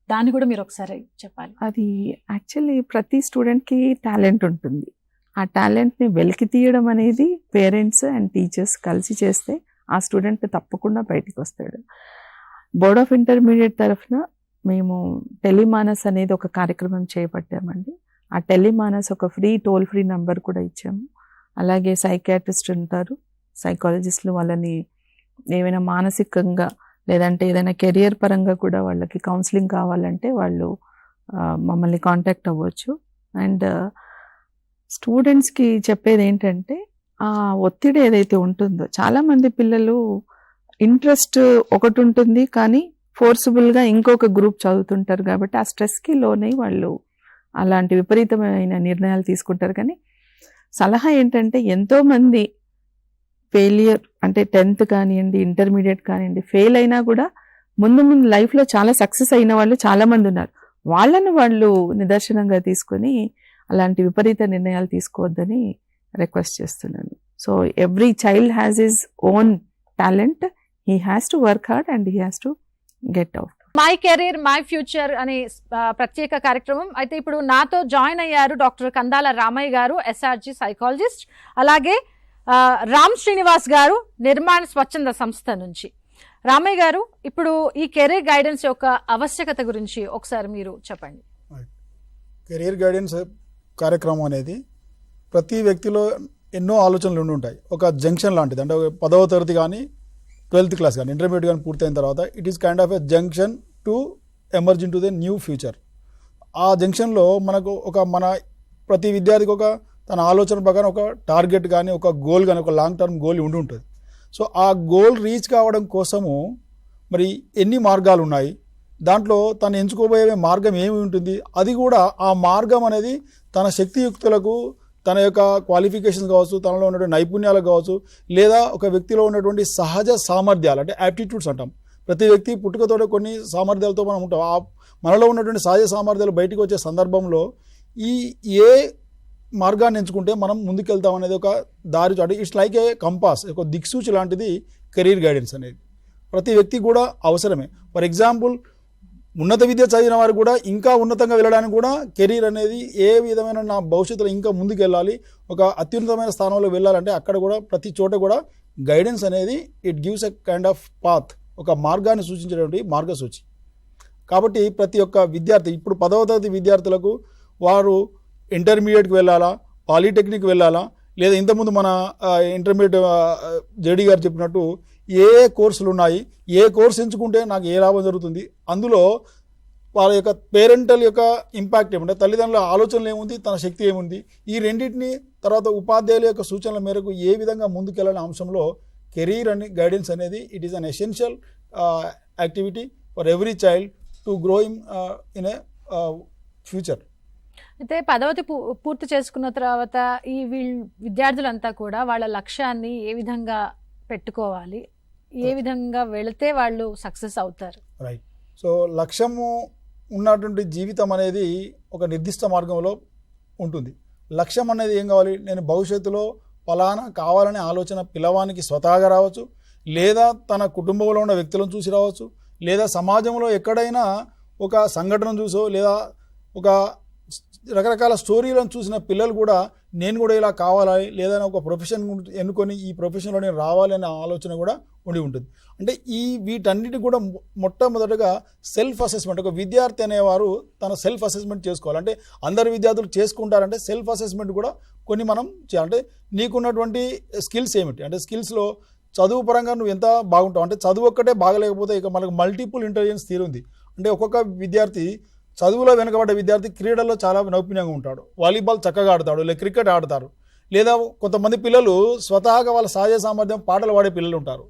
[SPEAKER 1] దాన్ని కూడా మీరు ఒకసారి చెప్పాలి.
[SPEAKER 3] అది యాక్చువల్లీ ప్రతి స్టూడెంట్కి టాలెంట్ ఉంటుంది. ఆ టాలెంట్ని వెలికి తీయడం అనేది పేరెంట్స్ అండ్ టీచర్స్ కలిసి చేస్తే ఆ స్టూడెంట్ తప్పకుండా బయటికి వస్తాడు. బోర్డ్ ఆఫ్ ఇంటర్మీడియట్ తరఫున మేము టెలిమానస్ అనేది ఒక కార్యక్రమం చేపట్టామండి. ఆ టెలిమానస్ ఒక టోల్ ఫ్రీ నెంబర్ కూడా ఇచ్చాము. అలాగే సైకియాట్రిస్ట్ ఉంటారు, సైకాలజిస్టులు వాళ్ళని ఏమైనా మానసికంగా లేదంటే ఏదైనా కెరియర్ పరంగా కూడా వాళ్ళకి కౌన్సిలింగ్ కావాలంటే వాళ్ళు మమ్మల్ని కాంటాక్ట్ అవ్వచ్చు. అండ్ స్టూడెంట్స్కి చెప్పేది ఏంటంటే ఆ ఒత్తిడి ఏదైతే ఉంటుందో, చాలామంది పిల్లలు ఇంట్రెస్ట్ ఒకటి ఉంటుంది కానీ ఫోర్స్ఫుల్గా ఇంకొక గ్రూప్ చదువుతుంటారు కాబట్టి ఆ స్ట్రెస్కి లోనై వాళ్ళు అలాంటి విపరీతమైన నిర్ణయాలు తీసుకుంటారు. కానీ సలహా ఏంటంటే ఎంతోమంది ఫెయిలియర్ అంటే 10th కానివ్వండి, ఇంటర్మీడియట్ కానివ్వండి, ఫెయిల్ అయినా కూడా ముందు ముందు లైఫ్లో చాలా సక్సెస్ అయిన వాళ్ళు చాలామంది ఉన్నారు. వాళ్ళను వాళ్ళు నిదర్శనంగా తీసుకొని అలాంటి విపరీత నిర్ణయాలు తీసుకోవద్దని రిక్వెస్ట్ చేస్తున్నాను. So every child has his own talent, he has to work hard and he has to get out.
[SPEAKER 1] My career my future అనే ప్రత్యేక కార్యక్రమం. అయితే ఇప్పుడు నాతో జాయిన్ అయ్యారు డాక్టర్ కందాల రామయ్య గారు, SRG సైకాలజిస్ట్, అలాగే రామ్ శ్రీనివాస్ గారు, నిర్మాణ స్వచ్ఛంద సంస్థ నుంచి. రామయ్య గారు, ఇప్పుడు ఈ కెరీర్ గైడెన్స్ యొక్క ఆవశ్యకత గురించి ఒకసారి మీరు చెప్పండి.
[SPEAKER 9] కెరీర్ గైడెన్స్ కార్యక్రమం అనేది ప్రతి వ్యక్తిలో ఎన్నో ఆలోచనలు ఉండి ఉంటాయి. ఒక జంక్షన్ లాంటిది. అంటే 10వ తరగతి కానీ 12th క్లాస్ కానీ ఇంటర్మీడియట్ కానీ పూర్తయిన తర్వాత it is kind of a junction to emerge in to the new future. ఆ జంక్షన్లో మనకు మన ప్రతి విద్యార్థికి ఒక తన ఆలోచన ప్రకారం ఒక టార్గెట్ కానీ, ఒక గోల్ కానీ, ఒక లాంగ్ టర్మ్ గోల్ ఉండి ఉంటుంది. సో ఆ గోల్ రీచ్ కావడం కోసము మరి ఎన్ని మార్గాలు ఉన్నాయి, దాంట్లో తను ఎంచుకోబోయే మార్గం ఏమి ఉంటుంది, అది కూడా ఆ మార్గం అనేది తన శక్తియుక్తులకు, తన యొక్క క్వాలిఫికేషన్స్ కావచ్చు, తనలో ఉన్నటువంటి నైపుణ్యాలకు కావచ్చు, లేదా ఒక వ్యక్తిలో ఉన్నటువంటి సహజ సామర్థ్యాలు అంటే యాప్టిట్యూడ్స్ అంటాం. ప్రతి వ్యక్తి పుట్టుకతో కొన్ని సామర్థ్యాలతో మనం ఉంటాం. మనలో ఉన్నటువంటి సహజ సామర్థ్యాలు బయటకు వచ్చే సందర్భంలో ఏ మార్గాన్ని ఎంచుకుంటే మనం ముందుకెళ్తాం అనేది ఒక దారి. అంటే ఇట్స్ లైక్ ఏ కంపాస్, ఒక దిక్సూచి లాంటిది కెరీర్ గైడెన్స్ అనేది ప్రతి వ్యక్తి కూడా అవసరమే. ఫర్ ఎగ్జాంపుల్, ఉన్నత విద్య చదివిన వారు కూడా ఇంకా ఉన్నతంగా వెళ్ళడానికి కూడా కెరీర్ అనేది ఏ విధమైన నా భవిష్యత్తులో ఇంకా ముందుకు వెళ్ళాలి, ఒక అత్యున్నతమైన స్థానంలో వెళ్ళాలంటే అక్కడ కూడా ప్రతి చోట కూడా గైడెన్స్ అనేది it gives a kind of path, ఒక మార్గాన్ని సూచించేటువంటి మార్గసూచి. కాబట్టి ప్రతి ఒక్క విద్యార్థి, ఇప్పుడు 10వ తరగతి విద్యార్థులకు వారు ఇంటర్మీడియట్కి వెళ్ళాలా, పాలిటెక్నిక్ వెళ్ళాలా, లేదా ఇంతకుముందు మన ఇంటర్మీడియట్ జేడీ గారు చెప్పినట్టు ఏ కోర్సులు ఉన్నాయి, ఏ కోర్సు ఎంచుకుంటే నాకు ఏ లాభం జరుగుతుంది, అందులో వాళ్ళ యొక్క పేరెంటల్ యొక్క ఇంపాక్ట్ ఏముంటే, తల్లిదండ్రుల ఆలోచనలు ఏముంది, తన శక్తి ఏముంది, ఈ రెండింటిని తర్వాత ఉపాధ్యాయుల యొక్క సూచనల మేరకు ఏ విధంగా ముందుకెళ్ళాలనే అంశంలో కెరీర్ అని గైడెన్స్ అనేది it is an essential activity for every child to grow in a future.
[SPEAKER 1] అయితే 10వ పూర్తి చేసుకున్న తర్వాత ఈ విద్యార్థులంతా కూడా వాళ్ళ లక్ష్యాన్ని ఏ విధంగా పెట్టుకోవాలి, ఏ విధంగా వెళితే వాళ్ళు సక్సెస్ అవుతారు?
[SPEAKER 9] రైట్. సో లక్ష్యము ఉన్నటువంటి జీవితం అనేది ఒక నిర్దిష్ట మార్గంలో ఉంటుంది. లక్ష్యం అనేది ఏం కావాలి, నేను భవిష్యత్తులో ఫలానా కావాలనే ఆలోచన పిల్లవానికి స్వతహాగా రావచ్చు, లేదా తన కుటుంబంలో ఉన్న వ్యక్తులను చూసి రావచ్చు, లేదా సమాజంలో ఎక్కడైనా ఒక సంఘటన చూసో, లేదా ఒక రకరకాల స్టోరీలను చూసిన పిల్లలు కూడా నేను కూడా ఇలా కావాలి, లేదా ఒక ప్రొఫెషన్ ఎన్నుకొని ఈ ప్రొఫెషన్లో నేను రావాలి అనే ఆలోచన కూడా ఉండి ఉంటుంది. అంటే వీటన్నిటి కూడా మొట్టమొదటిగా సెల్ఫ్ అసెస్మెంట్, ఒక విద్యార్థి అనేవారు తన సెల్ఫ్ అసెస్మెంట్ చేసుకోవాలి. అంటే అందరు విద్యార్థులు చేసుకుంటారంటే సెల్ఫ్ అసెస్మెంట్ కూడా కొన్ని మనం చేయాలి. అంటే నీకున్నటువంటి స్కిల్స్ ఏమిటి, అంటే స్కిల్స్లో చదువు పరంగా నువ్వు ఎంత బాగుంటావు, అంటే చదువు ఒక్కటే బాగలేకపోతే ఇక మనకు మల్టిపుల్ ఇంటెలిజెన్స్ థియరీ ఉంది. అంటే ఒక్కొక్క విద్యార్థి, చదువులో వెనుకబడ్డ విద్యార్థి క్రీడల్లో చాలా నైపుణ్యంగా ఉంటాడు, వాలీబాల్ చక్కగా ఆడతాడు, లేదా క్రికెట్ ఆడతారు, లేదా కొంతమంది పిల్లలు స్వతహాగా వాళ్ళ సహజ సామర్థ్యం పాటలు పాడే పిల్లలు ఉంటారు.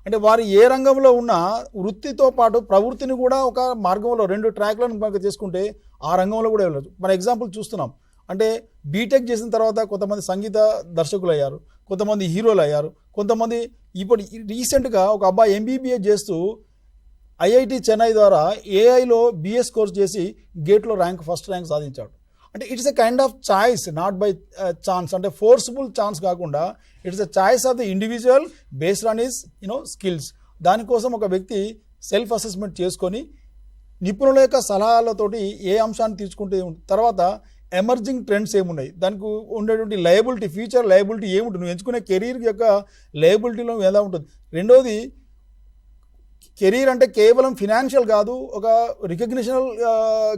[SPEAKER 9] అంటే వారు ఏ రంగంలో ఉన్న వృత్తితో పాటు ప్రవృత్తిని కూడా ఒక మార్గంలో 2 ట్రాక్లను మనకు చేసుకుంటే ఆ రంగంలో కూడా వెళ్ళచ్చు. మన ఎగ్జాంపుల్ చూస్తున్నాం. అంటే బీటెక్ చేసిన తర్వాత కొంతమంది సంగీత దర్శకులు అయ్యారు, కొంతమంది హీరోలు అయ్యారు, కొంతమంది ఇప్పుడు రీసెంట్గా ఒక అబ్బాయి MBBA చేస్తూ IIT చెన్నై ద్వారా AIలో BS కోర్స్ చేసి గేట్లో ఫస్ట్ ర్యాంక్ సాధించాడు. అంటే it's a kind of choice, not by chance, అంటే ఫోర్స్ఫుల్ ఛాన్స్ కాకుండా it's a choice of the individual based on his skills. దానికోసం ఒక వ్యక్తి సెల్ఫ్ అసెస్మెంట్ చేసుకొని నిపుణుల యొక్క సలహాలతోటి ఏ అంశాన్ని తీసుకుంటే, తర్వాత ఎమర్జింగ్ ట్రెండ్స్ ఏమున్నాయి, దానికి ఉండేటువంటి లయబిలిటీ, ఫ్యూచర్ లయబిలిటీ ఏముంటుంది, నువ్వు ఎంచుకునే కెరీర్ యొక్క లయబిలిటీలో ఎలా ఉంటుంది. రెండోది, కెరీర్ అంటే కేవలం ఫినాన్షియల్ కాదు, ఒక రికగ్నిషనల్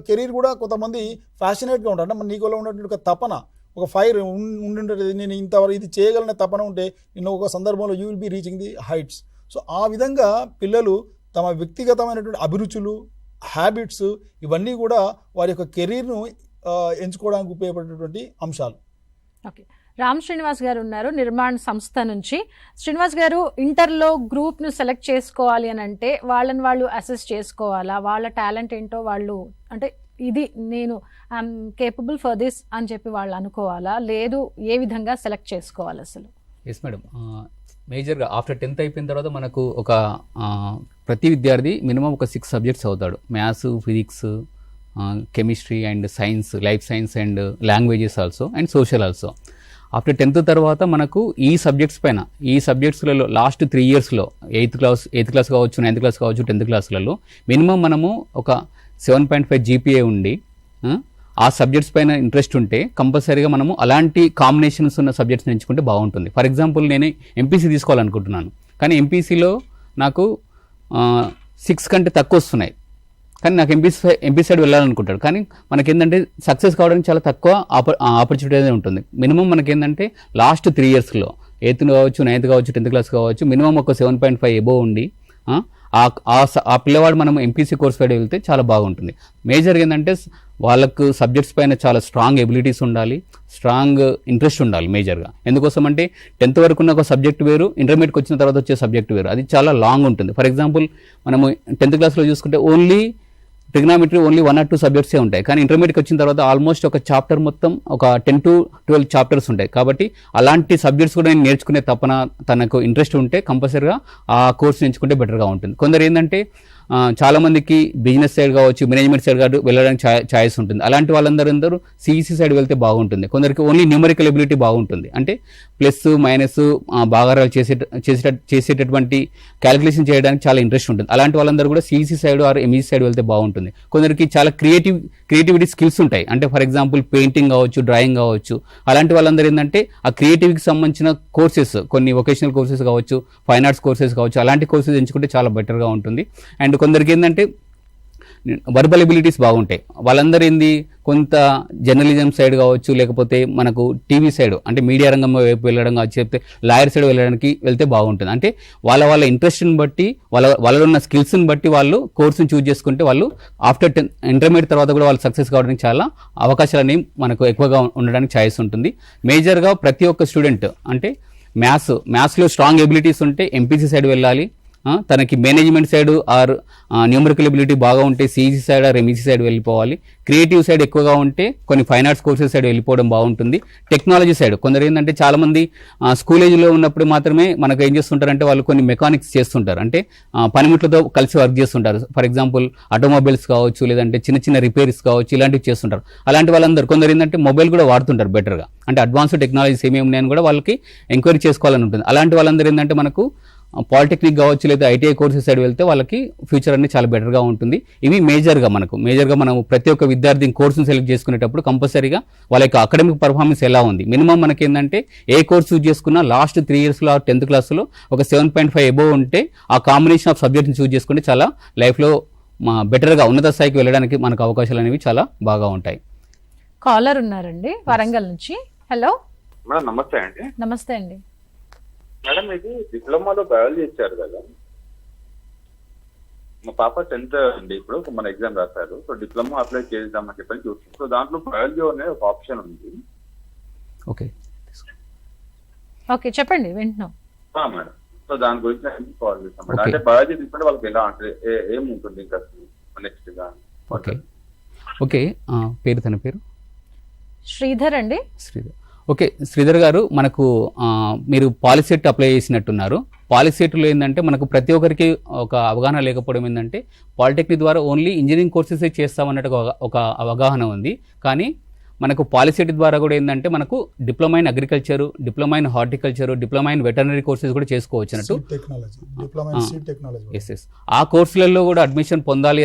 [SPEAKER 9] కెరీర్ కూడా కొంతమంది ఫ్యాషనేట్గా ఉంటారు. అంటే నీకులో ఉన్నటువంటి ఒక తపన, ఒక ఫైర్ ఉండుంటుంది, నేను ఇంతవరకు ఇది చేయగలనే తపన ఉంటే నేను ఒక సందర్భంలో you will be reaching the heights. So ఆ విధంగా పిల్లలు తమ వ్యక్తిగతమైనటువంటి అభిరుచులు, హ్యాబిట్స్ ఇవన్నీ కూడా వారి యొక్క కెరీర్ను ఎంచుకోవడానికి ఉపయోగపడేటువంటి అంశాలు.
[SPEAKER 1] ఓకే, రామ్ శ్రీనివాస్ గారు ఉన్నారు నిర్మాణ్ సంస్థ నుంచి. శ్రీనివాస్ గారు, ఇంటర్లో గ్రూప్ను సెలెక్ట్ చేసుకోవాలి అని అంటే వాళ్ళని వాళ్ళు అసెస్ చేసుకోవాలా? వాళ్ళ టాలెంట్ ఏంటో వాళ్ళు, అంటే ఇది నేను ఐఎమ్ కేపబుల్ ఫర్ దిస్ అని చెప్పి వాళ్ళు అనుకోవాలా? లేదు, ఏ విధంగా సెలెక్ట్ చేసుకోవాలి అసలు?
[SPEAKER 10] ఎస్ మేడం, మేజర్గా ఆఫ్టర్ 10th అయిపోయిన తర్వాత మనకు ఒక ప్రతి విద్యార్థి మినిమం ఒక 6 సబ్జెక్ట్స్ అవుతాడు. Maths, physics, chemistry and science, life science and languages also and social also. After 10th తర్వాత మనకు ఈ సబ్జెక్ట్స్ పైన, ఈ సబ్జెక్ట్స్లలో లాస్ట్ 3 ఇయర్స్లో 8th క్లాస్ కావచ్చు, 9th క్లాస్ కావచ్చు, 10th క్లాస్లలో మినిమం మనము ఒక 7.5 GPA ఉండి ఆ సబ్జెక్ట్స్ పైన ఇంట్రెస్ట్ ఉంటే కంపల్సరీగా మనము అలాంటి కాంబినేషన్స్ ఉన్న సబ్జెక్ట్స్ ఎంచుకుంటే బాగుంటుంది. ఫర్ ఎగ్జాంపుల్, నేను ఎంపీసీ తీసుకోవాలనుకుంటున్నాను, కానీ ఎంపీసీలో నాకు 6 కంటే తక్కువ వస్తున్నాయి, కానీ నాకు ఎంపీ సైడ్ వెళ్ళాలనుకుంటాడు. కానీ మనకేంటంటే సక్సెస్ కావడానికి చాలా తక్కువ ఆపర్చునిటీ అనేది ఉంటుంది. మినిమం మనకేంటంటే లాస్ట్ 3 ఇయర్స్లో 8th కావచ్చు, 9th కావచ్చు, 10th క్లాస్ కావచ్చు, మినిమం ఒక 7.5 ఎబోవ్ ఉండి ఆ పిల్లవాడు మనం ఎంపీసీ కోర్స్ పైన వెళ్తే చాలా బాగుంటుంది. మేజర్గా ఏంటంటే వాళ్ళకు సబ్జెక్ట్స్ పైన చాలా స్ట్రాంగ్ ఎబిలిటీస్ ఉండాలి, స్ట్రాంగ్ ఇంట్రెస్ట్ ఉండాలి మేజర్గా. ఎందుకోసం అంటే 10th వరకు ఉన్న ఒక సబ్జెక్ట్ వేరు, ఇంటర్మీడియట్కి వచ్చిన తర్వాత వచ్చే సబ్జెక్ట్ వేరు, అది చాలా లాంగ్ ఉంటుంది. ఫర్ ఎగ్జాంపుల్, మనము 10th క్లాస్లో చూసుకుంటే ఓన్లీ ట్రిగ్నామెట్రీ ఓన్లీ 1 or 2 సబ్జెక్ట్సే ఉంటాయి, కానీ ఇంటర్మీడియట్కి వచ్చిన తర్వాత ఆల్మోస్ట్ ఒక చాప్టర్ మొత్తం ఒక 10 to 12 చాప్టర్స్ ఉంటాయి. కాబట్టి అలాంటి సబ్జెక్ట్స్ కూడా నేను నేర్చుకునే తపన, తనకు ఇంట్రెస్ట్ ఉంటే కంపల్సరీగా ఆ కోర్స్ ఎంచుకుంటే బెటర్గా ఉంటుంది. కొందరు ఏంటంటే చాలామందికి బిజినెస్ సైడ్ కావచ్చు, మేనేజ్మెంట్ సైడ్ కావచ్చు వెళ్ళడానికి ఛాయిస్ ఉంటుంది. అలాంటి వాళ్ళందరూ సిఈసి సైడ్ వెళ్తే బాగుంటుంది. కొందరికి ఓన్లీ న్యూమరికల్ ఎబిలిటీ బాగుంటుంది, అంటే ప్లస్ మైనస్ భాగారాలు చేసేటటువంటి క్యాలిక్యులేషన్ చేయడానికి చాలా ఇంట్రెస్ట్ ఉంటుంది. అలాంటి వాళ్ళందరూ కూడా CEC side or MEC side వెళ్తే బాగుంటుంది. కొందరికి చాలా క్రియేటివిటీ స్కిల్స్ ఉంటాయి, అంటే ఫర్ ఎగ్జాంపుల్ పెయింటింగ్ కావచ్చు, డ్రాయింగ్ కావచ్చు. అలాంటి వాళ్ళందరూ ఏంటంటే ఆ క్రియేటివిటీకి సంబంధించిన కోర్సెస్, కొన్ని వొకేషనల్ కోర్సెస్ కావచ్చు, ఫైన్ ఆర్ట్స్ కోర్సెస్ కావచ్చు, అలాంటి కోర్సెస్ ఎంచుకుంటే చాలా బెటర్గా ఉంటుంది. అండ్ కొందరికి ఏంటంటే వర్బల్ ఎబిలిటీస్ బాగుంటాయి, వాళ్ళందరూ ఏంది కొంత జర్నలిజం సైడ్ కావచ్చు, లేకపోతే మనకు టీవీ సైడ్ అంటే మీడియా రంగం వైపు వెళ్ళడం కావచ్చు, చెప్తే లాయర్ సైడ్ వెళ్ళడానికి వెళ్తే బాగుంటుంది. అంటే వాళ్ళ ఇంట్రెస్ట్ని బట్టి, వాళ్ళలో ఉన్న స్కిల్స్ని బట్టి వాళ్ళు కోర్సుని చూజ్ చేసుకుంటే వాళ్ళు ఆఫ్టర్ ఇంటర్మీడియట్ తర్వాత కూడా వాళ్ళు సక్సెస్ కావడానికి చాలా అవకాశాలు అనేవి మనకు ఎక్కువగా ఉండడానికి ఛాయిస్ ఉంటుంది. మేజర్గా ప్రతి ఒక్క స్టూడెంట్ అంటే మ్యాథ్స్లో స్ట్రాంగ్ ఎబిలిటీస్ ఉంటే ఎంపీసీ సైడ్ వెళ్ళాలి. తనకి management side or numerical ability బాగా ఉంటే CEC side or MEC side వెళ్ళిపోవాలి. క్రియేటివ్ సైడ్ ఎక్కువగా ఉంటే కొన్ని ఫైన్ ఆర్ట్స్ కోర్సెస్ సైడ్ వెళ్ళిపోవడం బాగుంటుంది. టెక్నాలజీ సైడ్ కొందరు ఏంటంటే చాలామంది స్కూల్ ఏజ్లో ఉన్నప్పుడు మాత్రమే మనకు ఏం చేస్తుంటారంటే వాళ్ళు కొన్ని మెకానిక్స్ చేస్తుంటారు, అంటే పనిముట్లతో కలిసి వర్క్ చేస్తుంటారు. ఫర్ ఎగ్జాంపుల్ ఆటోమొబైల్స్ కావచ్చు, లేదంటే చిన్న రిపేర్స్ కావచ్చు, ఇలాంటివి చేస్తుంటారు. అలాంటి వాళ్ళందరూ కొందరు ఏంటంటే మొబైల్ కూడా వాడుతుంటారు బెటర్గా, అంటే అడ్వాన్స్డ్ టెక్నాలజీస్ ఏమేమి ఉన్నాయని కూడా వాళ్ళకి ఎంక్వైరీ చేసుకోవాలని ఉంటుంది. అలాంటి వాళ్ళందరూ ఏంటంటే మనకు పాలిటెక్నిక్ కావచ్చు, లేదా ఐటీఐ కోర్సెస్ సైడ్ వెళ్తే వాళ్ళకి ఫ్యూచర్ అనేది చాలా బెటర్గా ఉంటుంది. ఇవి మేజర్గా మనం ప్రతి ఒక్క విద్యార్థిని కోర్సును సెలెక్ట్ చేసుకునేటప్పుడు కంపల్సరీగా వాళ్ళ యొక్క అకాడమిక్ పర్ఫార్మెన్స్ ఎలా ఉంది, మినిమం మనకి ఏంటంటే ఏ కోర్స్ చూజ్ చేసుకున్నా లాస్ట్ 3 ఇయర్స్లో 10th క్లాస్లో ఒక 7.5 ఎబోవ్ ఉంటే ఆ కాంబినేషన్ ఆఫ్ సబ్జెక్ట్ని చూజ్ చేసుకుంటే చాలా లైఫ్లో బెటర్గా ఉన్నత స్థాయికి వెళ్ళడానికి మనకు అవకాశాలు అనేవి చాలా బాగా ఉంటాయి.
[SPEAKER 1] కాలర్ ఉన్నారండి వరంగల్ నుంచి. హలో
[SPEAKER 11] మేడం, నమస్తే అండి.
[SPEAKER 1] నమస్తే అండి.
[SPEAKER 11] మేడం, ఇది డిప్లొమాలో బయాలజీ ఇచ్చారు కదా, మా పాప 10th అండి, ఇప్పుడు మన ఎగ్జామ్ రాశారు. సో డిప్లొమా అప్లై చేద్దామని చెప్పని చూస్తుంది. సో దాంట్లో బయాలజీ అనే ఒక ఆప్షన్ ఉంది.
[SPEAKER 1] ఓకే చెప్పండి, వింటున్నాం.
[SPEAKER 11] మేడం, సో దాని గురించి కాల్ చేస్తాం మేడం. అంటే బయాలజీ తీసుకుంటే వాళ్ళకి ఎలా అంటే ఏముంటుంది ఇంకా నెక్స్ట్ గా?
[SPEAKER 10] ఓకే, తన పేరు
[SPEAKER 1] శ్రీధర్ అండి.
[SPEAKER 10] శ్రీధర్. ఓకే శ్రీధర్ గారు, మనకు మీరు పాలిసెట్ అప్లై చేసినట్టున్నారు. పాలిసెట్లో ఏంటంటే మనకు ప్రతి ఒక్కరికి ఒక అవగాహన లేకపోవడం ఏంటంటే పాలిటెక్నిక్ ద్వారా ఓన్లీ ఇంజనీరింగ్ కోర్సెసే చేస్తామన్నట్టు ఒక అవగాహన ఉంది. కానీ మనకు పాలిసెట్ ద్వారా కూడా ఏంటంటే మనకు diploma in agriculture, diploma in horticulture, diploma in veterinary courses కూడా చేసుకోవచ్చు అన్నట్టు. ఎస్ ఆ కోర్సులలో కూడా అడ్మిషన్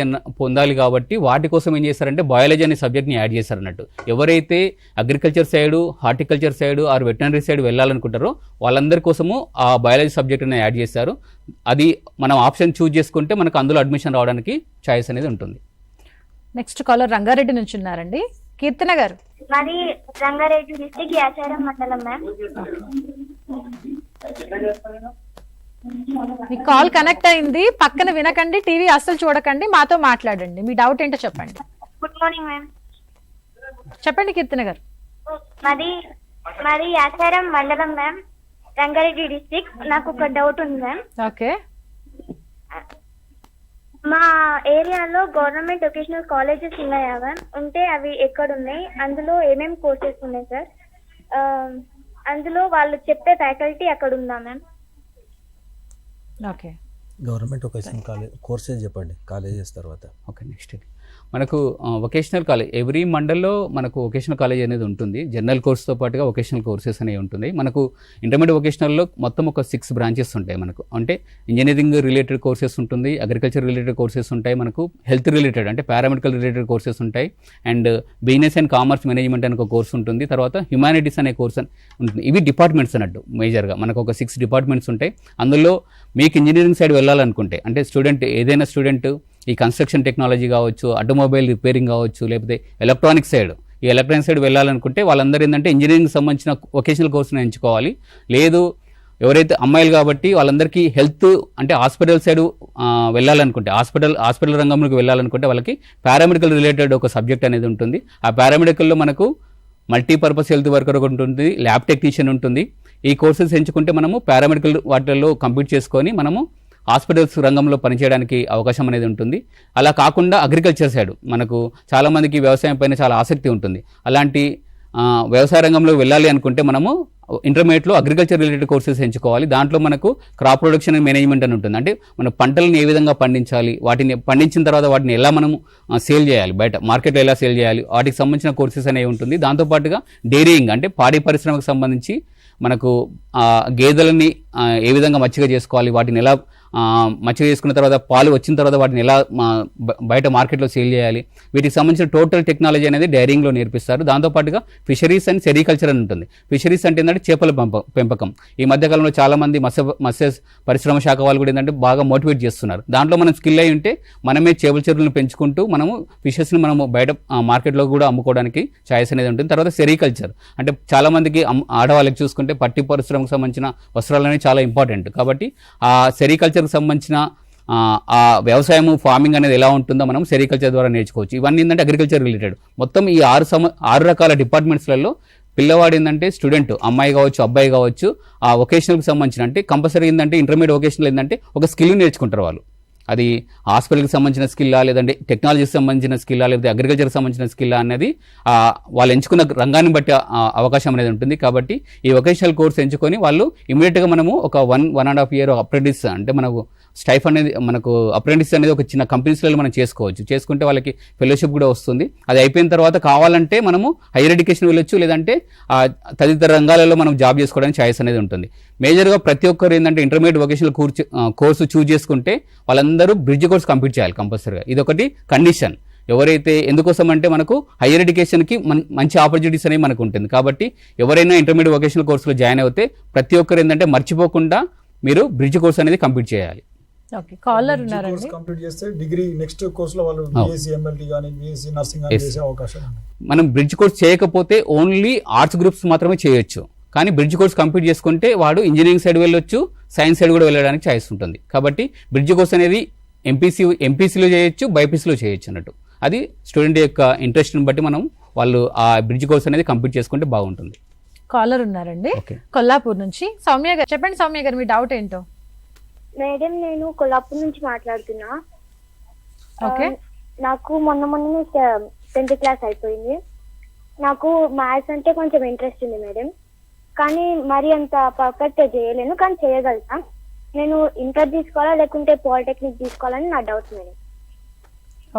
[SPEAKER 10] పొందాలి కాబట్టి వాటి కోసం ఏం చేశారంటే బయాలజీ అనే సబ్జెక్ట్ని యాడ్ చేశారన్నట్టు. ఎవరైతే agriculture side, horticulture side or veterinary side వెళ్ళాలనుకుంటారో వాళ్ళందరి కోసము ఆ బయాలజీ సబ్జెక్ట్ని యాడ్ చేశారు. అది మనం ఆప్షన్ చూజ్ చేసుకుంటే మనకు అందులో అడ్మిషన్ రావడానికి ఛాయిస్ అనేది ఉంటుంది.
[SPEAKER 1] నెక్స్ట్ కాలర్ రంగారెడ్డి నుంచి ఉన్నారండి. కీర్తన గారు.
[SPEAKER 12] మరి రంగారెడ్డి డిస్ట్రిక్ట్ యాచారం మండలం మ్యామ్.
[SPEAKER 1] మీ కాల్ కనెక్ట్ అయింది, పక్కన వినకండి, టీవీ అస్సలు చూడకండి, మాతో మాట్లాడండి. మీ డౌట్ ఏంటో చెప్పండి.
[SPEAKER 12] Good morning ma'am.
[SPEAKER 1] చెప్పండి కీర్తన గారు.
[SPEAKER 12] మరి యాచారం మండలం మ్యామ్, రంగారెడ్డి డిస్ట్రిక్ట్. నాకు ఒక డౌట్ ఉంది మ్యామ్.
[SPEAKER 1] ఓకే.
[SPEAKER 12] మా ఏరియాలో గవర్నమెంట్ వొకేషనల్ కాలేజెస్ ఉన్నాయా మ్యామ్? ఉంటే అవి ఎక్కడ ఉన్నాయి? అందులో ఏమేమి కోర్సెస్ ఉన్నాయి సార్? అందులో వాళ్ళు చెప్పే ఫ్యాకల్టీ అక్కడ ఉందా ma'am?
[SPEAKER 1] Okay.
[SPEAKER 4] Government vocational college courses చెప్పండి, కాలేజెస్ తర్వాత.
[SPEAKER 10] ఓకే, నెక్స్ట్ మనకు వొకేషనల్ కాలేజ్ ఎవ్రీ మండల్లో మనకు వొకేషనల్ కాలేజ్ అనేది ఉంటుంది. జనరల్ కోర్స్తో పాటుగా వొకేషనల్ కోర్సెస్ అనేవి ఉంటుంది. మనకు ఇంటర్మీడియట్ వొకేషనల్లో మొత్తం ఒక 6 బ్రాంచెస్ ఉంటాయి మనకు. అంటే ఇంజనీరింగ్ రిలేటెడ్ కోర్సెస్ ఉంటుంది, అగ్రికల్చర్ రిలేటెడ్ కోర్సెస్ ఉంటాయి, మనకు హెల్త్ రిలేటెడ్ అంటే పారామెడికల్ రిలేటెడ్ కోర్సెస్ ఉంటాయి, and business and commerce management అనే ఒక కోర్స్ ఉంటుంది, తర్వాత హ్యుమానిటీస్ అనే కోర్స్ ఉంటుంది. ఇవి డిపార్ట్మెంట్స్ అన్నట్టు మేజర్గా మనకు ఒక 6 డిపార్ట్మెంట్స్ ఉంటాయి. అందులో మీకు ఇంజనీరింగ్ సైడ్ వెళ్ళాలనుకుంటే, అంటే ఏదైనా స్టూడెంట్ ఈ కన్స్ట్రక్షన్ టెక్నాలజీ కావచ్చు, ఆటోమొబైల్ రిపేరింగ్ కావచ్చు, లేకపోతే ఎలక్ట్రానిక్ సైడ్, ఈ ఎలక్ట్రానిక్ సైడ్ వెళ్ళాలనుకుంటే వాళ్ళందరూ ఏంటంటే ఇంజనీరింగ్ సంబంధించిన వొకేషనల్ కోర్సును ఎంచుకోవాలి. లేదు ఎవరైతే అమ్మాయిలు కాబట్టి వాళ్ళందరికీ హెల్త్ అంటే హాస్పిటల్ సైడ్ వెళ్ళాలనుకుంటే, హాస్పిటల్ రంగంలోకి వెళ్ళాలనుకుంటే వాళ్ళకి పారామెడికల్ రిలేటెడ్ ఒక సబ్జెక్ట్ అనేది ఉంటుంది. ఆ పారామెడికల్లో మనకు మల్టీపర్పస్ హెల్త్ వర్కర్ ఒకటి ఉంటుంది, ల్యాబ్ టెక్నీషియన్ ఉంటుంది. ఈ కోర్సెస్ ఎంచుకుంటే మనము పారామెడికల్ వాటిల్లో కంప్లీట్ చేసుకొని మనము హాస్పిటల్స్ రంగంలో పనిచేయడానికి అవకాశం అనేది ఉంటుంది. అలా కాకుండా అగ్రికల్చర్ సైడ్ మనకు చాలామందికి వ్యవసాయం పైన చాలా ఆసక్తి ఉంటుంది. అలాంటి వ్యవసాయ రంగంలో వెళ్ళాలి అనుకుంటే మనము ఇంటర్మీడియట్లో అగ్రికల్చర్ రిలేటెడ్ కోర్సెస్ ఎంచుకోవాలి. దాంట్లో మనకు క్రాప్ ప్రొడక్షన్ అండ్ మేనేజ్మెంట్ అని ఉంటుంది. అంటే మన పంటలను ఏ విధంగా పండించాలి, వాటిని పండించిన తర్వాత వాటిని ఎలా మనము సేల్ చేయాలి, బయట మార్కెట్లో ఎలా సేల్ చేయాలి, వాటికి సంబంధించిన కోర్సెస్ అనేవి ఉంటుంది. దాంతోపాటుగా డైరీయింగ్ అంటే పాడి పరిశ్రమకు సంబంధించి మనకు గేదెలని ఏ విధంగా మచ్చిక చేసుకోవాలి, వాటిని ఎలా మచ్చిక చేసుకున్న తర్వాత పాలు వచ్చిన తర్వాత వాటిని ఎలా బయట మార్కెట్లో సేల్ చేయాలి, వీటికి సంబంధించిన టోటల్ టెక్నాలజీ అనేది డైరింగ్లో నేర్పిస్తారు. దాంతోపాటుగా ఫిషరీస్ అండ్ సెరికల్చర్ అని ఉంటుంది. ఫిషరీస్ అంటే ఏంటంటే చేపల పెంపకం. ఈ మధ్యకాలంలో చాలామంది మత్స్య పరిశ్రమ శాఖ వాళ్ళు కూడా ఏంటంటే బాగా మోటివేట్ చేస్తున్నారు. దాంట్లో మనం స్కిల్ అయి ఉంటే మనమే చేపల చెరువులను పెంచుకుంటూ మనము ఫిషెస్ని మనము బయట మార్కెట్లో కూడా అమ్ముకోవడానికి ఛాయిస్ అనేది ఉంటుంది. తర్వాత సెరికల్చర్ అంటే చాలామందికి ఆడవాళ్ళకి చూసుకుంటే పట్టి పరిశ్రమకు సంబంధించిన వస్త్రాలు అనేవి చాలా ఇంపార్టెంట్. కాబట్టి ఆ సెరికల్చర్కి సంబంధించిన ఆ వ్యవసాయము ఫార్మింగ్ అనేది ఎలా ఉంటుందో మనం సెరికల్చర్ ద్వారా నేర్చుకోవచ్చు. ఇవన్నీ ఏంటంటే అగ్రికల్చర్ రిలేటెడ్. మొత్తం ఈ 6 రకాల డిపార్ట్మెంట్స్లలో పిల్లవాడు ఏంటంటే స్టూడెంట్ అమ్మాయి కావచ్చు అబ్బాయి కావచ్చు ఆ వొకేషనల్కి సంబంధించిన అంటే కంపల్సరీ ఏంటంటే ఇంటర్మీడియట్ వొకేషనల్ ఏంటంటే ఒక స్కిల్ నేర్చుకుంటారు వాళ్ళు. అది హాస్పిటల్కి సంబంధించిన స్కిల్లా, లేదంటే టెక్నాలజీకి సంబంధించిన స్కిల్లా, లేకపోతే అగ్రికల్చర్కి సంబంధించిన స్కిల్లా అనేది వాళ్ళు ఎంచుకున్న రంగాన్ని బట్టి అవకాశం అనేది ఉంటుంది. కాబట్టి ఈ వొకేషనల్ కోర్స్ ఎంచుకొని వాళ్ళు ఇమీడియట్గా మనము ఒక 1.5 year అప్రెంటిస్ అంటే మనకు స్టైఫ్ అనేది మనకు అప్రెంటిస్ అనేది ఒక చిన్న కంపెనీస్లలో మనం చేసుకోవచ్చు. చేసుకుంటే వాళ్ళకి ఫెలోషిప్ కూడా వస్తుంది. అది అయిపోయిన తర్వాత కావాలంటే మనము హైయర్ ఎడ్యుకేషన్ వెళ్ళొచ్చు, లేదంటే తదితర రంగాలలో మనం జాబ్ చేసుకోవడానికి ఛాయిస్ అనేది ఉంటుంది. మేజర్గా ప్రతి ఒక్కరు ఏంటంటే ఇంటర్మీడియట్ వొకేషనల్ కోర్సు చూజ్ చేసుకుంటే వాళ్ళందరూ బ్రిడ్జ్ కోర్స్ కంప్లీట్ చేయాలి కంపల్సరీగా. ఇదొకటి కండిషన్. ఎవరైతే ఎందుకోసం అంటే మనకు హైయర్ ఎడ్యుకేషన్కి మంచి ఆపర్చునిటీస్ అనేవి మనకు ఉంటుంది. కాబట్టి ఎవరైనా ఇంటర్మీడియట్ వొకేషనల్ కోర్సులో జాయిన్ అవుతే ప్రతి ఒక్కరు ఏంటంటే మర్చిపోకుండా మీరు బ్రిడ్జ్ కోర్స్ అనేది కంప్లీట్ చేయాలి.
[SPEAKER 1] ఓకే, కాలర్ ఉన్నారండి.
[SPEAKER 9] కంప్లీట్ చేస్తే డిగ్రీ నెక్స్ట్ కోర్స్ లో వాళ్ళు బీఎస్సీ ఎంఎల్టీ గాని బీఎస్సీ నర్సింగ్ గాని చేసే అవకాశం ఉంది.
[SPEAKER 10] మనం బ్రిడ్జ్ కోర్స్ చేయకపోతే ఓన్లీ ఆర్ట్స్ గ్రూప్స్ మాత్రమే చేయొచ్చు. కానీ బ్రిడ్జ్ కోర్స్ కంప్లీట్ చేసుకుంటే వాడు ఇంజనీరింగ్ సైడ్ వెళ్ళొచ్చు, సైన్స్ సైడ్ కూడా వెళ్ళడానికి ఛాయిస్ ఉంటుంది. కాబట్టి బ్రిడ్జ్ కోర్స్ అనేది ఎంపీసీలో చేయొచ్చు, బైపీసీలో చేయొచ్చు అన్నట్టు. అది స్టూడెంట్ యొక్క ఇంట్రెస్ట్ని బట్టి మనం వాళ్ళు ఆ బ్రిడ్జ్ కోర్స్ అనేది కంప్లీట్ చేసుకుంటే బాగుంటుంది.
[SPEAKER 1] కాలర్ ఉన్నారండి కొల్లాపూర్ నుంచి. సౌమ్య గారు చెప్పండి. సౌమ్య గారు మీ డౌట్ ఏంటో.
[SPEAKER 12] మేడం నేను కొల్లాపూర్ నుంచి మాట్లాడుతున్నా.
[SPEAKER 1] ఓకే.
[SPEAKER 12] నాకు మొన్న 10th క్లాస్ అయిపోయింది. నాకు మ్యాథ్స్ అంటే కొంచెం ఇంట్రెస్ట్ ఉంది మేడం, కానీ మరి అంత పర్ఫెక్ట్ చేయలేను, కానీ చేయగలుగుతా. నేను ఇంటర్ తీసుకోవాలా లేకుంటే పాలిటెక్నిక్ తీసుకోవాలని నా డౌట్ మేడం.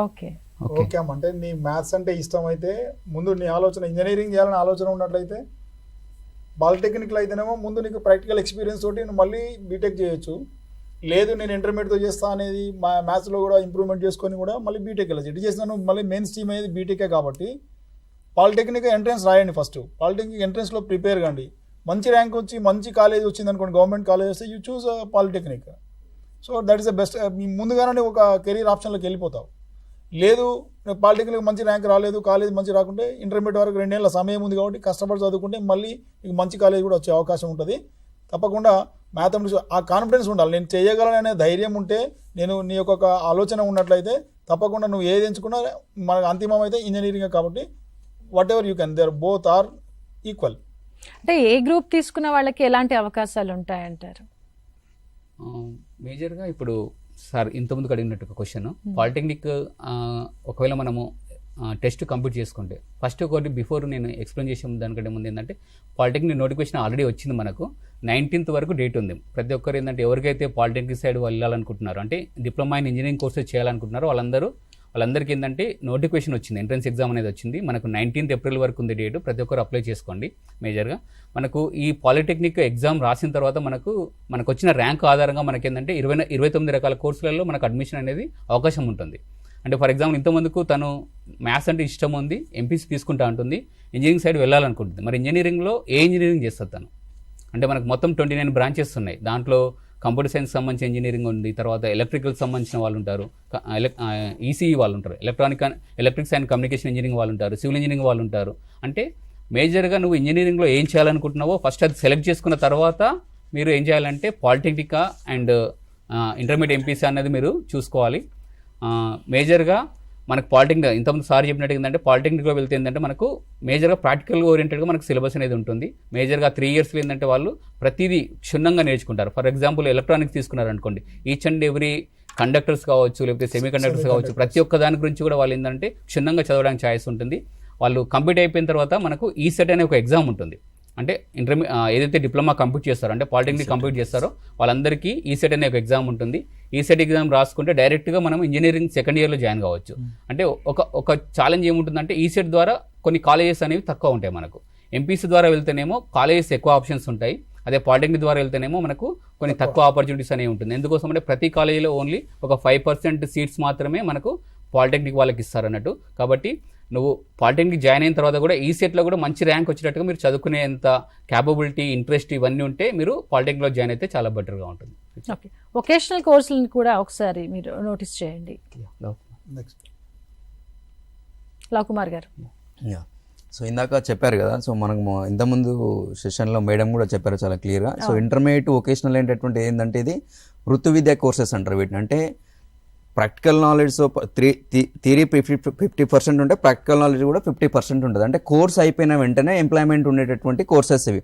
[SPEAKER 1] ఓకే
[SPEAKER 9] ఓకే అమ్మ, అంటే నీ మ్యాథ్స్ అంటే ఇష్టం అయితే ముందు నీ ఆలోచన ఇంజనీరింగ్ చేయాలని ఆలోచన ఉన్నట్లయితే పాలిటెక్నిక్లో అయితేనేమో ముందు నీకు ప్రాక్టికల్ ఎక్స్పీరియన్స్ తోటి నువ్వు మళ్ళీ బీటెక్ చేయొచ్చు. లేదు నేను ఇంటర్మీడియట్తో చేస్తా అనేది మ్యాథ్స్లో కూడా ఇంప్రూవ్మెంట్ చేసుకొని కూడా మళ్ళీ బీటెక్ వెళ్ళచ్చు. ఎటు చేసినా నువ్వు మళ్ళీ మెయిన్ స్ట్రీమ్ అనేది బీటెకే కాబట్టి పాలిటెక్నిక్ ఎంట్రన్స్ రాయండి. ఫస్ట్ పాలిటెక్నిక్ ఎంట్రన్స్లో ప్రిపేర్ కండి. మంచి ర్యాంక్ వచ్చి మంచి కాలేజ్ వచ్చింది అనుకోండి, గవర్నమెంట్ కాలేజ్ వస్తే you choose polytechnic. So that is the best. ముందుగానే ఒక కెరీర్ ఆప్షన్లోకి వెళ్ళిపోతావు. లేదు పాలిటెక్నిక్ మంచి ర్యాంక్ రాలేదు, కాలేజ్ మంచి రాకుంటే ఇంటర్మీడియట్ వరకు 2 ఏళ్ళ సమయం ఉంది కాబట్టి కష్టపడి చదువుకుంటే మళ్ళీ మీకు మంచి కాలేజ్ కూడా వచ్చే అవకాశం ఉంటుంది. తప్పకుండా మ్యాథమెటిక్స్ ఆ కాన్ఫిడెన్స్ ఉండాలి. నేను చేయగలననే ధైర్యం ఉంటే, నేను నీ యొక్క ఒక ఆలోచన ఉన్నట్లయితే తప్పకుండా నువ్వు ఏది ఎంచుకున్నా మనకు అంతిమం అయితే ఇంజనీరింగ్ కాబట్టి whatever you can, there both are equal.
[SPEAKER 1] అంటే ఏ గ్రూప్ తీసుకున్న వాళ్ళకి ఎలాంటి అవకాశాలు ఉంటాయంటారు?
[SPEAKER 10] మేజర్గా ఇప్పుడు సార్ ఇంతకుముందుకు అడిగినట్టు ఒక క్వశ్చన్, పాలిటెక్నిక్ ఒకవేళ మనము టెస్ట్ కంప్లీట్ చేసుకుంటే ఫస్ట్ ఒకటి బిఫోర్ నేను ఎక్స్ప్లెయిన్ చేసే దానికంటే ముందు ఏంటంటే పాలిటెక్నిక్ నోటిఫికేషన్ ఆల్రెడీ వచ్చింది, మనకు 19th వరకు డేట్ ఉంది. ప్రతి ఒక్కరు ఏంటంటే ఎవరికైతే పాలిటెక్నిక్ సైడ్ వెళ్ళాలనుకుంటున్నారో, అంటే డిప్లొమా ఇన్ ఇంజనీరింగ్ కోర్సెస్ చేయాలనుకుంటున్నారో వాళ్ళందరికీ ఏంటంటే నోటిఫికేషన్ వచ్చింది, ఎంట్రన్స్ ఎగ్జామ్ అనేది వచ్చింది. మనకు 19th April వరకు ఉంది డేట్. ప్రతి ఒక్కరు అప్లై చేసుకోండి. మేజర్గా మనకు ఈ పాలిటెక్నిక్ ఎగ్జామ్ రాసిన తర్వాత మనకు వచ్చిన ర్యాంక్ ఆధారంగా మనకి ఏంటంటే 29 రకాల కోర్సులలో మనకు అడ్మిషన్ అనేది అవకాశం ఉంటుంది. అంటే ఫర్ ఎగ్జాంపుల్ ఇంతమందికి తను మ్యాథ్స్ అంటే ఇష్టం ఉంది, ఎంపీసీ తీసుకుంటా ఉంటుంది, ఇంజనీరింగ్ సైడ్ వెళ్ళాలనుకుంటుంది. మరి ఇంజనీరింగ్లో ఏ ఇంజనీరింగ్ చేస్తుంది తను? అంటే మనకు మొత్తం 29 బ్రాంచెస్ ఉన్నాయి. దాంట్లో కంప్యూటర్ సైన్స్ సంబంధించిన ఇంజనీరింగ్ ఉంది, తర్వాత ఎలక్ట్రికల్ సంబంధించిన వాళ్ళు ఉంటారు, ఈసీఈ వాళ్ళు ఉంటారు, ఎలక్ట్రిక్స్ అండ్ కమ్యూనికేషన్ ఇంజనీరింగ్ వాళ్ళు ఉంటారు, సివిల్ ఇంజనీరింగ్ వాళ్ళు ఉంటారు. అంటే మేజర్గా నువ్వు ఇంజనీరింగ్లో ఏం చేయాలనుకుంటున్నావో ఫస్ట్ అది సెలెక్ట్ చేసుకున్న తర్వాత మీరు ఏం చేయాలంటే పాలిటెక్నిక్ అండ్ ఇంటర్మీడియట్ ఎంపీసీ అనేది మీరు చూసుకోవాలి. మేజర్గా మనకు పాలిటెక్నిక్ ఇంతకుముందు సార్ చెప్పినట్టు ఏంటంటే పాలిటెక్నిక్లో వెళ్తే ఏంటంటే మనకు మేజర్గా ప్రాక్టికల్ ఓరియంటెడ్గా మనకు సిలబస్ అనేది ఉంటుంది. మేజర్గా 3 yearsలో ఏంటంటే వాళ్ళు ప్రతిదీ క్షుణ్ణంగా నేర్చుకుంటారు. ఫర్ ఎగ్జాంపుల్ ఎలక్ట్రానిక్స్ తీసుకున్నారనుకోండి, ఈచ్ అండ్ ఎవ్రీ కండక్టర్స్ కావచ్చు, లేకపోతే సెమీ కండక్టర్స్ కావచ్చు, ప్రతి ఒక్క దాని గురించి కూడా వాళ్ళు ఏంటంటే క్షుణ్ణంగా చదవడానికి ఛాయిస్ ఉంటుంది. వాళ్ళు కంప్లీట్ అయిపోయిన తర్వాత మనకు ఈసెట్ అనే ఒక ఎగ్జామ్ ఉంటుంది. అంటే ఏదైతే డిప్లొమా కంప్లీట్ చేస్తారో, అంటే పాలిటెక్నిక్ కంప్లీట్ చేస్తారో వాళ్ళందరికీ ఈసెట్ అనే ఒక ఎగ్జామ్ ఉంటుంది. ఈసెట్ ఎగ్జామ్ రాసుకుంటే డైరెక్ట్గా మనం ఇంజనీరింగ్ సెకండ్ ఇయర్లో జాయిన్ కావచ్చు. అంటే ఒక ఛాలెంజ్ ఏముంటుందంటే ఈసెట్ ద్వారా కొన్ని కాలేజెస్ అనేవి తక్కువ ఉంటాయి మనకు. ఎంపీసీ ద్వారా వెళ్తేనేమో కాలేజెస్ ఎక్కువ ఆప్షన్స్ ఉంటాయి, అదే పాలిటెక్నిక్ ద్వారా వెళ్తేనేమో మనకు కొన్ని తక్కువ ఆపర్చునిటీస్ అనేవి ఉంటుంది. ఎందుకోసం అంటే ప్రతి కాలేజీలో ఓన్లీ ఒక 5% సీట్స్ మాత్రమే మనకు పాలిటెక్నిక్ వాళ్ళకి ఇస్తారన్నట్టు. కాబట్టి నువ్వు పాలిటెక్నిక్ జాయిన్ అయిన తర్వాత కూడా ఈసెట్లో కూడా మంచి ర్యాంక్ వచ్చేటట్టుగా మీరు చదువుకునేంత క్యాపబిలిటీ, ఇంట్రెస్ట్ ఇవన్నీ ఉంటే మీరు పాలిటెక్నిక్లో జాయిన్ అయితే చాలా బెటర్గా ఉంటుంది.
[SPEAKER 1] ఓకే, వొకేషనల్ కోర్సులను కూడా ఒకసారి మీరు నోటీస్ చేయండి. లవ్ కుమార్ గారు.
[SPEAKER 8] సో ఇందాక చెప్పారు కదా, సో మనకు ఇంతకుముందు సెషన్లో మేడం కూడా చెప్పారు చాలా క్లియర్గా. సో ఇంటర్మీడియట్ వొకేషనల్ ఏంటంటే ఏంటంటే ఇది వృత్తి విద్యా కోర్సెస్ అంటారు వీటిని. అంటే ప్రాక్టికల్ నాలెడ్జ్ థియరీ 50% ఉంటే ప్రాక్టికల్ నాలెడ్జ్ కూడా 50% ఉంటుంది. అంటే కోర్స్ అయిపోయిన వెంటనే ఎంప్లాయ్మెంట్ ఉండేటటువంటి కోర్సెస్ ఇవి.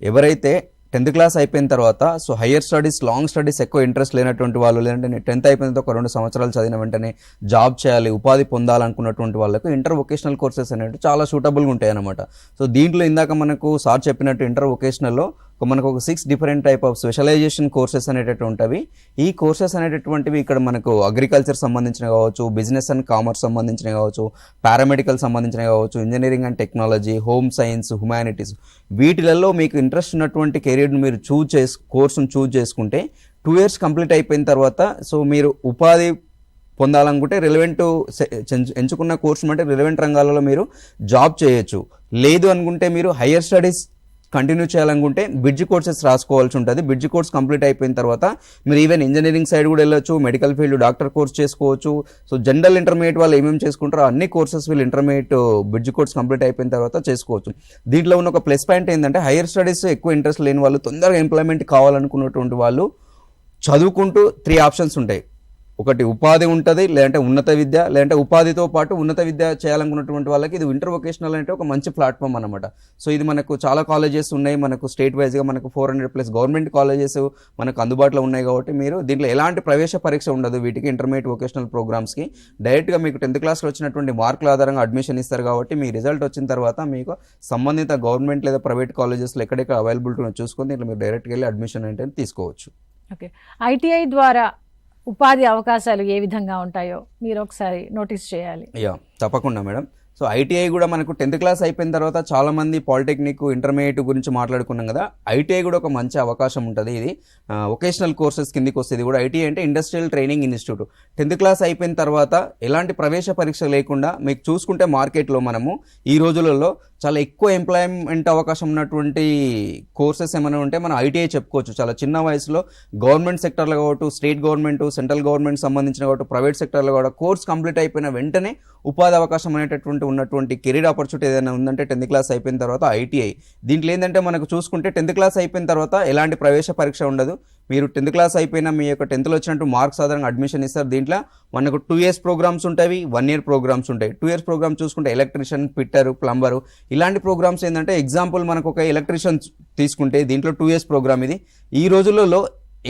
[SPEAKER 8] ఎవరైతే 10th క్లాస్ అయిపోయిన తర్వాత so higher studies, long studies ఎక్కువ ఇంట్రెస్ట్ లేనటువంటి వాళ్ళు, లేదంటే 10th అయిపోయిన తర్వాత ఒక 2 సంవత్సరాలు చదివిన వెంటనే జాబ్ చేయాలి, ఉపాధి పొందాలనుకున్నటువంటి వాళ్ళకు ఇంటర్ వొకేషనల్ కోర్సెస్ అనేవి చాలా సూటబుల్గా ఉంటాయి అన్నమాట. సో దీంట్లో ఇందాక మనకు సార్ చెప్పినట్టు ఇంటర్ వొకేషనల్లో మనకు ఒక 6 different type of specialisation courses అనేటటువంటివి. ఈ కోర్సెస్ అనేటటువంటివి ఇక్కడ మనకు అగ్రికల్చర్ సంబంధించినవి కావచ్చు, బిజినెస్ అండ్ కామర్స్ సంబంధించినవి కావచ్చు, పారామెడికల్ సంబంధించినవి కావచ్చు, engineering and technology, home science, humanities, వీటిలలో మీకు ఇంట్రెస్ట్ ఉన్నటువంటి కెరీర్ని మీరు కోర్సును చూజ్ చేసుకుంటే 2 years కంప్లీట్ అయిపోయిన తర్వాత సో మీరు ఉపాధి పొందాలనుకుంటే రిలవెంట్ ఎంచుకున్న కోర్సు అంటే రిలవెంట్ రంగాలలో మీరు జాబ్ చేయొచ్చు. లేదు అనుకుంటే మీరు హయ్యర్ స్టడీస్ కంటిన్యూ చేయాలనుకుంటే బ్రిడ్జ్ కోర్సెస్ రాసుకోవాల్సి ఉంటుంది. బ్రిడ్జ్ కోర్స్ కంప్లీట్ అయిపోయిన తర్వాత మీరు ఈవెన్ ఇంజనీరింగ్ సైడ్ కూడా వెళ్ళొచ్చు, మెడికల్ ఫీల్డ్ డాక్టర్ కోర్స్ చేసుకోవచ్చు. సో జనరల్ ఇంటర్మీడియట్ వాళ్ళు ఏమేమి చేసుకుంటారో అన్ని కోర్సెస్ వీళ్ళు ఇంటర్మీడియట్ బ్రిడ్జ్ కోర్స్ కంప్లీట్ అయిపోయిన తర్వాత చేసుకోవచ్చు. దీంట్లో ఉన్న ఒక ప్లస్ పాయింట్ ఏంటంటే హయ్యర్ స్టడీస్ ఎక్కువ ఇంట్రెస్ట్ లేని వాళ్ళు, తొందరగా ఎంప్లాయ్మెంట్ కావాలనుకున్నటువంటి వాళ్ళు చదువుకుంటూ 3 ఆప్షన్స్ ఉంటాయి. ఒకటి ఉపాధి ఉంటుంది, లేదంటే ఉన్నత విద్య, లేదంటే ఉపాధితో పాటు ఉన్నత విద్య చేయాలనుకున్నటువంటి వాళ్ళకి ఇది ఇంటర్ వొకేషనల్ అంటే ఒక మంచి ప్లాట్ఫామ్ అనమాట. సో ఇది మనకు చాలా కాలేజెస్ ఉన్నాయి, మనకు స్టేట్ వైజ్గా మనకు 400+ గవర్నమెంట్ కాలేజెస్ మనకు అందుబాటులో ఉన్నాయి. కాబట్టి మీరు దీంట్లో ఎలాంటి ప్రవేశ పరీక్ష ఉండదు వీటికి, ఇంటర్మీడియట్ వొకేషనల్ ప్రోగ్రామ్స్కి. డైరెక్ట్గా మీకు 10th క్లాస్లో వచ్చినటువంటి మార్కుల ఆధారంగా అడ్మిషన్ ఇస్తారు. కాబట్టి మీ రిజల్ట్ వచ్చిన తర్వాత మీకు సంబంధిత గవర్నమెంట్ లేదా ప్రైవేట్ కాలేజెస్లో ఎక్కడెక్కడ అవైలబిలిటీ చూసుకొని దీంట్లో మీరు డైరెక్ట్గా వెళ్ళి అడ్మిషన్ అంటే తీసుకోవచ్చు.
[SPEAKER 1] ఓకే, ఐటీఐ ద్వారా ఉపాధి అవకాశాలు ఏ విధంగా ఉంటాయో మీరు ఒకసారి నోటీస్ చేయాలి.
[SPEAKER 8] తప్పకుండా మేడం. సో ఐటీఐ కూడా మనకు 10th క్లాస్ అయిపోయిన తర్వాత చాలామంది పాలిటెక్నిక్, ఇంటర్మీడియట్ గురించి మాట్లాడుకున్నాం కదా, ఐటీఐ కూడా ఒక మంచి అవకాశం ఉంటుంది. ఇది వొకేషనల్ కోర్సెస్ కిందికి వస్తుంది కూడా. ఐటీఐ అంటే industrial training institute. 10th class అయిపోయిన తర్వాత ఎలాంటి ప్రవేశ పరీక్ష లేకుండా మీకు చూసుకుంటే మార్కెట్లో మనము ఈ రోజులలో చాలా ఎక్కువ ఎంప్లాయ్మెంట్ అవకాశం ఉన్నటువంటి కోర్సెస్ ఏమైనా ఉంటే మనం ఐటీఐ చెప్పుకోవచ్చు. చాలా చిన్న వయసులో గవర్నమెంట్ సెక్టర్లో కావచ్చు, స్టేట్ గవర్నమెంట్, సెంట్రల్ గవర్నమెంట్ సంబంధించిన కావచ్చు, ప్రైవేట్ సెక్టర్లో కూడా కోర్స్ కంప్లీట్ అయిపోయిన వెంటనే ఉపాధి అవకాశం అనేటటువంటి ఉన్నటువంటి కెరీర్ ఆపర్చునిటీ ఏదైనా ఉందంటే 10th క్లాస్ అయిపోయిన తర్వాత ఐటీఐ. దీంట్లో ఏంటంటే మనకు చూసుకుంటే 10th క్లాస్ అయిపోయిన తర్వాత ఎలాంటి ప్రవేశ పరీక్ష ఉండదు. మీరు 10th క్లాస్ అయిపోయినా మీ యొక్క 10thలో వచ్చినట్టు మార్క్స్ ఆధారంగా అడ్మిషన్ ఇస్తారు. దీంట్లో మనకు 2 years ప్రోగ్రామ్స్ ఉంటాయి, 1 year ప్రోగ్రామ్స్ ఉంటాయి. 2 years ప్రోగ్రామ్ చూసుకుంటే ఎలక్ట్రీషియన్, ఫిట్టరు, ప్లంబరు ఇలాంటి ప్రోగ్రామ్స్ ఏంటంటే ఎగ్జాంపుల్ మనకు ఒక ఎలక్ట్రీషియన్ తీసుకుంటే దీంట్లో 2 years ప్రోగ్రామ్ ఇది. ఈ రోజులలో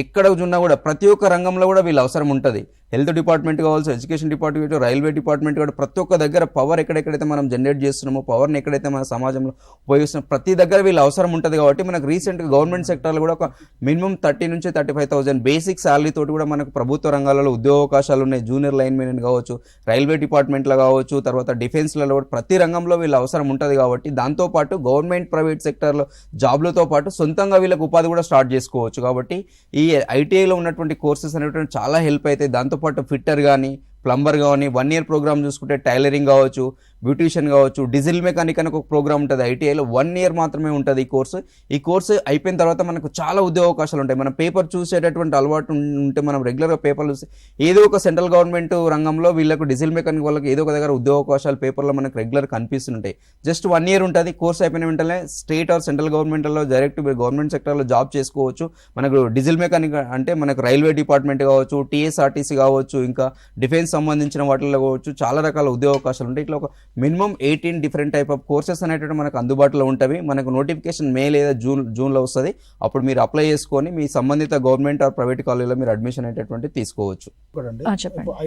[SPEAKER 8] ఎక్కడ ఉన్నా కూడా ప్రతి ఒక్క రంగంలో కూడా వీళ్ళు అవసరం ఉంటుంది. హెల్త్ డిపార్ట్మెంట్ కావచ్చు, ఎడ్యుకేషన్ డిపార్ట్మెంట్, రైల్వే డిపార్ట్మెంట్ కూడా ప్రతి ఒక్క దగ్గర పవర్ ఎక్కడెక్కడైతే మనం జనరేట్ చేస్తున్నామో, పవర్ని ఎక్కడైతే మన సమాజంలో ఉపయోగిస్తున్నాం ప్రతి దగ్గర వీళ్ళు అవసరం ఉంటుంది. కాబట్టి మనకు రీసెంట్గా గవర్నమెంట్ సెక్టర్లో కూడా ఒక మినిమం 30,000 నుంచి 35,000 బేసిక్ శాలరీ తోటి కూడా మనకు ప్రభుత్వ రంగాలలో ఉద్యోగావకాశాలు ఉన్నాయి. జూనియర్ లైన్ మెన్ కావచ్చు, రైల్వే డిపార్ట్మెంట్లో కావచ్చు, తర్వాత డిఫెన్స్లలో కూడా ప్రతి రంగంలో వీళ్ళు అవసరం ఉంటుంది. కాబట్టి దాంతోపాటు గవర్నమెంట్ ప్రైవేట్ సెక్టర్లో జాబ్లతో పాటు సొంతంగా వీళ్ళకి ఉపాధి కూడా స్టార్ట్ చేసుకోవచ్చు. కాబట్టి ఈ ఐటీఐలో ఉన్నటువంటి కోర్సెస్ అనేటువంటి చాలా హెల్ప్ అవుతాయి. దాంతోపాటు ఫిట్టర్ కానీ, ప్లంబర్ కానీ, 1 year ప్రోగ్రామ్ చూసుకుంటే టైలరింగ్ కావచ్చు, బ్యూటీషియన్ కావచ్చు, డీజిల్ మెకానిక్ అని ఒక ప్రోగ్రామ్ ఉంటుంది ఐటీఐలో. 1 year మాత్రమే ఉంటుంది ఈ కోర్సు. ఈ కోర్సు అయిపోయిన తర్వాత మనకు చాలా ఉద్యోగ అవకాశాలు ఉంటాయి. మనం పేపర్ చూసేటటువంటి అలవాటు ఉంటే మనం రెగ్యులర్గా పేపర్లు చూసి ఏదో ఒక సెంట్రల్ గవర్నమెంట్ రంగంలో వీళ్ళకు డీజిల్ మెకానిక్ వాళ్ళకి ఏదో ఒక దగ్గర ఉద్యోగ అవకాశాలు పేపర్లో మనకు రెగ్యులర్ కనిపిస్తుంటాయి. జస్ట్ 1 year ఉంటుంది. కోర్స్ అయిపోయిన వెంటనే స్టేట్ ఆర్ సెంట్రల్ గవర్నమెంట్లో డైరెక్ట్ గవర్నమెంట్ సెక్టర్లో జాబ్ చేసుకోవచ్చు. మనకు డీజిల్ మెకానిక్ అంటే మనకు రైల్వే డిపార్ట్మెంట్ కావచ్చు, టీఎస్ఆర్టీసీ కావచ్చు, ఇంకా డిఫెన్స్ సంబంధించిన వాటిల్లో కావచ్చు, చాలా రకాల ఉద్యోగ అవకాశాలు ఉంటాయి. ఇట్లా ఒక minimum 18 different type of courses అనేటువంటి మనకు అందుబాటులో ఉంటాయి. మనకు నోటిఫికేషన్ మే లేదా జూన్లో వస్తుంది. అప్పుడు మీరు అప్లై చేసుకొని మీ సంబంధిత గవర్నమెంట్ ఆర్ ప్రైవేట్ కాలేజీలో మీరు అడ్మిషన్ అనేటటువంటి తీసుకోవచ్చు.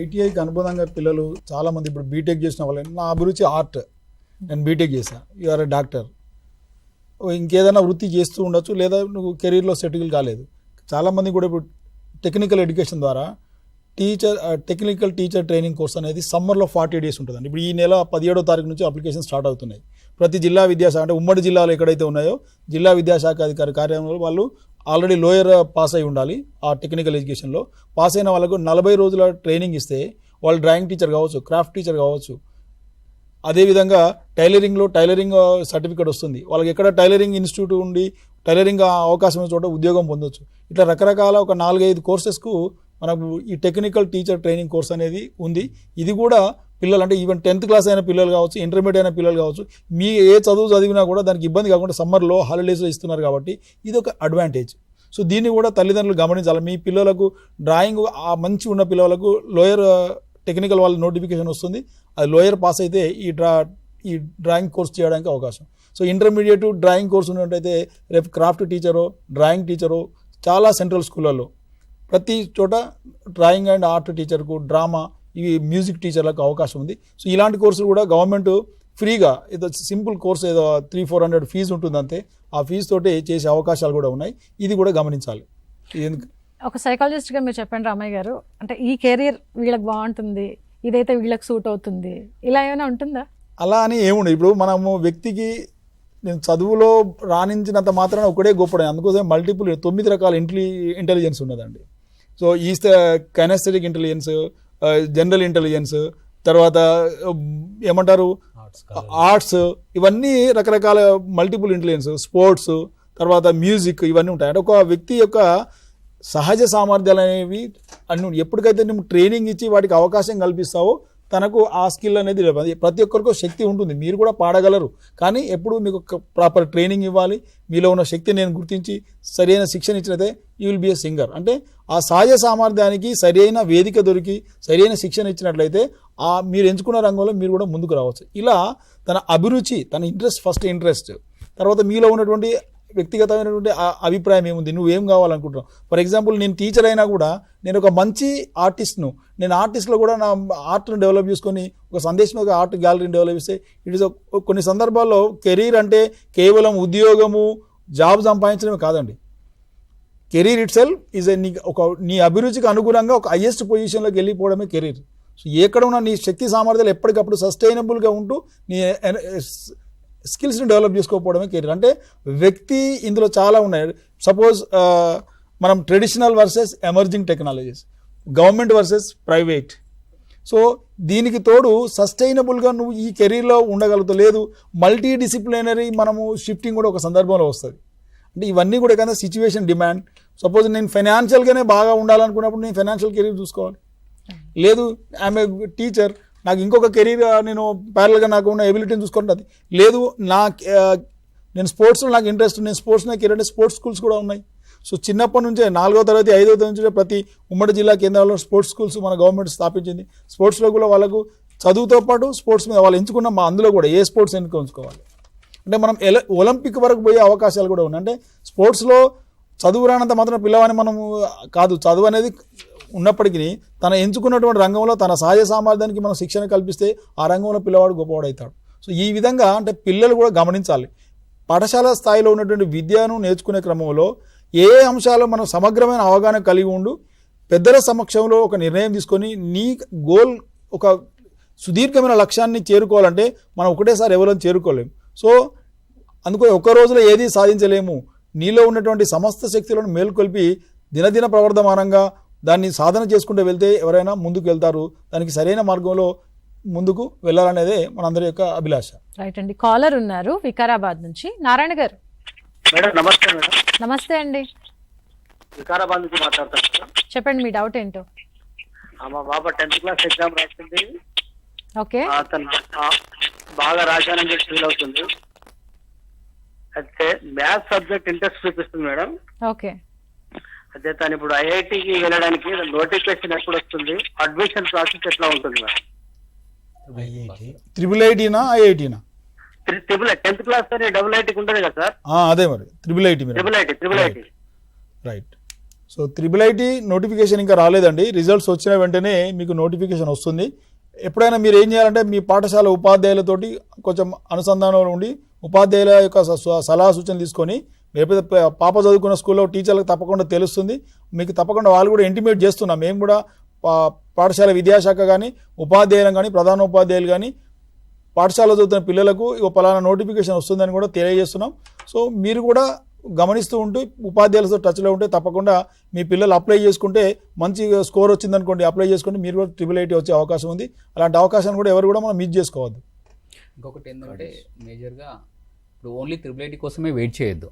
[SPEAKER 9] ఐటీఐకి అనుబంధంగా పిల్లలు చాలా మంది ఇప్పుడు బీటెక్ చేసిన వాళ్ళు, నా అభిరుచి ఆర్ట్, నేను బీటెక్ చేశాను, యూఆర్ డాక్టర్, ఇంకేదైనా వృత్తి చేస్తూ ఉండొచ్చు, లేదా నువ్వు కెరీర్లో సెటిల్ కాలేదు. చాలామంది కూడా ఇప్పుడు టెక్నికల్ ఎడ్యుకేషన్ ద్వారా టెక్నికల్ టీచర్ ట్రైనింగ్ కోర్స్ అనేది సమ్మర్లో 40 days ఉంటుందండి. ఇప్పుడు ఈ నెల 17వ తారీఖు నుంచి అప్లికేషన్ స్టార్ట్ అవుతున్నాయి. ప్రతి జిల్లా విద్యాశాఖ అంటే ఉమ్మడి జిల్లాలో ఎక్కడైతే ఉన్నాయో జిల్లా విద్యాశాఖ అధికారి కార్యాలయంలో వాళ్ళు ఆల్రెడీ లోయర్ పాస్ అయి ఉండాలి. ఆ టెక్నికల్ ఎడ్యుకేషన్లో పాస్ అయిన వాళ్ళకు 40 రోజుల ట్రైనింగ్ ఇస్తే వాళ్ళు డ్రాయింగ్ టీచర్ కావచ్చు, క్రాఫ్ట్ టీచర్ కావచ్చు, అదేవిధంగా టైలరింగ్ సర్టిఫికేట్ వస్తుంది వాళ్ళకి. ఎక్కడ టైలరింగ్ ఇన్స్టిట్యూట్ ఉండి టైలరింగ్ అవకాశం చోట ఉద్యోగం పొందొచ్చు. ఇట్లా రకరకాల ఒక 4-5 కోర్సెస్కు మనకు ఈ టెక్నికల్ టీచర్ ట్రైనింగ్ కోర్స్ అనేది ఉంది. ఇది కూడా పిల్లలు అంటే ఈవెన్ 10th క్లాస్ అయిన పిల్లలు కావచ్చు, ఇంటర్మీడియట్ అయిన పిల్లలు కావచ్చు, మీ ఏ చదువు చదివినా కూడా దానికి ఇబ్బంది కాకుండా సమ్మర్లో హాలిడేస్లో ఇస్తున్నారు. కాబట్టి ఇది ఒక అడ్వాంటేజ్. సో దీన్ని కూడా తల్లిదండ్రులు గమనించాలి. మీ పిల్లలకు డ్రాయింగ్ మంచి ఉన్న పిల్లలకు లోయర్ టెక్నికల్ వాళ్ళ నోటిఫికేషన్ వస్తుంది. అది లోయర్ పాస్ అయితే ఈ డ్రాయింగ్ కోర్స్ చేయడానికి అవకాశం. సో ఇంటర్మీడియట్ డ్రాయింగ్ కోర్స్ ఉన్నట్టయితే రేపు క్రాఫ్ట్ టీచరో, డ్రాయింగ్ టీచరో చాలా సెంట్రల్ స్కూళ్ళల్లో ప్రతి చోట డ్రాయింగ్ అండ్ ఆర్ట్ టీచర్కు, డ్రామా, ఇవి మ్యూజిక్ టీచర్లకు అవకాశం ఉంది. సో ఇలాంటి కోర్సులు కూడా గవర్నమెంట్ ఫ్రీగా, ఏదో సింపుల్ కోర్స్ ఏదో 300-400 ఫీజు ఉంటుంది అంతే, ఆ ఫీజు తోటి చేసే అవకాశాలు కూడా ఉన్నాయి. ఇది కూడా గమనించాలి.
[SPEAKER 1] ఒక సైకాలజిస్ట్గా మీరు చెప్పండి రామయ్య గారు, అంటే ఈ కెరీర్ వీళ్ళకి బాగుంటుంది, ఇదైతే వీళ్ళకి సూట్ అవుతుంది, ఇలా ఏమైనా ఉంటుందా?
[SPEAKER 9] అలా అని ఏముండదు. ఇప్పుడు మనము వ్యక్తికి నేను చదువులో రాణించినంత మాత్రాన ఒకటే గొప్పడే, అందుకోసం మల్టిపుల్ 9 రకాల ఇంటెలిజెన్స్ ఉన్నదండి. సో ఈ కైనెస్థెటిక్ ఇంటెలిజెన్స్, జనరల్ ఇంటెలిజెన్స్, తర్వాత ఏమంటారు ఆర్ట్స్, ఇవన్నీ రకరకాల మల్టిపుల్ ఇంటెలిజెన్స్, స్పోర్ట్స్, తర్వాత మ్యూజిక్, ఇవన్నీ ఉంటాయి. అంటే ఒక వ్యక్తి యొక్క సహజ సామర్థ్యాలు అనేవి అన్ని ఎప్పటికైతే నువ్వు ట్రైనింగ్ ఇచ్చి వాటికి అవకాశం కల్పిస్తావో తనకు ఆ స్కిల్ అనేది ప్రతి ఒక్కరికి శక్తి ఉంటుంది. మీరు కూడా పాడగలరు, కానీ ఎప్పుడు మీకు ప్రాపర్ ట్రైనింగ్ ఇవ్వాలి. మీలో ఉన్న శక్తిని నేను గుర్తించి సరైన శిక్షణ ఇచ్చినదే you will be a singer. అంటే ఆ సహజ సామర్థ్యానికి సరైన వేదిక దొరికి సరైన శిక్షణ ఇచ్చినట్లయితే మీరు ఎంచుకున్న రంగంలో మీరు కూడా ముందుకు రావచ్చు. ఇలా తన అభిరుచి, తన ఫస్ట్ ఇంట్రెస్ట్, తర్వాత మీలో ఉన్నటువంటి వ్యక్తిగతమైనటువంటి అభిప్రాయం ఏముంది, నువ్వేం కావాలనుకుంటున్నావు. ఫర్ ఎగ్జాంపుల్ నేను టీచర్ అయినా కూడా నేను ఒక మంచి ఆర్టిస్ట్ను, నేను ఆర్టిస్ట్లో కూడా నా ఆర్ట్ను డెవలప్ చేసుకొని ఒక సందేశంగా ఆర్ట్ గ్యాలరీని డెవలప్ చేస్తే ఇట్ ఈస్ కొన్ని సందర్భాల్లో కెరీర్ అంటే కేవలం ఉద్యోగము, జాబ్ సంపాదించడమే కాదండి. కెరీర్ ఇట్ సెల్ఫ్ ఈజ్ నీ అభిరుచికి అనుగుణంగా ఒక హైయెస్ట్ పొజిషన్లోకి వెళ్ళిపోవడమే కెరీర్. సో ఎక్కడ ఉన్న నీ శక్తి సామర్థ్యాలు ఎప్పటికప్పుడు సస్టైనబుల్గా ఉంటూ నీ స్కిల్స్ని డెవలప్ చేసుకోకపోవడమే కెరీర్. అంటే వ్యక్తి ఇందులో చాలా ఉన్నాయి. సపోజ్ మనం traditional versus emerging technologies, government versus private. So దీనికి తోడు సస్టైనబుల్గా నువ్వు ఈ కెరీర్లో ఉండగలుగుతావు. లేదు మల్టీ డిసిప్లినరీ మనము షిఫ్టింగ్ కూడా ఒక సందర్భంలో వస్తుంది. అంటే ఇవన్నీ కూడా కదా సిచ్యువేషన్ డిమాండ్. సపోజ్ నేను ఫైనాన్షియల్గానే బాగా ఉండాలనుకున్నప్పుడు నేను ఫైనాన్షియల్ కెరీర్ చూసుకోవాలి. లేదు ఐఎమ్ ఏ టీచర్, నాకు ఇంకొక కెరీర్ నేను ప్యారల్గా నాకు ఉన్న ఎబిలిటీని చూసుకుంటుంది. లేదు నేను స్పోర్ట్స్లో నాకు ఇంట్రెస్ట్, నేను స్పోర్ట్స్లో కెరీర్ అంటే స్పోర్ట్స్ స్కూల్స్ కూడా ఉన్నాయి. సో చిన్నప్పటి నుంచే 4వ తరగతి 5వ తరగతి నుంచి ప్రతి ఉమ్మడి జిల్లా కేంద్రాల్లో స్పోర్ట్స్ స్కూల్స్ మన గవర్నమెంట్ స్థాపించింది. స్పోర్ట్స్లో కూడా వాళ్ళకు చదువుతో పాటు స్పోర్ట్స్ మీద వాళ్ళు ఎంచుకున్న అందులో కూడా ఏ స్పోర్ట్స్ ఎంచుకోవాలి అంటే మనం ఒలింపిక్ వరకు పోయే అవకాశాలు కూడా ఉన్నాయి. అంటే స్పోర్ట్స్లో చదువు రానంత మాత్రం పిల్లవాడిని మనము కాదు, చదువు అనేది ఉన్నప్పటికీ తన ఎంచుకున్నటువంటి రంగంలో తన సహజ సామర్థ్యానికి మనం శిక్షణ కల్పిస్తే ఆ రంగంలో పిల్లవాడు గొప్పవాడవుతాడు. సో ఈ విధంగా అంటే పిల్లలు కూడా గమనించాలి. పాఠశాల స్థాయిలో ఉన్నటువంటి విద్యను నేర్చుకునే క్రమంలో ఏ అంశాలు మనం సమగ్రమైన అవగాహన కలిగి ఉండు పెద్దల సమక్షంలో ఒక నిర్ణయం తీసుకొని నీ గోల్ ఒక సుదీర్ఘమైన లక్ష్యాన్ని చేరుకోవాలంటే మనం ఒకటేసారి ఎవరైనా చేరుకోలేము. సో అందుకో ఒక్క రోజులో ఏది సాధించలేము. నీలో ఉన్నటువంటి సమస్త శక్తులను మేల్కొల్పి దినదిన ప్రవర్ధమానంగా దాన్ని సాధన చేసుకుంటూ వెళ్తే ఎవరైనా ముందుకు వెళ్తారు. దానికి సరైన మార్గంలో ముందుకు వెళ్ళాలనేదే మనందరి యొక్క అభిలాష.
[SPEAKER 1] రైట్ అండి. కాలర్ ఉన్నారు వికారాబాద్ నుంచి. నారాయణ గారు.
[SPEAKER 6] మేడం నమస్తే. మేడం
[SPEAKER 1] నమస్తే అండి.
[SPEAKER 6] వికారాబాద్ నుంచి మాట్లాడతాను.
[SPEAKER 1] చెప్పండి మీ డౌట్ ఏంటో.
[SPEAKER 6] మా బాబా 10th క్లాస్ ఎగ్జామ్ రాసింది.
[SPEAKER 1] ఓకే.
[SPEAKER 6] అతను బాగా రాశానని చెప్పి ఫీల్ అవుతుంది. అయితే మ్యాథ్స్ సబ్జెక్ట్ ఇంట్రెస్ట్ చూపిస్తుంది మేడం.
[SPEAKER 1] ఓకే.
[SPEAKER 6] అయితే తను ఇప్పుడు ఐఐటికి వెళ్ళడానికి నోటిఫికేషన్ ఎప్పుడు వస్తుంది, అడ్మిషన్ ప్రాసెస్ ఎట్లా ఉంటుంది మేడం?
[SPEAKER 9] ట్రిపుల్ ఐటీనా ఐఐటీనా?
[SPEAKER 6] 10th క్లాస్ అని డబుల్ ఐటీకి ఉంటుంది కదా సార్?
[SPEAKER 9] అదే మరి triple IT. Right. So triple IT notification ఇంకా రాలేదండి. రిజల్ట్స్ వచ్చిన వెంటనే మీకు నోటిఫికేషన్ వస్తుంది. ఎప్పుడైనా మీరు ఏం చేయాలంటే మీ పాఠశాల ఉపాధ్యాయులతోటి కొంచెం అనుసంధానంలో ఉండి ఉపాధ్యాయుల యొక్క సలహా సూచనలు తీసుకొని ఎప్పుడైతే పాప చదువుకున్న స్కూల్లో టీచర్లకు తప్పకుండా తెలుస్తుంది. మీకు తప్పకుండా వాళ్ళు కూడా ఇంటిమేట్ చేస్తున్నాం. మేము కూడా పాఠశాల విద్యాశాఖ కానీ ఉపాధ్యాయులు కానీ ప్రధాన ఉపాధ్యాయులు కానీ పాఠశాలలో చదువుతున్న పిల్లలకు పలానా నోటిఫికేషన్ వస్తుందని కూడా తెలియజేస్తున్నాం. సో మీరు కూడా గమనిస్తూ ఉంటూ ఉపాధ్యాయులతో టచ్లో ఉంటే తప్పకుండా మీ పిల్లలు అప్లై చేసుకుంటే మంచి స్కోర్ వచ్చిందనుకోండి, అప్లై చేసుకుంటే మీరు కూడా ట్రిపుల్ ఐటీ వచ్చే అవకాశం ఉంది. అలాంటి అవకాశాన్ని కూడా ఎవరు కూడా మనం మిస్ చేసుకోవద్దు.
[SPEAKER 10] ఇంకొకటి ఏంటంటే మేజర్గా ఇప్పుడు ఓన్లీ ట్రిపుల్ ఐటీ కోసమే వెయిట్ చేయొద్దు.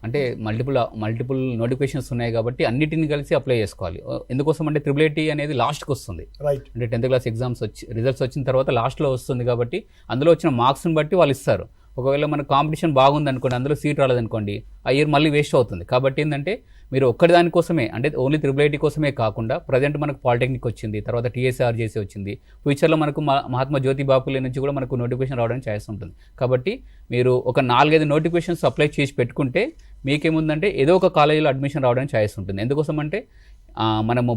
[SPEAKER 10] అంటే మల్టిపుల్ నోటిఫికేషన్స్ ఉన్నాయి కాబట్టి అన్నిటిని కలిసి అప్లై చేసుకోవాలి. ఎందుకోసం అంటే ట్రిపుల్ ఐటీ అనేది లాస్ట్కి వస్తుంది.
[SPEAKER 9] రైట్.
[SPEAKER 10] అంటే 10th క్లాస్ ఎగ్జామ్స్ రిజల్ట్స్ వచ్చిన తర్వాత లాస్ట్లో వస్తుంది కాబట్టి అందులో వచ్చిన మార్క్స్ని బట్టి వాళ్ళు ఇస్తారు. ఒకవేళ మనకు కాంపిటీషన్ బాగుంది అనుకోండి, అందులో సీట్ రాలేదనుకోండి, ఆ ఇయర్ మళ్ళీ వేస్ట్ అవుతుంది. కాబట్టి ఏంటంటే మీరు ఒక్కటి దానికోసమే అంటే ఓన్లీ ట్రిపుల్ ఐటీ కోసమే కాకుండా ప్రజెంట్ మనకు పాలిటెక్నిక్ వచ్చింది, తర్వాత TSRJC వచ్చింది, ఫ్యూచర్లో మనకు మహాత్మా జ్యోతి బాపులే నుంచి కూడా మనకు నోటిఫికేషన్ రావడానికి ఛాన్స్ ఉంటుంది. కాబట్టి మీరు ఒక 4-5 నోటిఫికేషన్స్ అప్లై చేసి పెట్టుకుంటే మీకేముందంటే ఏదో ఒక కాలేజీలో అడ్మిషన్ రావడానికి ఛాన్స్ ఉంటుంది. ఎందుకోసం అంటే మనము